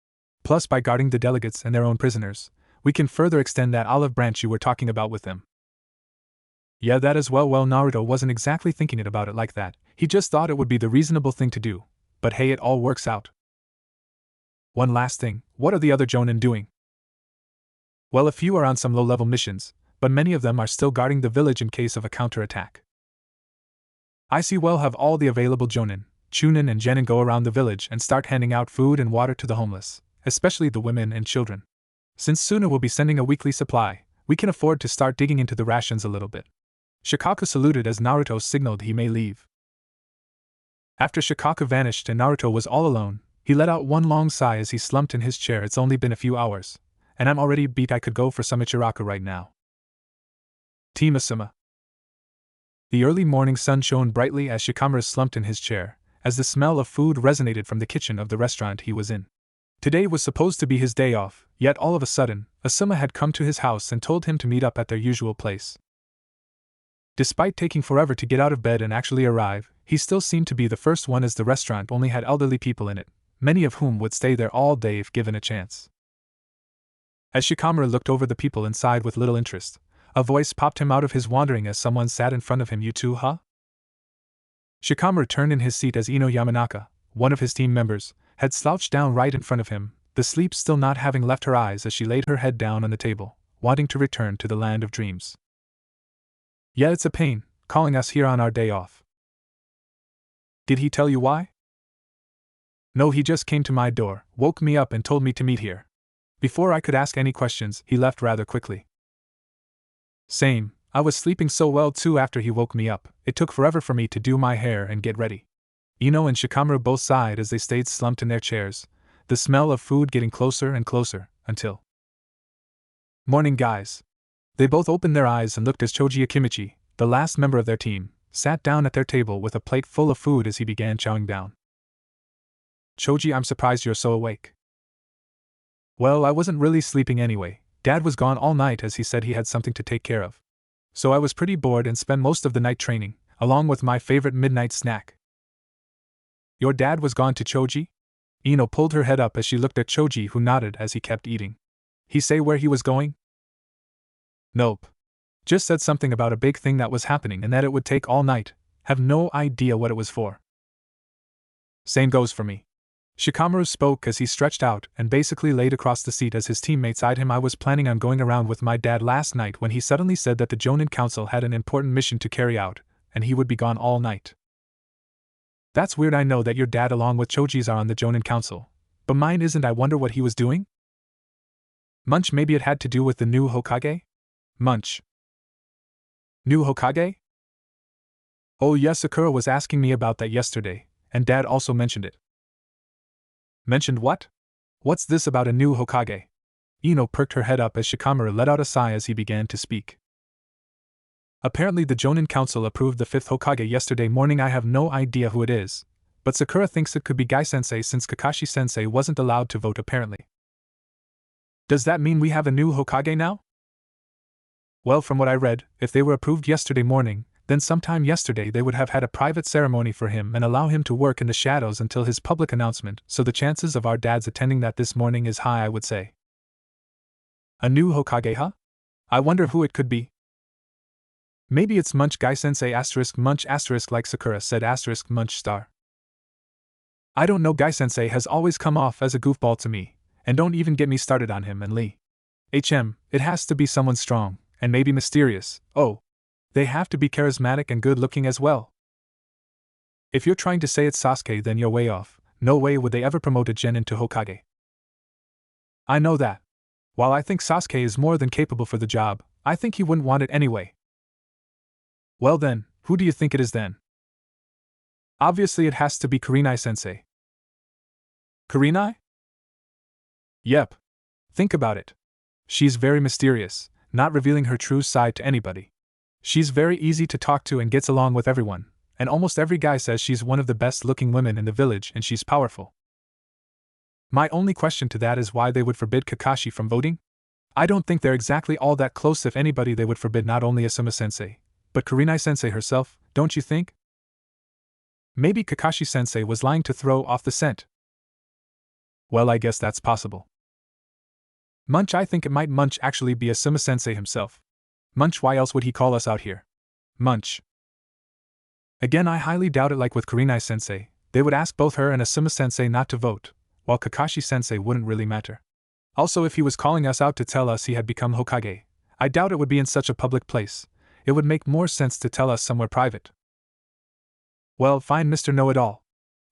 Plus, by guarding the delegates and their own prisoners, we can further extend that olive branch you were talking about with them. Yeah, that as well. Well, Naruto wasn't exactly thinking about it like that, he just thought it would be the reasonable thing to do. But hey, it all works out. One last thing, what are the other Jonin doing? Well, a few are on some low-level missions, but many of them are still guarding the village in case of a counterattack. I see. Well, have all the available Jonin, Chunin and Genin go around the village and start handing out food and water to the homeless, especially the women and children. Since Suna will be sending a weekly supply, we can afford to start digging into the rations a little bit. Shikaku saluted as Naruto signaled he may leave. After Shikaku vanished and Naruto was all alone, he let out one long sigh as he slumped in his chair. It's only been a few hours, and I'm already beat. I could go for some Ichiraku right now. Team Asuma. The early morning sun shone brightly as Shikamaru slumped in his chair, as the smell of food resonated from the kitchen of the restaurant he was in. Today was supposed to be his day off, yet all of a sudden, Asuma had come to his house and told him to meet up at their usual place. Despite taking forever to get out of bed and actually arrive, he still seemed to be the first one as the restaurant only had elderly people in it, many of whom would stay there all day if given a chance. As Shikamaru looked over the people inside with little interest, a voice popped him out of his wandering as someone sat in front of him. You too, huh? Shikamaru turned in his seat as Ino Yamanaka, one of his team members, had slouched down right in front of him, the sleep still not having left her eyes as she laid her head down on the table, wanting to return to the land of dreams. Yeah, it's a pain, calling us here on our day off. Did he tell you why? No, he just came to my door, woke me up and told me to meet here. Before I could ask any questions, he left rather quickly. Same, I was sleeping so well too after he woke me up, it took forever for me to do my hair and get ready. Ino and Shikamaru both sighed as they stayed slumped in their chairs, the smell of food getting closer and closer, until... Morning, guys. They both opened their eyes and looked as Choji Akimichi, the last member of their team, sat down at their table with a plate full of food as he began chowing down. Choji, I'm surprised you're so awake. Well, I wasn't really sleeping anyway. Dad was gone all night as he said he had something to take care of. So I was pretty bored and spent most of the night training, along with my favorite midnight snack. Your dad was gone to Choji? Ino pulled her head up as she looked at Choji, who nodded as he kept eating. He say where he was going? Nope. Just said something about a big thing that was happening and that it would take all night. Have no idea what it was for. Same goes for me. Shikamaru spoke as he stretched out and basically laid across the seat as his teammates eyed him. I was planning on going around with my dad last night when he suddenly said that the Jonin Council had an important mission to carry out, and he would be gone all night. That's weird. I know that your dad along with Choji's are on the Jonin Council, but mine isn't. I wonder what he was doing? Munch, maybe it had to do with the new Hokage? Munch. New Hokage? Oh yes, Sakura was asking me about that yesterday, and Dad also mentioned it. Mentioned what? What's this about a new Hokage? Ino perked her head up as Shikamaru let out a sigh as he began to speak. Apparently the Jonin Council approved the 5th Hokage yesterday morning. I have no idea who it is, but Sakura thinks it could be Gai-sensei since Kakashi-sensei wasn't allowed to vote apparently. Does that mean we have a new Hokage now? Well, from what I read, if they were approved yesterday morning, then sometime yesterday they would have had a private ceremony for him and allow him to work in the shadows until his public announcement, so the chances of our dads attending that this morning is high, I would say. A new Hokage, huh? I wonder who it could be. Maybe it's Munch Gai-sensei *, Munch *, like Sakura said *, Munch star. I don't know, Gai-sensei has always come off as a goofball to me, and don't even get me started on him and Lee. It has to be someone strong, and maybe mysterious. Oh, they have to be charismatic and good-looking as well. If you're trying to say it's Sasuke, then you're way off. No way would they ever promote a Genin to Hokage. I know that. While I think Sasuke is more than capable for the job, I think he wouldn't want it anyway. Well then, who do you think it is then? Obviously it has to be Kurenai-sensei. Kurenai? Yep. Think about it. She's very mysterious, not revealing her true side to anybody. She's very easy to talk to and gets along with everyone, and almost every guy says she's one of the best-looking women in the village and she's powerful. My only question to that is why they would forbid Kakashi from voting? I don't think they're exactly all that close. If anybody, they would forbid not only Asuma-sensei, but Kurenai-sensei herself, don't you think? Maybe Kakashi-sensei was lying to throw off the scent. Well, I guess that's possible. Munch, I think it might Munch actually be Asuma-sensei himself. Munch, why else would he call us out here? Munch. Again, I highly doubt it. Like with Kurenai-sensei, they would ask both her and Asuma-sensei not to vote, while Kakashi-sensei wouldn't really matter. Also, if he was calling us out to tell us he had become Hokage, I doubt it would be in such a public place. It would make more sense to tell us somewhere private. Well, fine, Mr. Know-It-All.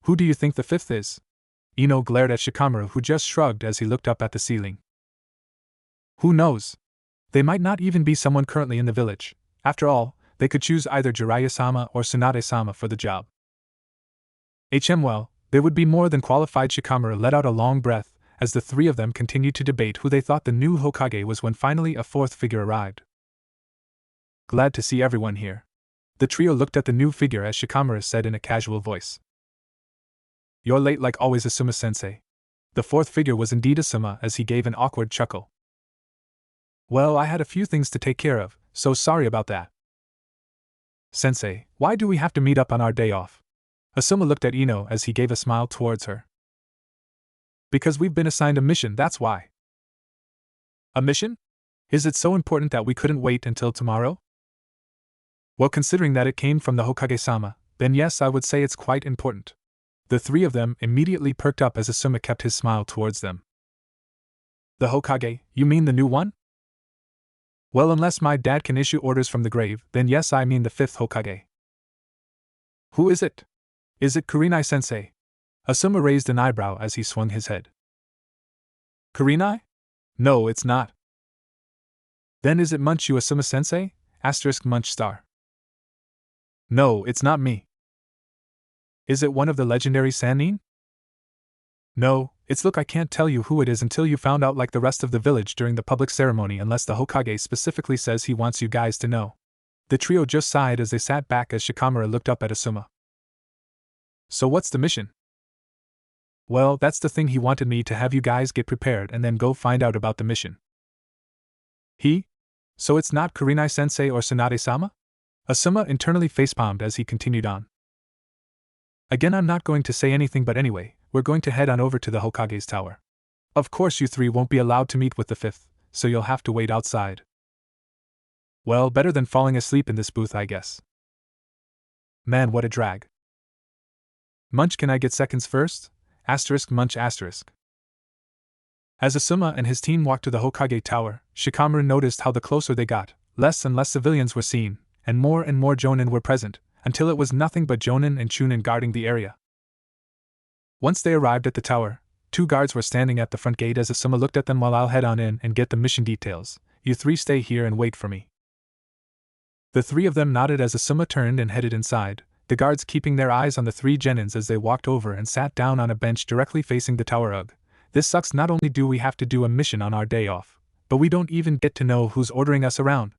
Who do you think the fifth is? Ino glared at Shikamaru, who just shrugged as he looked up at the ceiling. Who knows? They might not even be someone currently in the village. After all, they could choose either Jiraiya-sama or Tsunade-sama for the job. Well, they would be more than qualified. Shikamaru let out a long breath as the three of them continued to debate who they thought the new Hokage was when finally a fourth figure arrived. Glad to see everyone here. The trio looked at the new figure as Shikamaru said in a casual voice. You're late like always, Asuma-sensei. The fourth figure was indeed Asuma as he gave an awkward chuckle. Well, I had a few things to take care of, so sorry about that. Sensei, why do we have to meet up on our day off? Asuma looked at Ino as he gave a smile towards her. Because we've been assigned a mission, that's why. A mission? Is it so important that we couldn't wait until tomorrow? Well, considering that it came from the Hokage-sama, then yes, I would say it's quite important. The three of them immediately perked up as Asuma kept his smile towards them. The Hokage, you mean the new one? Well, unless my dad can issue orders from the grave, then yes, I mean the fifth Hokage. Who is it? Is it Kurenai-sensei? Asuma raised an eyebrow as he swung his head. Kurenai? No, it's not. Then is it Munch, you Asuma-sensei? Munch star. No, it's not me. Is it one of the legendary Sannin? No, it's look, I can't tell you who it is until you found out like the rest of the village during the public ceremony unless the Hokage specifically says he wants you guys to know. The trio just sighed as they sat back as Shikamaru looked up at Asuma. So what's the mission? Well, that's the thing, he wanted me to have you guys get prepared and then go find out about the mission. He? So it's not Kurenai-sensei or Tsunade-sama? Asuma internally facepalmed as he continued on. Again, I'm not going to say anything, but anyway, we're going to head on over to the Hokage's tower. Of course you three won't be allowed to meet with the fifth, so you'll have to wait outside. Well, better than falling asleep in this booth, I guess. Man, what a drag. Munch, can I get seconds first? Munch. As Asuma and his team walked to the Hokage tower, Shikamaru noticed how the closer they got, less and less civilians were seen, and more Jonin were present, until it was nothing but Jonin and Chunin guarding the area. Once they arrived at the tower, 2 guards were standing at the front gate as Asuma looked at them. While I'll head on in and get the mission details, you 3 stay here and wait for me. The 3 of them nodded as Asuma turned and headed inside, the guards keeping their eyes on the 3 genins as they walked over and sat down on a bench directly facing the tower. Ugh, this sucks. Not only do we have to do a mission on our day off, but we don't even get to know who's ordering us around.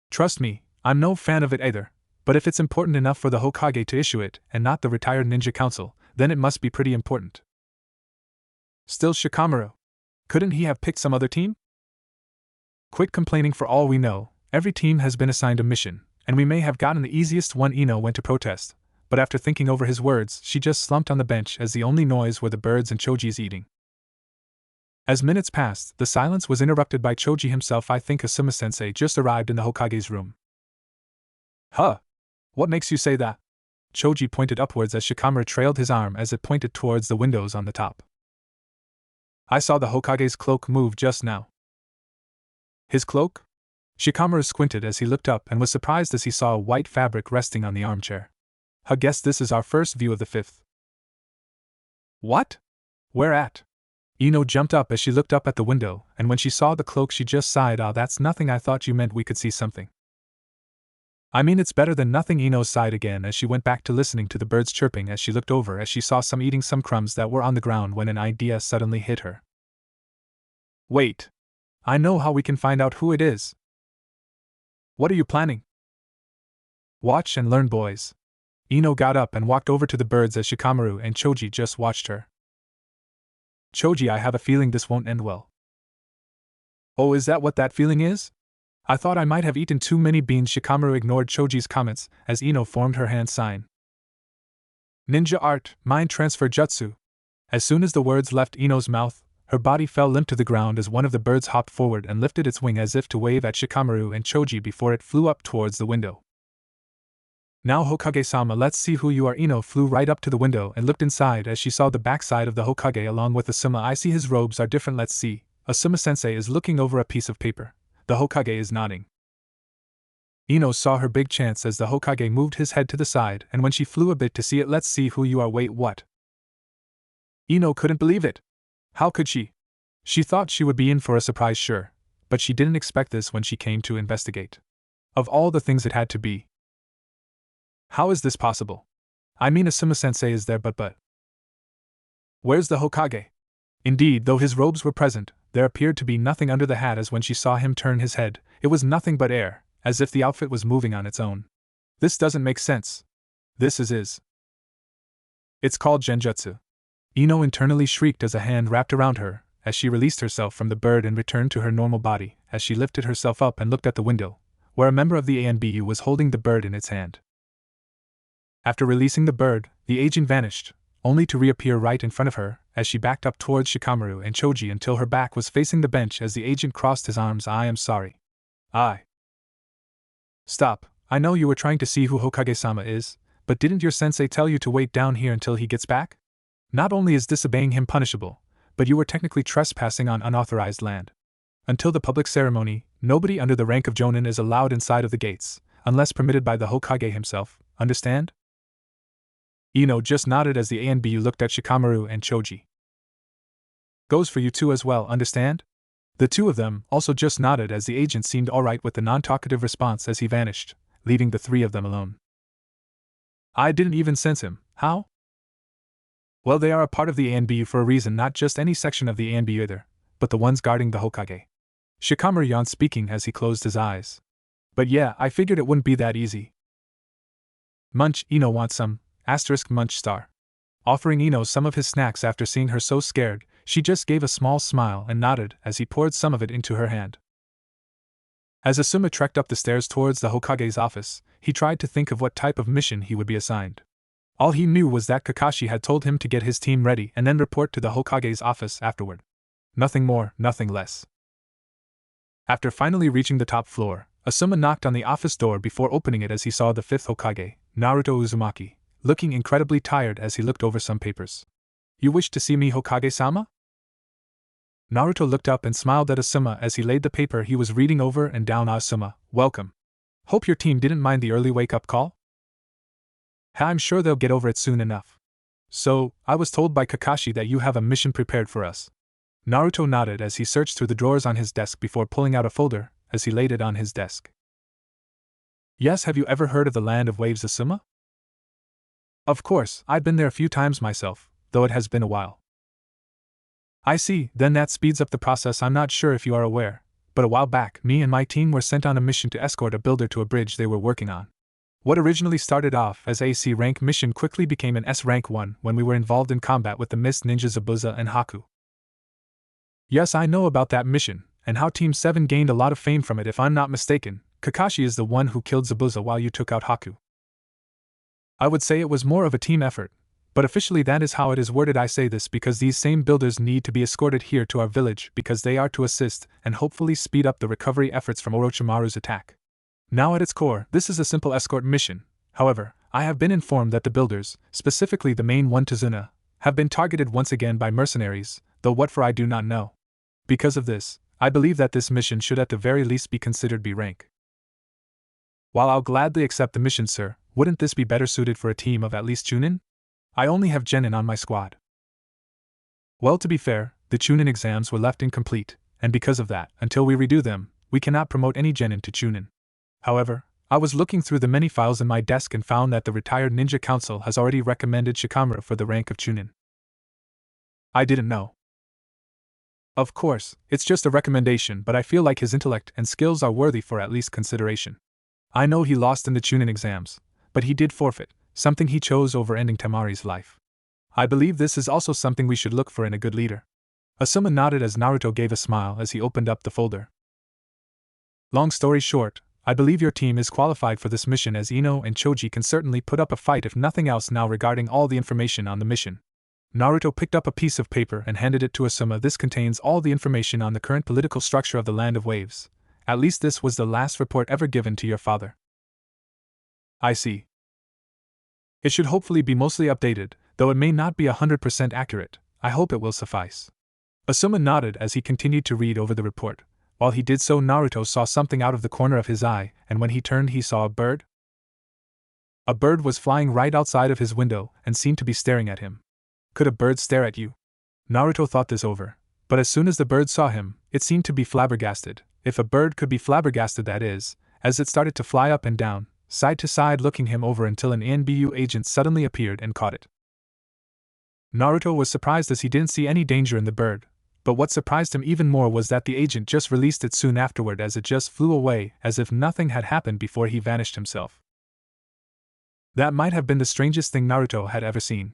Trust me, I'm no fan of it either, but if it's important enough for the Hokage to issue it and not the retired ninja council, then it must be pretty important. Still, Shikamaru, couldn't he have picked some other team? Quit complaining. For all we know, every team has been assigned a mission, and we may have gotten the easiest one. Ino went to protest, but after thinking over his words, she just slumped on the bench as the only noise were the birds and Choji's eating. As minutes passed, the silence was interrupted by Choji himself. I think Asuma-sensei just arrived in the Hokage's room. Huh? What makes you say that? Choji pointed upwards as Shikamaru trailed his arm as it pointed towards the windows on the top. I saw the Hokage's cloak move just now. His cloak? Shikamaru squinted as he looked up and was surprised as he saw a white fabric resting on the armchair. I guess this is our first view of the fifth. What? Where at? Ino jumped up as she looked up at the window, and when she saw the cloak she just sighed. Ah, that's nothing. I thought you meant we could see something. I mean, it's better than nothing. Ino sighed again as she went back to listening to the birds chirping as she looked over as she saw some eating some crumbs that were on the ground when an idea suddenly hit her. Wait. I know how we can find out who it is. What are you planning? Watch and learn, boys. Ino got up and walked over to the birds as Shikamaru and Choji just watched her. Choji, I have a feeling this won't end well. Oh, is that what that feeling is? I thought I might have eaten too many beans. Shikamaru ignored Choji's comments as Ino formed her hand sign. Ninja art, mind transfer jutsu. As soon as the words left Ino's mouth, Her body fell limp to the ground as one of the birds hopped forward and lifted its wing as if to wave at Shikamaru and Choji before it flew up towards the window. Now Hokage-sama, let's see who you are. Ino flew right up to the window and looked inside as she saw the backside of the Hokage along with Asuma. I see his robes are different, let's see. Asuma-sensei is looking over a piece of paper. The Hokage is nodding. Ino saw her big chance as the Hokage moved his head to the side, and when she flew a bit to see it, let's see who you are. Wait, what? Ino couldn't believe it. How could she? She thought she would be in for a surprise, sure, but she didn't expect this when she came to investigate. Of all the things it had to be. How is this possible? I mean, Asuma-sensei is there, but. Where's the Hokage? Indeed, though his robes were present, there appeared to be nothing under the hat as when she saw him turn his head, it was nothing but air, as if the outfit was moving on its own. This doesn't make sense. This is. It's called genjutsu. Ino internally shrieked as a hand wrapped around her, as she released herself from the bird and returned to her normal body, as she lifted herself up and looked at the window, where a member of the ANBU was holding the bird in its hand. After releasing the bird, the agent vanished, only to reappear right in front of her, as she backed up towards Shikamaru and Choji until her back was facing the bench as the agent crossed his arms. I am sorry. Stop, I know you were trying to see who Hokage-sama is, but didn't your sensei tell you to wait down here until he gets back? Not only is disobeying him punishable, but you were technically trespassing on unauthorized land. Until the public ceremony, nobody under the rank of Jonin is allowed inside of the gates, unless permitted by the Hokage himself, understand? Ino just nodded as the ANBU looked at Shikamaru and Choji. Goes for you two as well, understand? The two of them also just nodded as the agent seemed alright with the non-talkative response as he vanished, leaving the three of them alone. I didn't even sense him, how? Well, they are a part of the ANBU for a reason, not just any section of the ANBU either, but the ones guarding the Hokage. Shikamaru yawned, speaking as he closed his eyes. But yeah, I figured it wouldn't be that easy. Munch, Ino wants some, munch star. Offering Ino some of his snacks after seeing her so scared, she just gave a small smile and nodded as he poured some of it into her hand. As Asuma trekked up the stairs towards the Hokage's office, he tried to think of what type of mission he would be assigned. All he knew was that Kakashi had told him to get his team ready and then report to the Hokage's office afterward. Nothing more, nothing less. After finally reaching the top floor, Asuma knocked on the office door before opening it as he saw the fifth Hokage, Naruto Uzumaki, looking incredibly tired as he looked over some papers. You wish to see me, Hokage-sama? Naruto looked up and smiled at Asuma as he laid the paper he was reading over and down. Asuma, welcome. Hope your team didn't mind the early wake-up call? I'm sure they'll get over it soon enough. So, I was told by Kakashi that you have a mission prepared for us. Naruto nodded as he searched through the drawers on his desk before pulling out a folder, as he laid it on his desk. Yes, have you ever heard of the Land of Waves, Asuma? Of course, I've been there a few times myself, though it has been a while. I see, then that speeds up the process. I'm not sure if you are aware, but a while back, me and my team were sent on a mission to escort a builder to a bridge they were working on. What originally started off as a C rank mission quickly became an S rank one when we were involved in combat with the Mist Ninjas Zabuza and Haku. Yes, I know about that mission, and how Team 7 gained a lot of fame from it. If I'm not mistaken, Kakashi is the one who killed Zabuza while you took out Haku. I would say it was more of a team effort, but officially that is how it is worded. I say this because these same builders need to be escorted here to our village because they are to assist and hopefully speed up the recovery efforts from Orochimaru's attack. Now at its core, this is a simple escort mission. However, I have been informed that the builders, specifically the main one Tazuna, have been targeted once again by mercenaries, though what for I do not know. Because of this, I believe that this mission should at the very least be considered B rank. While I'll gladly accept the mission, sir, wouldn't this be better suited for a team of at least Chunin? I only have Genin on my squad. Well, to be fair, the Chunin exams were left incomplete, and because of that, until we redo them, we cannot promote any Genin to Chunin. However, I was looking through the many files in my desk and found that the retired Ninja Council has already recommended Shikamaru for the rank of Chunin. I didn't know. Of course, it's just a recommendation, but I feel like his intellect and skills are worthy for at least consideration. I know he lost in the Chunin exams, but he did forfeit, something he chose over ending Tamari's life. I believe this is also something we should look for in a good leader. Asuma nodded as Naruto gave a smile as he opened up the folder. Long story short, I believe your team is qualified for this mission, as Ino and Choji can certainly put up a fight if nothing else. Now regarding all the information on the mission. Naruto picked up a piece of paper and handed it to Asuma. This contains all the information on the current political structure of the Land of Waves. At least this was the last report ever given to your father. I see. It should hopefully be mostly updated, though it may not be 100% accurate. I hope it will suffice. Asuma nodded as he continued to read over the report. While he did so, Naruto saw something out of the corner of his eye, and when he turned he saw a bird. A bird was flying right outside of his window and seemed to be staring at him. Could a bird stare at you? Naruto thought this over, but as soon as the bird saw him, it seemed to be flabbergasted, if a bird could be flabbergasted, that is, as it started to fly up and down, side to side, looking him over until an NBU agent suddenly appeared and caught it. Naruto was surprised as he didn't see any danger in the bird, but what surprised him even more was that the agent just released it soon afterward, as it just flew away as if nothing had happened before he vanished himself. That might have been the strangest thing Naruto had ever seen.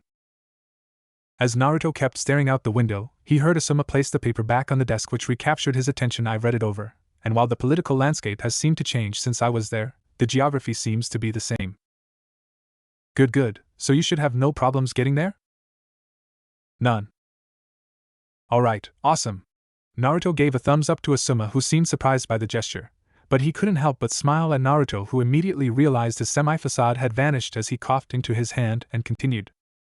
As Naruto kept staring out the window, he heard Asuma place the paper back on the desk, which recaptured his attention. I read it over, and while the political landscape has seemed to change since I was there, the geography seems to be the same. Good, so you should have no problems getting there? None. Alright, awesome. Naruto gave a thumbs up to Asuma, who seemed surprised by the gesture, but he couldn't help but smile at Naruto, who immediately realized his semi-facade had vanished as he coughed into his hand and continued.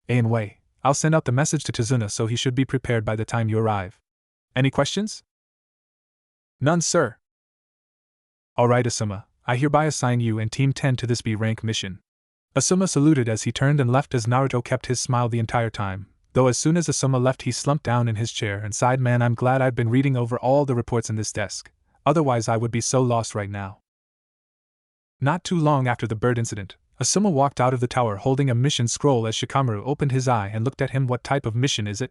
Anyway, I'll send out the message to Tazuna, so he should be prepared by the time you arrive. Any questions? None, sir. Alright, Asuma, I hereby assign you and Team 10 to this B rank mission. Asuma saluted as he turned and left, as Naruto kept his smile the entire time, though as soon as Asuma left he slumped down in his chair and sighed. Man, I'm glad I've been reading over all the reports in this desk, otherwise I would be so lost right now. Not too long after the bird incident, Asuma walked out of the tower holding a mission scroll as Shikamaru opened his eye and looked at him. What type of mission is it?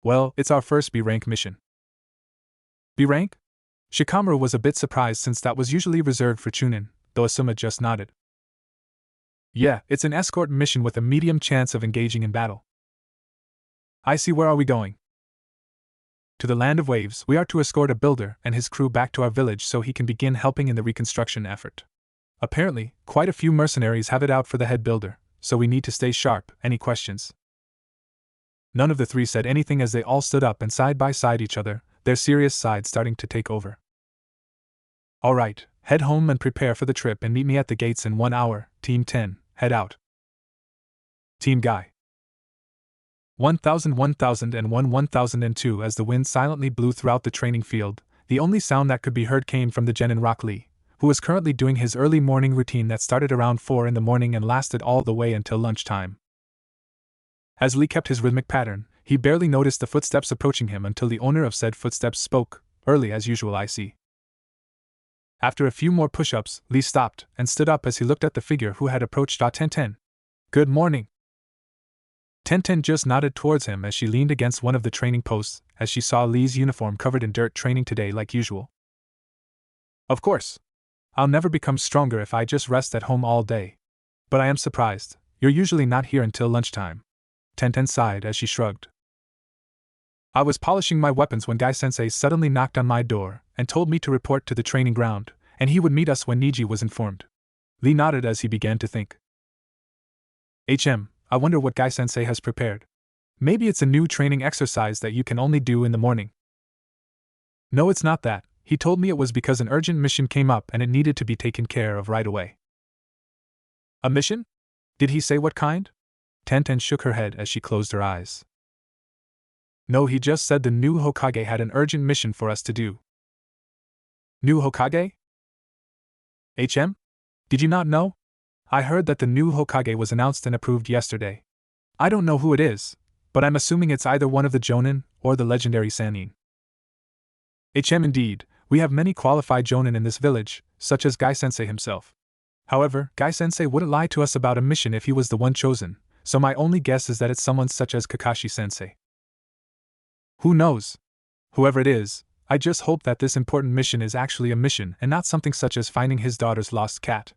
Well, it's our first B rank mission. B rank? Shikamaru was a bit surprised since that was usually reserved for Chunin, though Asuma just nodded. Yeah, it's an escort mission with a medium chance of engaging in battle. I see. Where are we going? To the Land of Waves. We are to escort a builder and his crew back to our village so he can begin helping in the reconstruction effort. Apparently, quite a few mercenaries have it out for the head builder, so we need to stay sharp. Any questions? None of the three said anything as they all stood up and side by side each other, their serious side starting to take over. Alright, head home and prepare for the trip and meet me at the gates in 1 hour. Team 10, head out. Team Guy. 1000, 1001, 1002. As the wind silently blew throughout the training field, the only sound that could be heard came from the Genin Rock Lee, who was currently doing his early morning routine that started around 4 in the morning and lasted all the way until lunchtime. As Lee kept his rhythmic pattern, he barely noticed the footsteps approaching him until the owner of said footsteps spoke. Early as usual, I see. After a few more push-ups, Lee stopped and stood up as he looked at the figure who had approached. 1010. Good morning. 1010 just nodded towards him as she leaned against one of the training posts as she saw Lee's uniform covered in dirt. Training today like usual. Of course. I'll never become stronger if I just rest at home all day. But I am surprised, you're usually not here until lunchtime. 1010 sighed as she shrugged. I was polishing my weapons when Guy-sensei suddenly knocked on my door and told me to report to the training ground, and he would meet us when Niji was informed. Lee nodded as he began to think. I wonder what Guy-sensei has prepared. Maybe it's a new training exercise that you can only do in the morning. No, it's not that. He told me it was because an urgent mission came up and it needed to be taken care of right away. A mission? Did he say what kind? 1010 shook her head as she closed her eyes. No, he just said the new Hokage had an urgent mission for us to do. New Hokage? Did you not know? I heard that the new Hokage was announced and approved yesterday. I don't know who it is, but I'm assuming it's either one of the Jonin or the legendary Sannin. Indeed, we have many qualified Jonin in this village, such as Guy-sensei himself. However, Guy-sensei wouldn't lie to us about a mission if he was the one chosen, so my only guess is that it's someone such as Kakashi-sensei. Who knows? Whoever it is, I just hope that this important mission is actually a mission and not something such as finding his daughter's lost cat.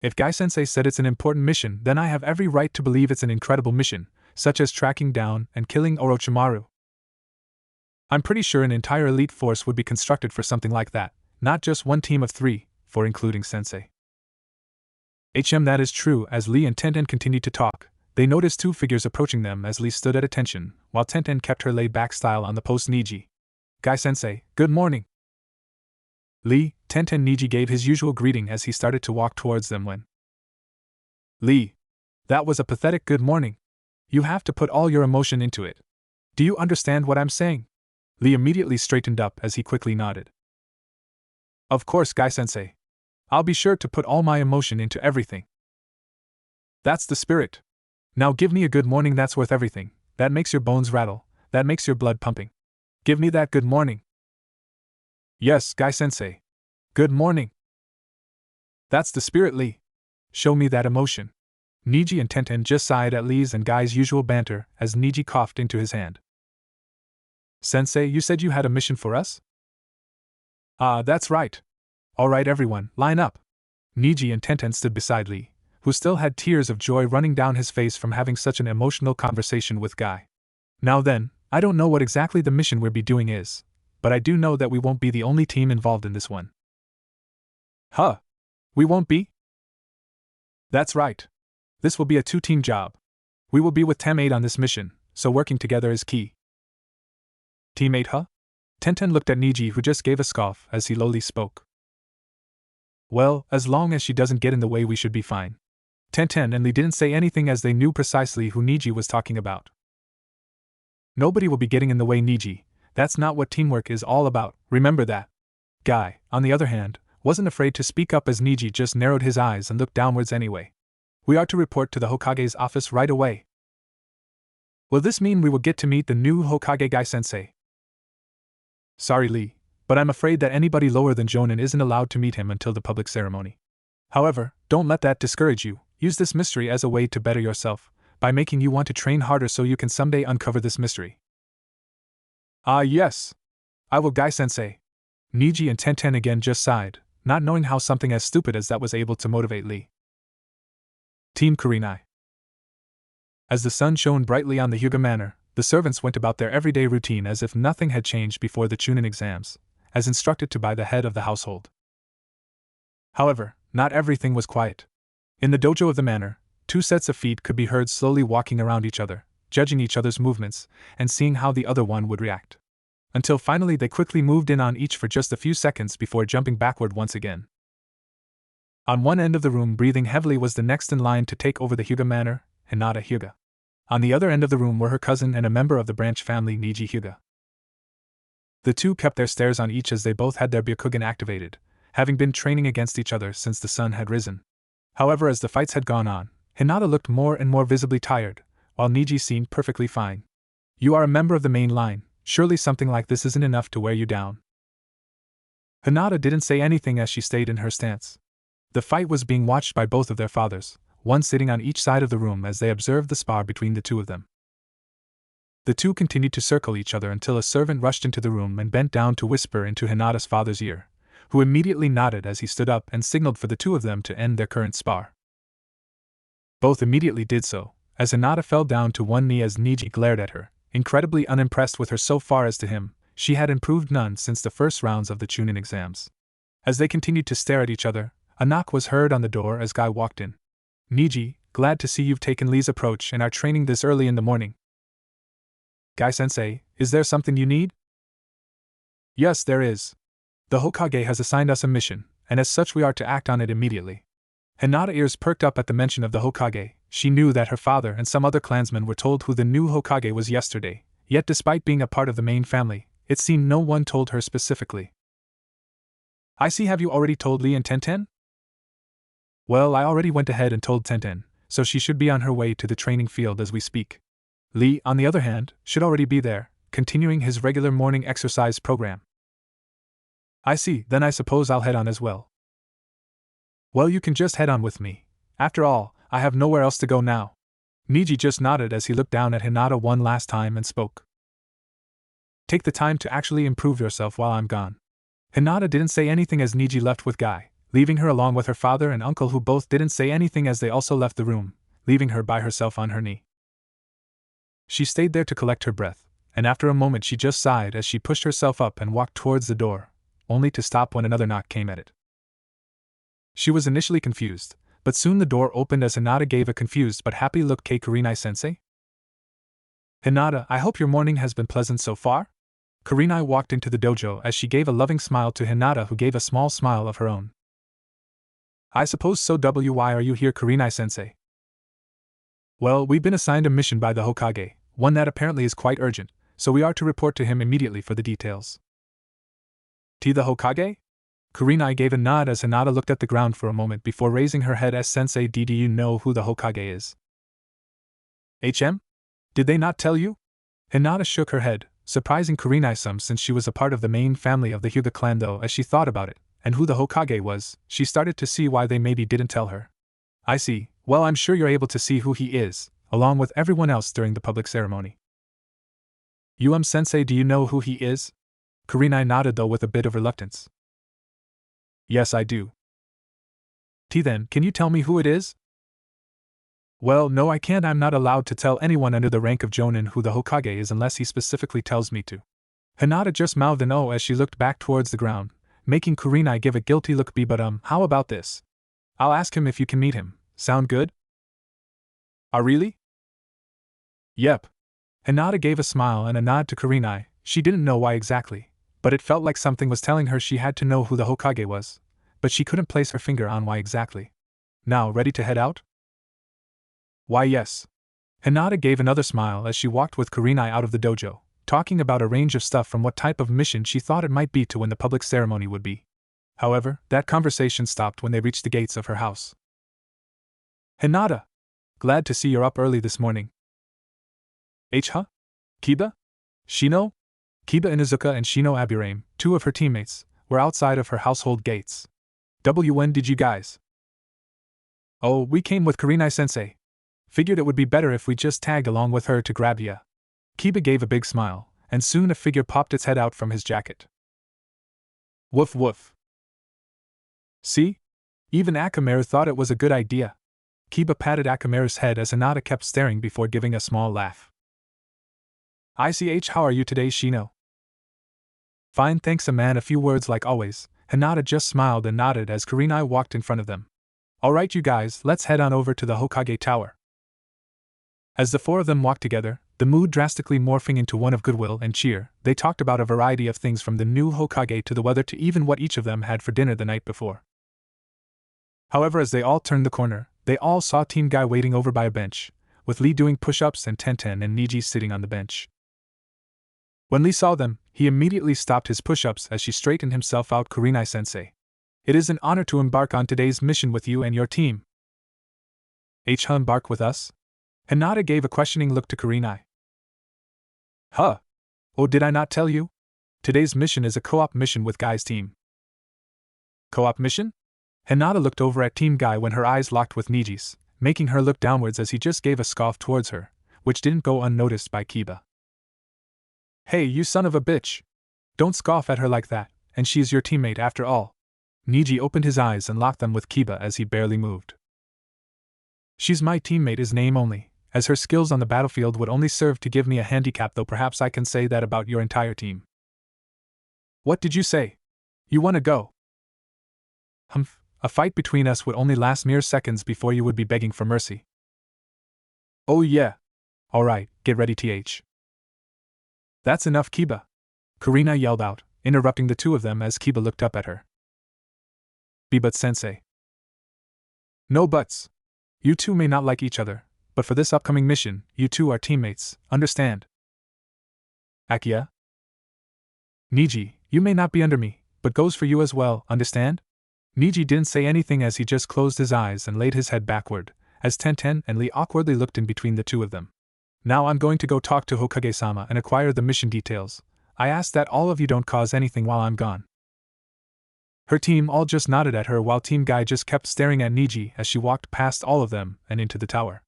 If Guy-sensei said it's an important mission, then I have every right to believe it's an incredible mission, such as tracking down and killing Orochimaru. I'm pretty sure an entire elite force would be constructed for something like that, not just one team of 3, for including sensei. That is true. As Lee and Tenten continued to talk, They noticed two figures approaching them as Lee stood at attention, while Tenten kept her laid-back style on the post Niji. Guy-sensei, good morning. Lee, Tenten Niji gave his usual greeting as he started to walk towards them when. Lee. That was a pathetic good morning. You have to put all your emotion into it. Do you understand what I'm saying? Lee immediately straightened up as he quickly nodded. Of course, Guy-sensei. I'll be sure to put all my emotion into everything. That's the spirit. Now give me a good morning that's worth everything, that makes your bones rattle, that makes your blood pumping. Give me that good morning. Yes, Guy-sensei. Good morning. That's the spirit, Lee. Show me that emotion. Niji and Tenten just sighed at Lee's and Guy's usual banter as Niji coughed into his hand. Sensei, you said you had a mission for us? Ah, that's right. All right, everyone, line up. Niji and Tenten stood beside Lee, who still had tears of joy running down his face from having such an emotional conversation with Guy. Now then, I don't know what exactly the mission we'll be doing is, but I do know that we won't be the only team involved in this one. Huh? We won't be? That's right. This will be a two-team job. We will be with Teammate on this mission, so working together is key. Teammate, huh? Tenten looked at Niji, who just gave a scoff as he lowly spoke. Well, as long as she doesn't get in the way, we should be fine. Tenten and Lee didn't say anything as they knew precisely who Niji was talking about. Nobody will be getting in the way, Niji. That's not what teamwork is all about, remember that. Guy, on the other hand, wasn't afraid to speak up as Niji just narrowed his eyes and looked downwards anyway. We are to report to the Hokage's office right away. Will this mean we will get to meet the new Hokage Guy-sensei? Sorry, Lee, but I'm afraid that anybody lower than Jonin isn't allowed to meet him until the public ceremony. However, don't let that discourage you. Use this mystery as a way to better yourself, by making you want to train harder so you can someday uncover this mystery. Ah, yes. I will, Guy-sensei. Niji and Tenten again just sighed, not knowing how something as stupid as that was able to motivate Lee. Team Kurenai. As the sun shone brightly on the Hyuga Manor, the servants went about their everyday routine as if nothing had changed before the Chunin exams, as instructed to by the head of the household. However, not everything was quiet. In the dojo of the manor, two sets of feet could be heard slowly walking around each other, judging each other's movements, and seeing how the other one would react. Until finally they quickly moved in on each for just a few seconds before jumping backward once again. On one end of the room, breathing heavily, was the next in line to take over the Hyuga Manor, Hinata Hyuga. On the other end of the room were her cousin and a member of the branch family, Niji Hyuga. The two kept their stares on each as they both had their Byakugan activated, having been training against each other since the sun had risen. However, as the fights had gone on, Hinata looked more and more visibly tired, while Niji seemed perfectly fine. You are a member of the main line, surely something like this isn't enough to wear you down. Hinata didn't say anything as she stayed in her stance. The fight was being watched by both of their fathers, one sitting on each side of the room as they observed the spar between the two of them. The two continued to circle each other until a servant rushed into the room and bent down to whisper into Hinata's father's ear, who immediately nodded as he stood up and signaled for the two of them to end their current spar. Both immediately did so, as Hinata fell down to one knee as Niji glared at her, incredibly unimpressed with her so far as to him. She had improved none since the first rounds of the Chunin exams. As they continued to stare at each other, a knock was heard on the door as Guy walked in. Niji, glad to see you've taken Lee's approach and are training this early in the morning. Guy-sensei, is there something you need? Yes, there is. The Hokage has assigned us a mission, and as such we are to act on it immediately. Hinata ears perked up at the mention of the Hokage. She knew that her father and some other clansmen were told who the new Hokage was yesterday, yet despite being a part of the main family, it seemed no one told her specifically. I see. Have you already told Lee and Tenten? Well, I already went ahead and told Tenten, so she should be on her way to the training field as we speak. Lee, on the other hand, should already be there, continuing his regular morning exercise program. I see, then I suppose I'll head on as well. Well, you can just head on with me. After all, I have nowhere else to go now. Niji just nodded as he looked down at Hinata one last time and spoke. Take the time to actually improve yourself while I'm gone. Hinata didn't say anything as Niji left with Guy, leaving her along with her father and uncle, who both didn't say anything as they also left the room, leaving her by herself on her knee. She stayed there to collect her breath, and after a moment she just sighed as she pushed herself up and walked towards the door, only to stop when another knock came at it. She was initially confused, but soon the door opened as Hinata gave a confused but happy look to Kurenai-sensei. Hinata, I hope your morning has been pleasant so far? Kurenai walked into the dojo as she gave a loving smile to Hinata, who gave a small smile of her own. I suppose so. Why are you here, Kurenai-sensei? Well, we've been assigned a mission by the Hokage, one that apparently is quite urgent, so we are to report to him immediately for the details. To the Hokage? Kurenai gave a nod as Hinata looked at the ground for a moment before raising her head as Sensei, do you know who the Hokage is? Did they not tell you? Hinata shook her head, surprising Kurenai some since she was a part of the main family of the Hyuga clan, though as she thought about it, and who the Hokage was, she started to see why they maybe didn't tell her. I see. Well, I'm sure you're able to see who he is, along with everyone else during the public ceremony. Sensei, do you know who he is? Kurenai nodded, though with a bit of reluctance. Yes, I do. Then, can you tell me who it is? Well, no, I can't. I'm not allowed to tell anyone under the rank of Jonin who the Hokage is unless he specifically tells me to. Hinata just mouthed an "oh" as she looked back towards the ground, making Kurenai give a guilty look. But how about this? I'll ask him if you can meet him. Sound good? Really? Yep. Hinata gave a smile and a nod to Kurenai. She didn't know why exactly, but it felt like something was telling her she had to know who the Hokage was, but she couldn't place her finger on why exactly. Now, ready to head out? Why, yes. Hinata gave another smile as she walked with Kurenai out of the dojo, talking about a range of stuff from what type of mission she thought it might be to when the public ceremony would be. However, that conversation stopped when they reached the gates of her house. Hinata! Glad to see you're up early this morning. Huh? Kiba? Shino? Kiba Inuzuka and Shino Aburame, two of her teammates, were outside of her household gates. When did you guys? Oh, we came with Kurenai-sensei. Figured it would be better if we just tagged along with her to grab ya. Kiba gave a big smile, and soon a figure popped its head out from his jacket. Woof woof. See? Even Akamaru thought it was a good idea. Kiba patted Akamaru's head as Hinata kept staring before giving a small laugh. ICH, how are you today, Shino? Fine, thanks, a man. A few words like always. Hinata just smiled and nodded as Kurenai walked in front of them. Alright, you guys, let's head on over to the Hokage Tower. As the four of them walked together, the mood drastically morphing into one of goodwill and cheer, they talked about a variety of things from the new Hokage to the weather to even what each of them had for dinner the night before. However, as they all turned the corner, they all saw Team Guy waiting over by a bench, with Lee doing push-ups and Tenten and Niji sitting on the bench. When Lee saw them, he immediately stopped his push-ups as she straightened himself out. Kurenai-sensei. It is an honor to embark on today's mission with you and your team. Embark with us? Hinata gave a questioning look to Kurenai. Huh? Oh, did I not tell you? Today's mission is a co-op mission with Guy's team. Co-op mission? Hinata looked over at Team Guy when her eyes locked with Niji's, making her look downwards as he just gave a scoff towards her, which didn't go unnoticed by Kiba. Hey, you son of a bitch! Don't scoff at her like that, and she's your teammate after all. Niji opened his eyes and locked them with Kiba as he barely moved. She's my teammate is name only, as her skills on the battlefield would only serve to give me a handicap, though perhaps I can say that about your entire team. What did you say? You wanna go? Humph, a fight between us would only last mere seconds before you would be begging for mercy. Oh yeah. Alright, get ready th. That's enough, Kiba! Kurenai yelled out, interrupting the two of them as Kiba looked up at her. But sensei. No buts. You two may not like each other, but for this upcoming mission, you two are teammates, understand? Akia? Niji, you may not be under me, but goes for you as well, understand? Niji didn't say anything as he just closed his eyes and laid his head backward, as Tenten and Lee awkwardly looked in between the two of them. Now I'm going to go talk to Hokage-sama and acquire the mission details. I ask that all of you don't cause anything while I'm gone. Her team all just nodded at her while Team Guy just kept staring at Niji as she walked past all of them and into the tower.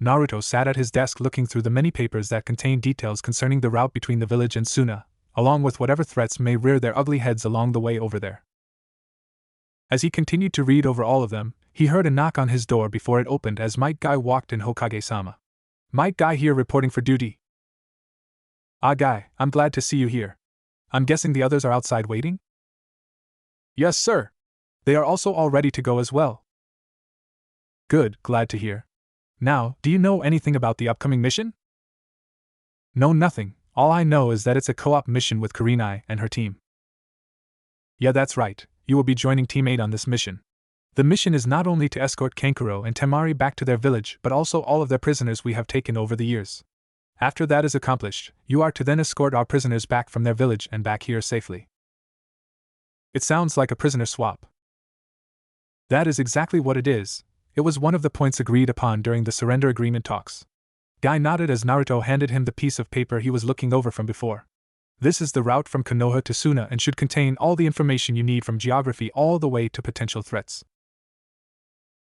Naruto sat at his desk looking through the many papers that contained details concerning the route between the village and Suna, along with whatever threats may rear their ugly heads along the way over there. As he continued to read over all of them, he heard a knock on his door before it opened as Might Guy walked in. Hokage-sama. Might Guy here reporting for duty. Ah, Guy, I'm glad to see you here. I'm guessing the others are outside waiting? Yes, sir. They are also all ready to go as well. Good, glad to hear. Now, do you know anything about the upcoming mission? No, nothing. All I know is that it's a co-op mission with Kurenai and her team. Yeah, that's right. You will be joining Team 8 on this mission. The mission is not only to escort Kankuro and Tamari back to their village but also all of their prisoners we have taken over the years. After that is accomplished, you are to then escort our prisoners back from their village and back here safely. It sounds like a prisoner swap. That is exactly what it is. It was one of the points agreed upon during the surrender agreement talks. Guy nodded as Naruto handed him the piece of paper he was looking over from before. This is the route from Konoha to Suna and should contain all the information you need from geography all the way to potential threats.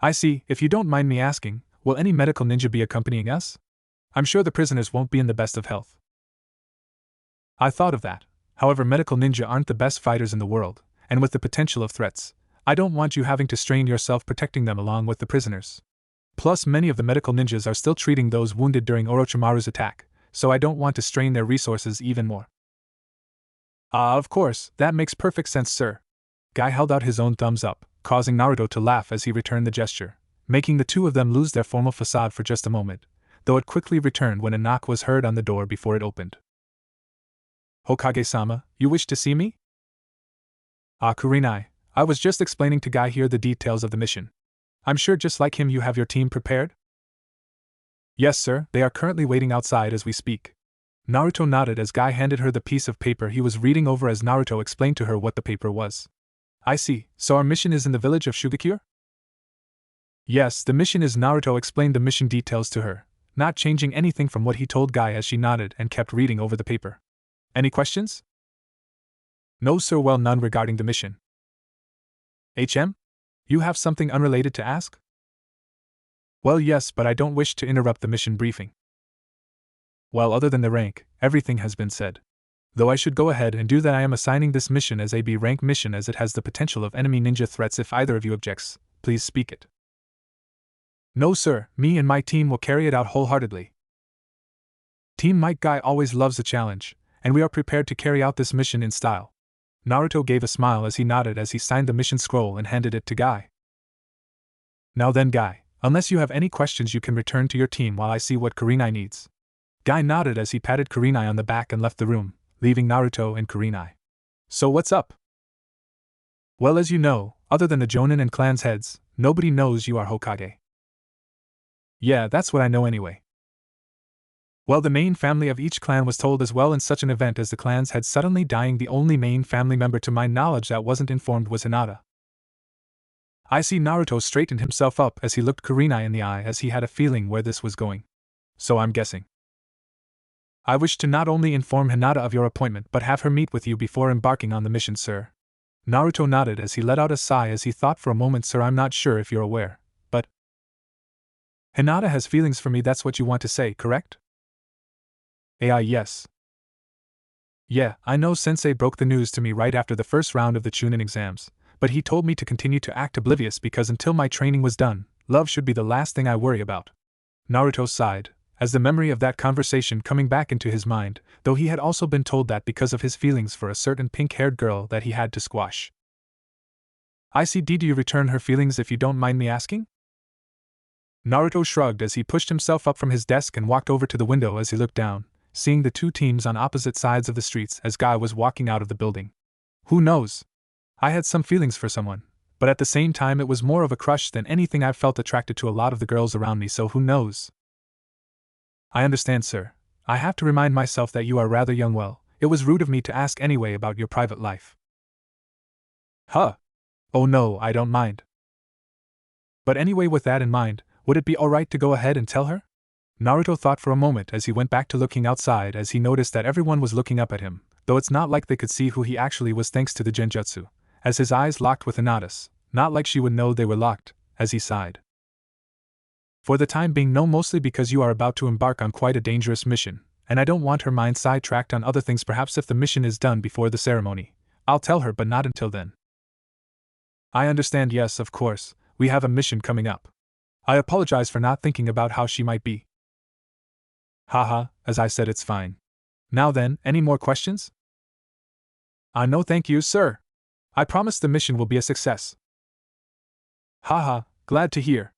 I see. If you don't mind me asking, will any medical ninja be accompanying us? I'm sure the prisoners won't be in the best of health. I thought of that. However, medical ninja aren't the best fighters in the world, and with the potential of threats, I don't want you having to strain yourself protecting them along with the prisoners. Plus, many of the medical ninjas are still treating those wounded during Orochimaru's attack, so I don't want to strain their resources even more. Of course, that makes perfect sense, sir. Guy held out his own thumbs up, causing Naruto to laugh as he returned the gesture, making the two of them lose their formal facade for just a moment, though it quickly returned when a knock was heard on the door before it opened. Hokage-sama, you wish to see me? Kurenai, I was just explaining to Guy here the details of the mission. I'm sure just like him you have your team prepared? Yes, sir, they are currently waiting outside as we speak. Naruto nodded as Guy handed her the piece of paper he was reading over as Naruto explained to her what the paper was. I see, so our mission is in the village of Shugakure? Yes, the mission is. Naruto explained the mission details to her, not changing anything from what he told Guy as she nodded and kept reading over the paper. Any questions? No, sir, well, none regarding the mission. HM? You have something unrelated to ask? Well, yes, but I don't wish to interrupt the mission briefing. Well, other than the rank, everything has been said. Though I should go ahead and do that, I am assigning this mission as a B rank mission as it has the potential of enemy ninja threats. If either of you objects, please speak it. No, sir, me and my team will carry it out wholeheartedly. Team Mike Guy always loves a challenge, and we are prepared to carry out this mission in style. Naruto gave a smile as he nodded as he signed the mission scroll and handed it to Guy. Now then, Guy, unless you have any questions, you can return to your team while I see what Kurenai needs. Guy nodded as he patted Kurenai on the back and left the room, leaving Naruto and Kurenai. So what's up? Well, as you know, other than the Jonin and clan's heads, nobody knows you are Hokage. Yeah, that's what I know anyway. Well, the main family of each clan was told as well. In such an event as the clan's head suddenly dying, the only main family member to my knowledge that wasn't informed was Hinata. I see. Naruto straightened himself up as he looked Kurenai in the eye as he had a feeling where this was going. So I'm guessing. I wish to not only inform Hinata of your appointment but have her meet with you before embarking on the mission, sir. Naruto nodded as he let out a sigh as he thought for a moment. Sir, I'm not sure if you're aware, but Hinata has feelings for me. That's what you want to say, correct? Yes. Yeah, I know Sensei broke the news to me right after the first round of the Chunin exams, but he told me to continue to act oblivious because until my training was done, love should be the last thing I worry about. Naruto sighed, as the memory of that conversation coming back into his mind, though he had also been told that because of his feelings for a certain pink-haired girl that he had to squash. I see. Do you return her feelings if you don't mind me asking? Naruto shrugged as he pushed himself up from his desk and walked over to the window as he looked down, seeing the two teams on opposite sides of the streets as Guy was walking out of the building. Who knows? I had some feelings for someone, but at the same time it was more of a crush than anything. I've felt attracted to a lot of the girls around me, so who knows? I understand, sir. I have to remind myself that you are rather young. Well, it was rude of me to ask anyway about your private life. Huh? Oh no, I don't mind. But anyway, with that in mind, would it be alright to go ahead and tell her? Naruto thought for a moment as he went back to looking outside as he noticed that everyone was looking up at him, though it's not like they could see who he actually was thanks to the genjutsu, as his eyes locked with Hinata's, not like she would know they were locked, as he sighed. For the time being, no, mostly because you are about to embark on quite a dangerous mission, and I don't want her mind sidetracked on other things. Perhaps if the mission is done before the ceremony, I'll tell her, but not until then. I understand. Yes, of course, we have a mission coming up. I apologize for not thinking about how she might be. Haha, as I said, it's fine. Now then, any more questions? No thank you, sir. I promise the mission will be a success. Haha, glad to hear.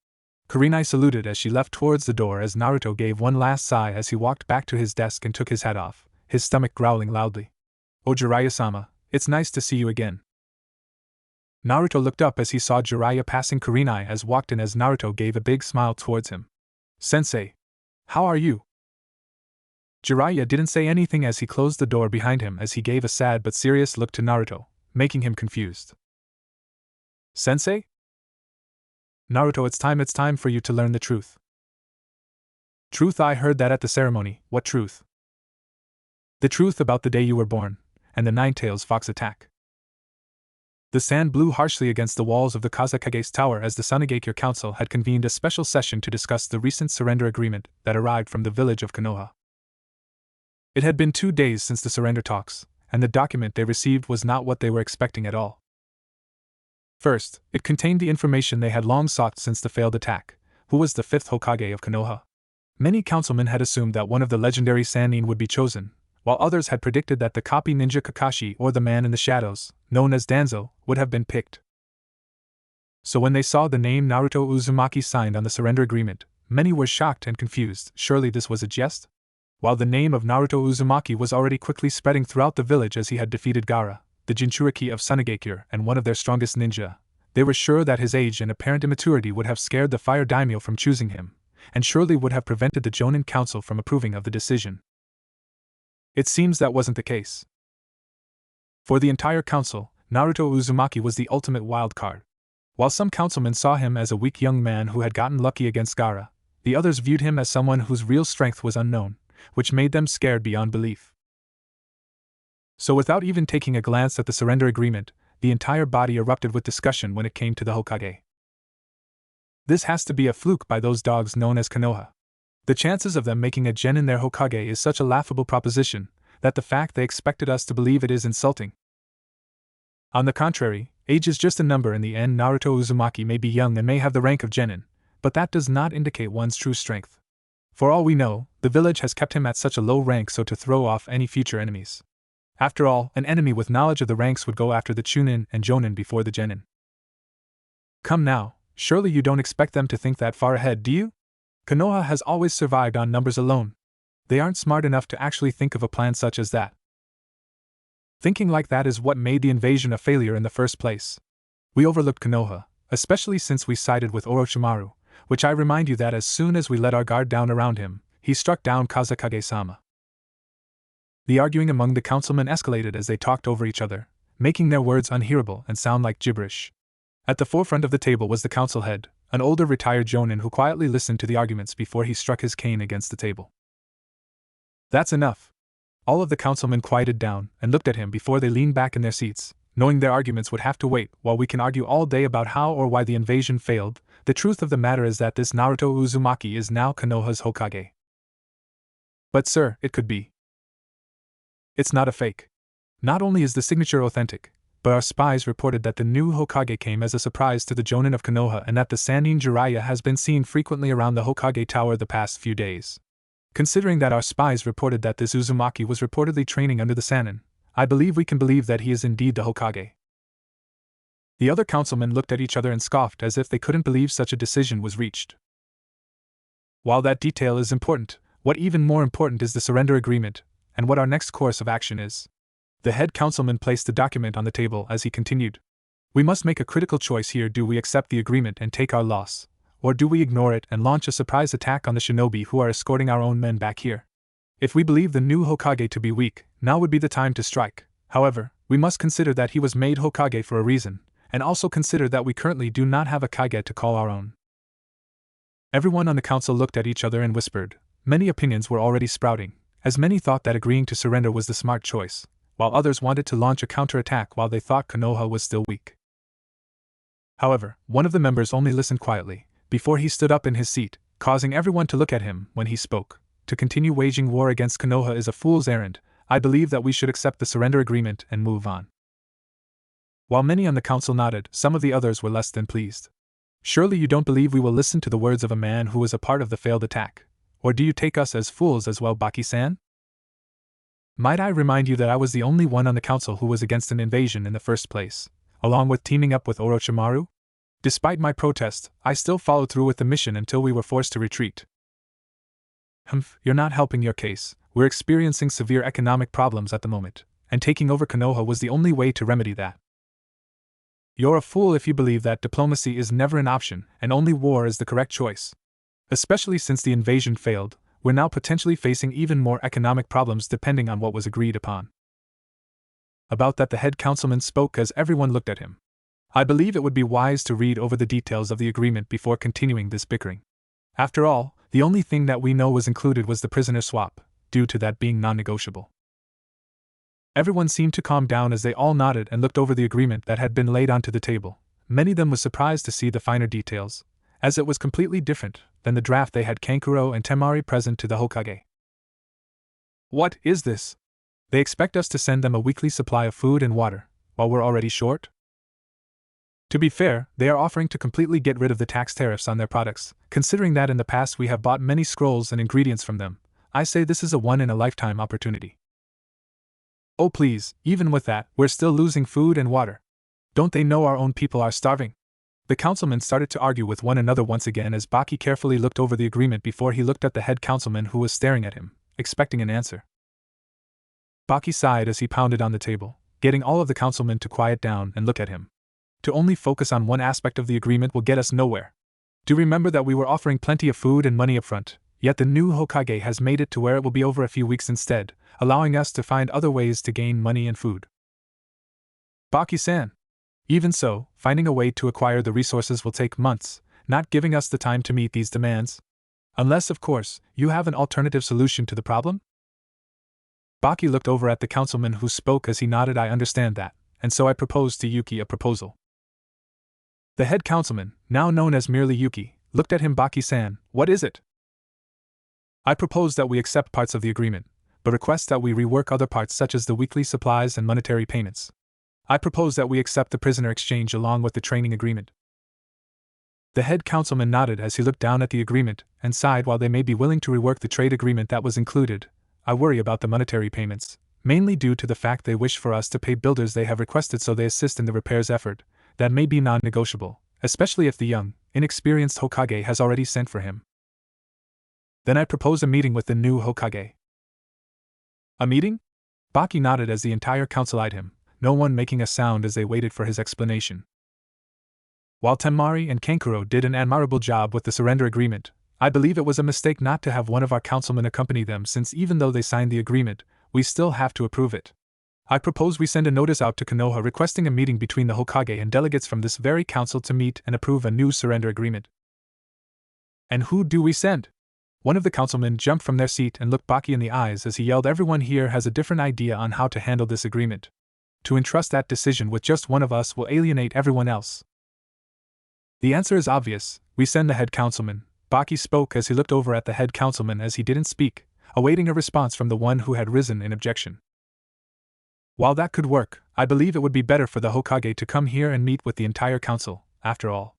Kurenai saluted as she left towards the door as Naruto gave one last sigh as he walked back to his desk and took his hat off, his stomach growling loudly. "Oh Jiraiya-sama, it's nice to see you again." Naruto looked up as he saw Jiraiya passing Kurenai as walked in as Naruto gave a big smile towards him. "Sensei. How are you?" Jiraiya didn't say anything as he closed the door behind him as he gave a sad but serious look to Naruto, making him confused. "Sensei?" "Naruto, it's time for you to learn the truth." "Truth? I heard that at the ceremony. What truth?" "The truth about the day you were born, and the Nine-Tails Fox attack." The sand blew harshly against the walls of the Kazakage's tower as the Sunigakure Council had convened a special session to discuss the recent surrender agreement that arrived from the village of Konoha. It had been 2 days since the surrender talks, and the document they received was not what they were expecting at all. First, it contained the information they had long sought since the failed attack: who was the 5th Hokage of Konoha. Many councilmen had assumed that one of the legendary Sannin would be chosen, while others had predicted that the copy ninja Kakashi or the man in the shadows, known as Danzo, would have been picked. So when they saw the name Naruto Uzumaki signed on the surrender agreement, many were shocked and confused. Surely this was a jest? While the name of Naruto Uzumaki was already quickly spreading throughout the village as he had defeated Gaara, the Jinchuriki of Sunigakure and one of their strongest ninja, they were sure that his age and apparent immaturity would have scared the Fire Daimyo from choosing him, and surely would have prevented the Jonin Council from approving of the decision. It seems that wasn't the case. For the entire council, Naruto Uzumaki was the ultimate wild card. While some councilmen saw him as a weak young man who had gotten lucky against Gaara, the others viewed him as someone whose real strength was unknown, which made them scared beyond belief. So without even taking a glance at the surrender agreement, the entire body erupted with discussion when it came to the Hokage. This has to be a fluke by those dogs known as Konoha. The chances of them making a genin their Hokage is such a laughable proposition, that the fact they expected us to believe it is insulting. On the contrary, age is just a number in the end. Naruto Uzumaki may be young and may have the rank of genin, but that does not indicate one's true strength. For all we know, the village has kept him at such a low rank so to throw off any future enemies. After all, an enemy with knowledge of the ranks would go after the Chunin and Jonin before the genin. Come now, surely you don't expect them to think that far ahead, do you? Konoha has always survived on numbers alone. They aren't smart enough to actually think of a plan such as that. Thinking like that is what made the invasion a failure in the first place. We overlooked Konoha, especially since we sided with Orochimaru, which I remind you that as soon as we let our guard down around him, he struck down Kazakage-sama. The arguing among the councilmen escalated as they talked over each other, making their words unhearable and sound like gibberish. At the forefront of the table was the council head, an older retired Jonin who quietly listened to the arguments before he struck his cane against the table. That's enough. All of the councilmen quieted down and looked at him before they leaned back in their seats, knowing their arguments would have to wait. While we can argue all day about how or why the invasion failed, the truth of the matter is that this Naruto Uzumaki is now Konoha's Hokage. But sir, it could be. It's not a fake. Not only is the signature authentic, but our spies reported that the new Hokage came as a surprise to the Jonin of Konoha and that the Sannin Jiraiya has been seen frequently around the Hokage Tower the past few days. Considering that our spies reported that this Uzumaki was reportedly training under the Sannin, I believe we can believe that he is indeed the Hokage. The other councilmen looked at each other and scoffed as if they couldn't believe such a decision was reached. While that detail is important, what even more important is the surrender agreement, and what our next course of action is. The head councilman placed the document on the table as he continued. We must make a critical choice here. Do we accept the agreement and take our loss, or do we ignore it and launch a surprise attack on the shinobi who are escorting our own men back here? If we believe the new Hokage to be weak, now would be the time to strike. However, we must consider that he was made Hokage for a reason, and also consider that we currently do not have a Kage to call our own. Everyone on the council looked at each other and whispered. Many opinions were already sprouting, as many thought that agreeing to surrender was the smart choice, while others wanted to launch a counterattack while they thought Konoha was still weak. However, one of the members only listened quietly, before he stood up in his seat, causing everyone to look at him when he spoke. To continue waging war against Konoha is a fool's errand. I believe that we should accept the surrender agreement and move on. While many on the council nodded, some of the others were less than pleased. Surely you don't believe we will listen to the words of a man who was a part of the failed attack? Or do you take us as fools as well, Baki-san? Might I remind you that I was the only one on the council who was against an invasion in the first place, along with teaming up with Orochimaru? Despite my protest, I still followed through with the mission until we were forced to retreat. You're not helping your case. We're experiencing severe economic problems at the moment, and taking over Konoha was the only way to remedy that. You're a fool if you believe that diplomacy is never an option and only war is the correct choice. Especially since the invasion failed, we're now potentially facing even more economic problems depending on what was agreed upon. About that, the head councilman spoke as everyone looked at him. I believe it would be wise to read over the details of the agreement before continuing this bickering. After all, the only thing that we know was included was the prisoner swap, due to that being non-negotiable. Everyone seemed to calm down as they all nodded and looked over the agreement that had been laid onto the table. Many of them were surprised to see the finer details, as it was completely different than the draft they had Kankuro and Tamari present to the Hokage. What is this? They expect us to send them a weekly supply of food and water, while we're already short? To be fair, they are offering to completely get rid of the tax tariffs on their products, considering that in the past we have bought many scrolls and ingredients from them. I say this is a one-in-a-lifetime opportunity. Oh please, even with that, we're still losing food and water. Don't they know our own people are starving? The councilmen started to argue with one another once again as Baki carefully looked over the agreement before he looked at the head councilman who was staring at him, expecting an answer. Baki sighed as he pounded on the table, getting all of the councilmen to quiet down and look at him. To only focus on one aspect of the agreement will get us nowhere. Do remember that we were offering plenty of food and money up front, yet the new Hokage has made it to where it will be over a few weeks instead, allowing us to find other ways to gain money and food. Baki-san. Even so, finding a way to acquire the resources will take months, not giving us the time to meet these demands. Unless, of course, you have an alternative solution to the problem? Baki looked over at the councilman who spoke as he nodded. I understand that, and so I proposed to Yuki a proposal. The head councilman, now known as merely Yuki, looked at him. Baki-san, what is it? I propose that we accept parts of the agreement, but request that we rework other parts such as the weekly supplies and monetary payments. I propose that we accept the prisoner exchange along with the training agreement. The head councilman nodded as he looked down at the agreement and sighed. While they may be willing to rework the trade agreement that was included, I worry about the monetary payments, mainly due to the fact they wish for us to pay builders they have requested so they assist in the repairs effort. That may be non-negotiable, especially if the young, inexperienced Hokage has already sent for him. Then I propose a meeting with the new Hokage. A meeting? Baki nodded as the entire council eyed him, no one making a sound as they waited for his explanation. While Tamari and Kankuro did an admirable job with the surrender agreement, I believe it was a mistake not to have one of our councilmen accompany them, since even though they signed the agreement, we still have to approve it. I propose we send a notice out to Konoha requesting a meeting between the Hokage and delegates from this very council to meet and approve a new surrender agreement. And who do we send? One of the councilmen jumped from their seat and looked Baki in the eyes as he yelled, everyone here has a different idea on how to handle this agreement. To entrust that decision with just one of us will alienate everyone else. The answer is obvious, we send the head councilman. Baki spoke as he looked over at the head councilman as he didn't speak, awaiting a response from the one who had risen in objection. While that could work, I believe it would be better for the Hokage to come here and meet with the entire council, after all.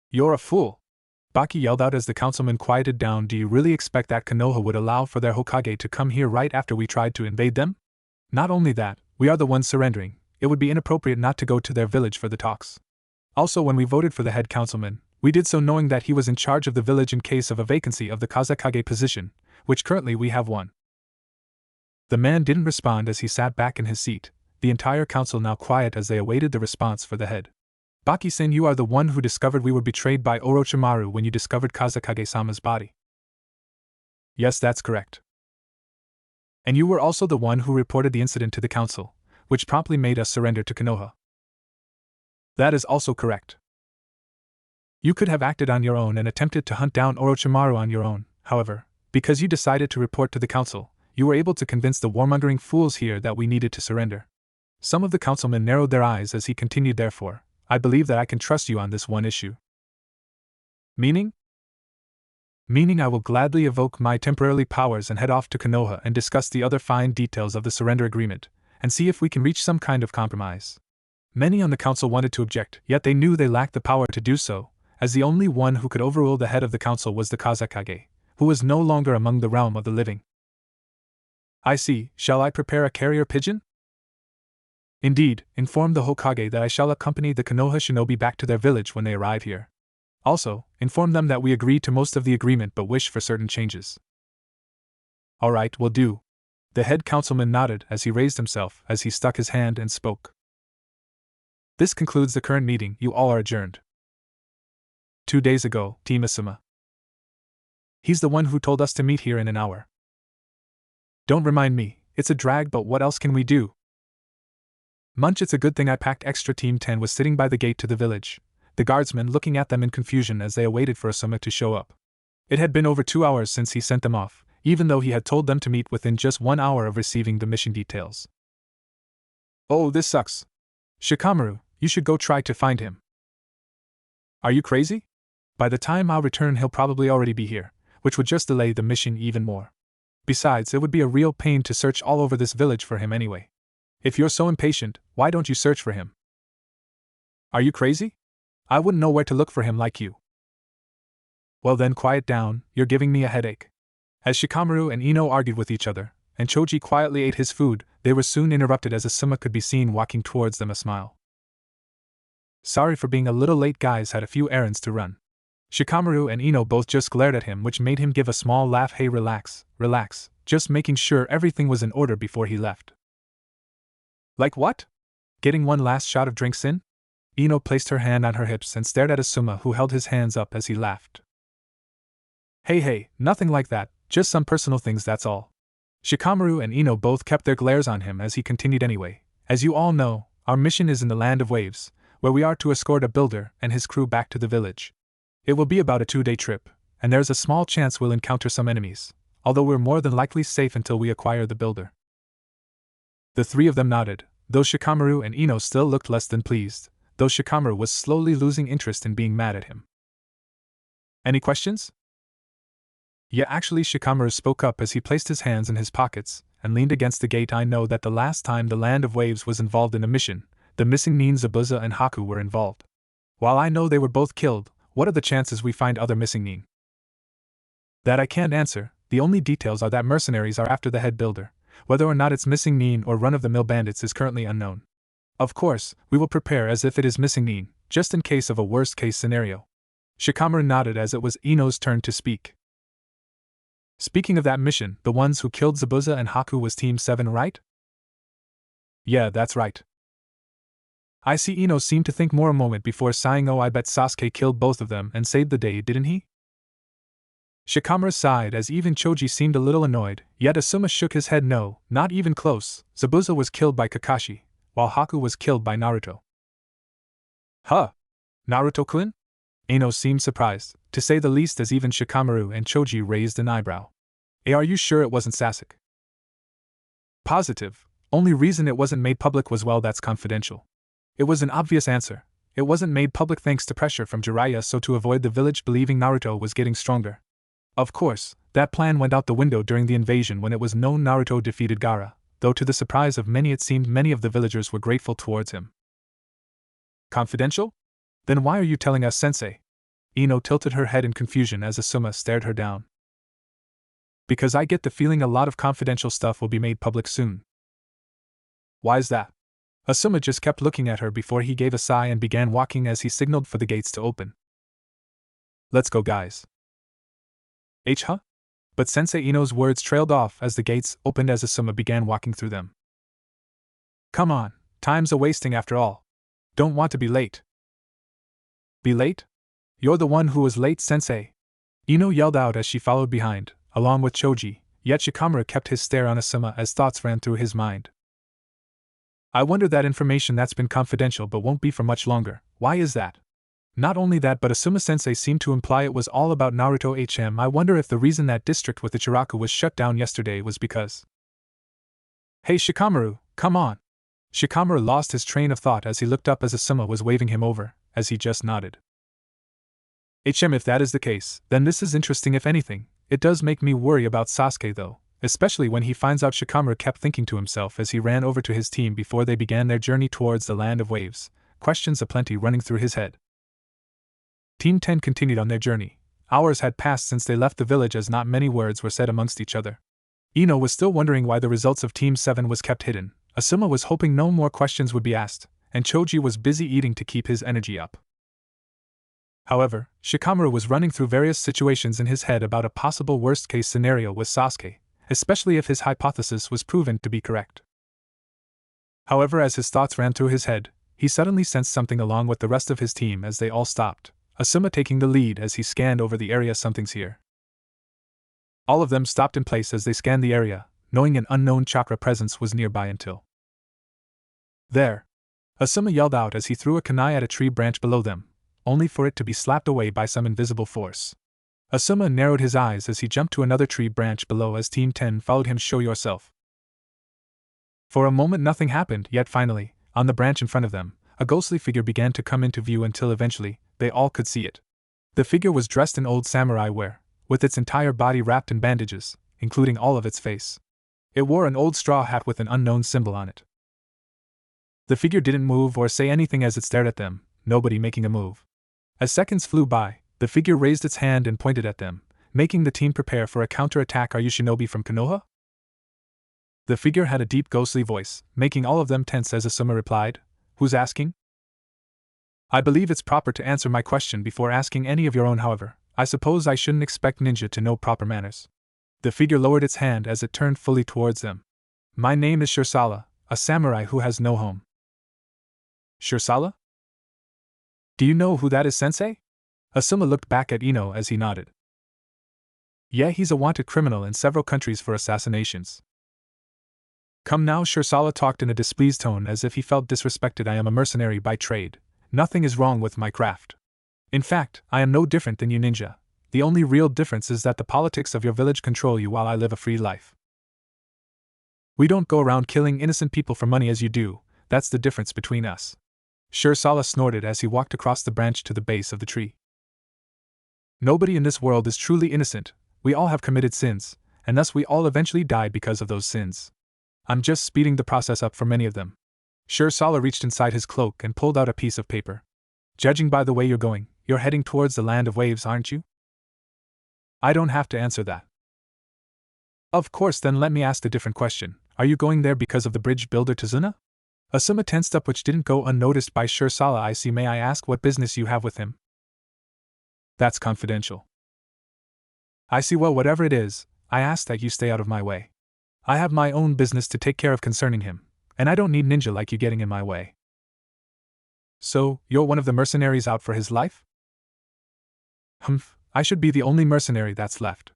You're a fool! Baki yelled out as the councilman quieted down. Do you really expect that Konoha would allow for their Hokage to come here right after we tried to invade them? Not only that, we are the ones surrendering. It would be inappropriate not to go to their village for the talks. Also, when we voted for the head councilman, we did so knowing that he was in charge of the village in case of a vacancy of the Kazekage position, which currently we have one. The man didn't respond as he sat back in his seat, the entire council now quiet as they awaited the response for the head. Baki-san, you are the one who discovered we were betrayed by Orochimaru when you discovered Kazekage-sama's body. Yes, that's correct. And you were also the one who reported the incident to the council, which promptly made us surrender to Konoha. That is also correct. You could have acted on your own and attempted to hunt down Orochimaru on your own, however, because you decided to report to the council, you were able to convince the warmongering fools here that we needed to surrender. Some of the councilmen narrowed their eyes as he continued. Therefore, I believe that I can trust you on this one issue. Meaning? Meaning I will gladly evoke my temporary powers and head off to Konoha and discuss the other fine details of the surrender agreement, and see if we can reach some kind of compromise. Many on the council wanted to object, yet they knew they lacked the power to do so, as the only one who could overrule the head of the council was the Kazekage, who was no longer among the realm of the living. I see. Shall I prepare a carrier pigeon? Indeed, inform the Hokage that I shall accompany the Konoha shinobi back to their village when they arrive here. Also, inform them that we agreed to most of the agreement but wish for certain changes. Alright, will do. The head councilman nodded as he raised himself as he stuck his hand and spoke. This concludes the current meeting, you all are adjourned. 2 days ago, Team Asuma. He's the one who told us to meet here in an hour. Don't remind me, it's a drag, but what else can we do? Munch, it's a good thing I packed extra. Team 10 was sitting by the gate to the village, the guardsmen looking at them in confusion as they awaited for Asuma to show up. It had been over 2 hours since he sent them off, even though he had told them to meet within just 1 hour of receiving the mission details. Oh, this sucks. Shikamaru, you should go try to find him. Are you crazy? By the time I'll return, he'll probably already be here, which would just delay the mission even more. Besides, it would be a real pain to search all over this village for him anyway. If you're so impatient, why don't you search for him? Are you crazy? I wouldn't know where to look for him like you. Well then, quiet down, you're giving me a headache. As Shikamaru and Ino argued with each other, and Choji quietly ate his food, they were soon interrupted as Asuma could be seen walking towards them, a smile. Sorry for being a little late, guys, had a few errands to run. Shikamaru and Ino both just glared at him, which made him give a small laugh. Hey, relax, just making sure everything was in order before he left. Like what? Getting one last shot of drinks in? Ino placed her hand on her hips and stared at Asuma, who held his hands up as he laughed. Hey, nothing like that, just some personal things, that's all. Shikamaru and Ino both kept their glares on him as he continued. Anyway, as you all know, our mission is in the Land of Waves, where we are to escort a builder and his crew back to the village. It will be about a 2-day trip, and there's a small chance we'll encounter some enemies, although we're more than likely safe until we acquire the builder. The three of them nodded, though Shikamaru and Ino still looked less than pleased, though Shikamaru was slowly losing interest in being mad at him. Any questions? Yeah, actually, Shikamaru spoke up as he placed his hands in his pockets and leaned against the gate. I know that the last time the Land of Waves was involved in a mission, the missing nin Zabuza and Haku were involved. While I know they were both killed, what are the chances we find other missing nin? That I can't answer. The only details are that mercenaries are after the head builder. Whether or not it's missing nin or run-of-the-mill bandits is currently unknown. Of course, we will prepare as if it is missing nin, just in case of a worst-case scenario. Shikamaru nodded as it was Ino's turn to speak. Speaking of that mission, the ones who killed Zabuza and Haku was Team 7, right? Yeah, that's right. I see. Ino seemed to think more a moment before sighing. Oh, I bet Sasuke killed both of them and saved the day, didn't he? Shikamaru sighed as even Choji seemed a little annoyed, yet Asuma shook his head. No, not even close. Zabuza was killed by Kakashi, while Haku was killed by Naruto. Huh? Naruto-kun? Ino seemed surprised, to say the least, as even Shikamaru and Choji raised an eyebrow. Are you sure it wasn't Sasuke? Positive. Only reason it wasn't made public was, well, that's confidential. It was an obvious answer. It wasn't made public thanks to pressure from Jiraiya, so to avoid the village believing Naruto was getting stronger. Of course, that plan went out the window during the invasion when it was known Naruto defeated Gaara, though to the surprise of many it seemed many of the villagers were grateful towards him. Confidential? Then why are you telling us, sensei? Ino tilted her head in confusion as Asuma stared her down. Because I get the feeling a lot of confidential stuff will be made public soon. Why's that? Asuma just kept looking at her before he gave a sigh and began walking as he signaled for the gates to open. Let's go, guys. Huh? But Sensei Ino's words trailed off as the gates opened as Asuma began walking through them. Come on, time's a-wasting after all. Don't want to be late. Be late? You're the one who was late, Sensei. Ino yelled out as she followed behind, along with Choji, yet Shikamaru kept his stare on Asuma as thoughts ran through his mind. I wonder, that information that's been confidential but won't be for much longer, why is that? Not only that, but Asuma-sensei seemed to imply it was all about Naruto. I wonder if the reason that district with Ichiraku was shut down yesterday was because… Hey Shikamaru, come on! Shikamaru lost his train of thought as he looked up as Asuma was waving him over, as he just nodded. If that is the case, then this is interesting. If anything, it does make me worry about Sasuke though, especially when he finds out. Shikamaru kept thinking to himself as he ran over to his team before they began their journey towards the Land of Waves, questions aplenty running through his head. Team 10 continued on their journey. Hours had passed since they left the village as not many words were said amongst each other. Ino was still wondering why the results of Team 7 was kept hidden, Asuma was hoping no more questions would be asked, and Choji was busy eating to keep his energy up. However, Shikamaru was running through various situations in his head about a possible worst-case scenario with Sasuke, especially if his hypothesis was proven to be correct. However, as his thoughts ran through his head, he suddenly sensed something along with the rest of his team as they all stopped, Asuma taking the lead as he scanned over the area. Something's here. All of them stopped in place as they scanned the area, knowing an unknown chakra presence was nearby until. There! Asuma yelled out as he threw a kunai at a tree branch below them, only for it to be slapped away by some invisible force. Asuma narrowed his eyes as he jumped to another tree branch below as Team 10 followed him. Show yourself. For a moment nothing happened, yet finally, on the branch in front of them, a ghostly figure began to come into view until eventually, they all could see it. The figure was dressed in old samurai wear, with its entire body wrapped in bandages, including all of its face. It wore an old straw hat with an unknown symbol on it. The figure didn't move or say anything as it stared at them, nobody making a move. As seconds flew by, the figure raised its hand and pointed at them, making the team prepare for a counter-attack. Are you shinobi from Konoha? The figure had a deep ghostly voice, making all of them tense as Asuma replied, Who's asking? I believe it's proper to answer my question before asking any of your own. However, I suppose I shouldn't expect ninja to know proper manners. The figure lowered its hand as it turned fully towards them. My name is Shala, a samurai who has no home. Shala? Do you know who that is, sensei? Asuma looked back at Ino as he nodded. Yeah, he's a wanted criminal in several countries for assassinations. Come now, Shala talked in a displeased tone as if he felt disrespected. I am a mercenary by trade. Nothing is wrong with my craft. In fact, I am no different than you ninja. The only real difference is that the politics of your village control you while I live a free life. We don't go around killing innocent people for money as you do, that's the difference between us. Shala snorted as he walked across the branch to the base of the tree. Nobody in this world is truly innocent, we all have committed sins, and thus we all eventually die because of those sins. I'm just speeding the process up for many of them. Shala reached inside his cloak and pulled out a piece of paper. Judging by the way you're going, you're heading towards the land of waves, aren't you? I don't have to answer that. Of course, then let me ask a different question. Are you going there because of the bridge builder Suna? Asuma tensed up, which didn't go unnoticed by Shala. I see. May I ask what business you have with him? That's confidential. I see. Well, whatever it is, I ask that you stay out of my way. I have my own business to take care of concerning him, and I don't need ninja like you getting in my way. So, you're one of the mercenaries out for his life? Humph, I should be the only mercenary that's left.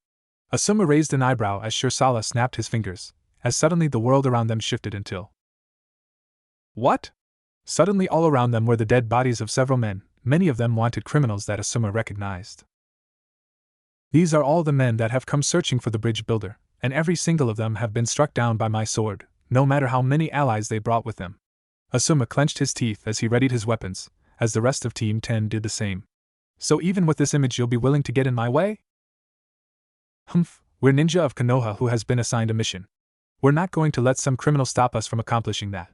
Asuma raised an eyebrow as Shala snapped his fingers, as suddenly the world around them shifted until. What? Suddenly all around them were the dead bodies of several men, many of them wanted criminals that Asuma recognized. These are all the men that have come searching for the bridge builder, and every single of them have been struck down by my sword, no matter how many allies they brought with them. Asuma clenched his teeth as he readied his weapons, as the rest of Team 10 did the same. So even with this image you'll be willing to get in my way? Humph, we're ninja of Konoha who has been assigned a mission. We're not going to let some criminal stop us from accomplishing that.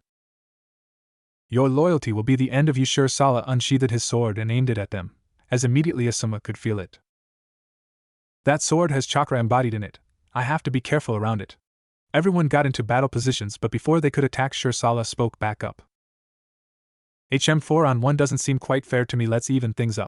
Your loyalty will be the end of you. Shala unsheathed his sword and aimed it at them, as immediately Asuma could feel it. That sword has chakra embodied in it. I have to be careful around it. Everyone got into battle positions, but before they could attack, Shala spoke back up. HM4 on 1 doesn't seem quite fair to me. Let's even things up.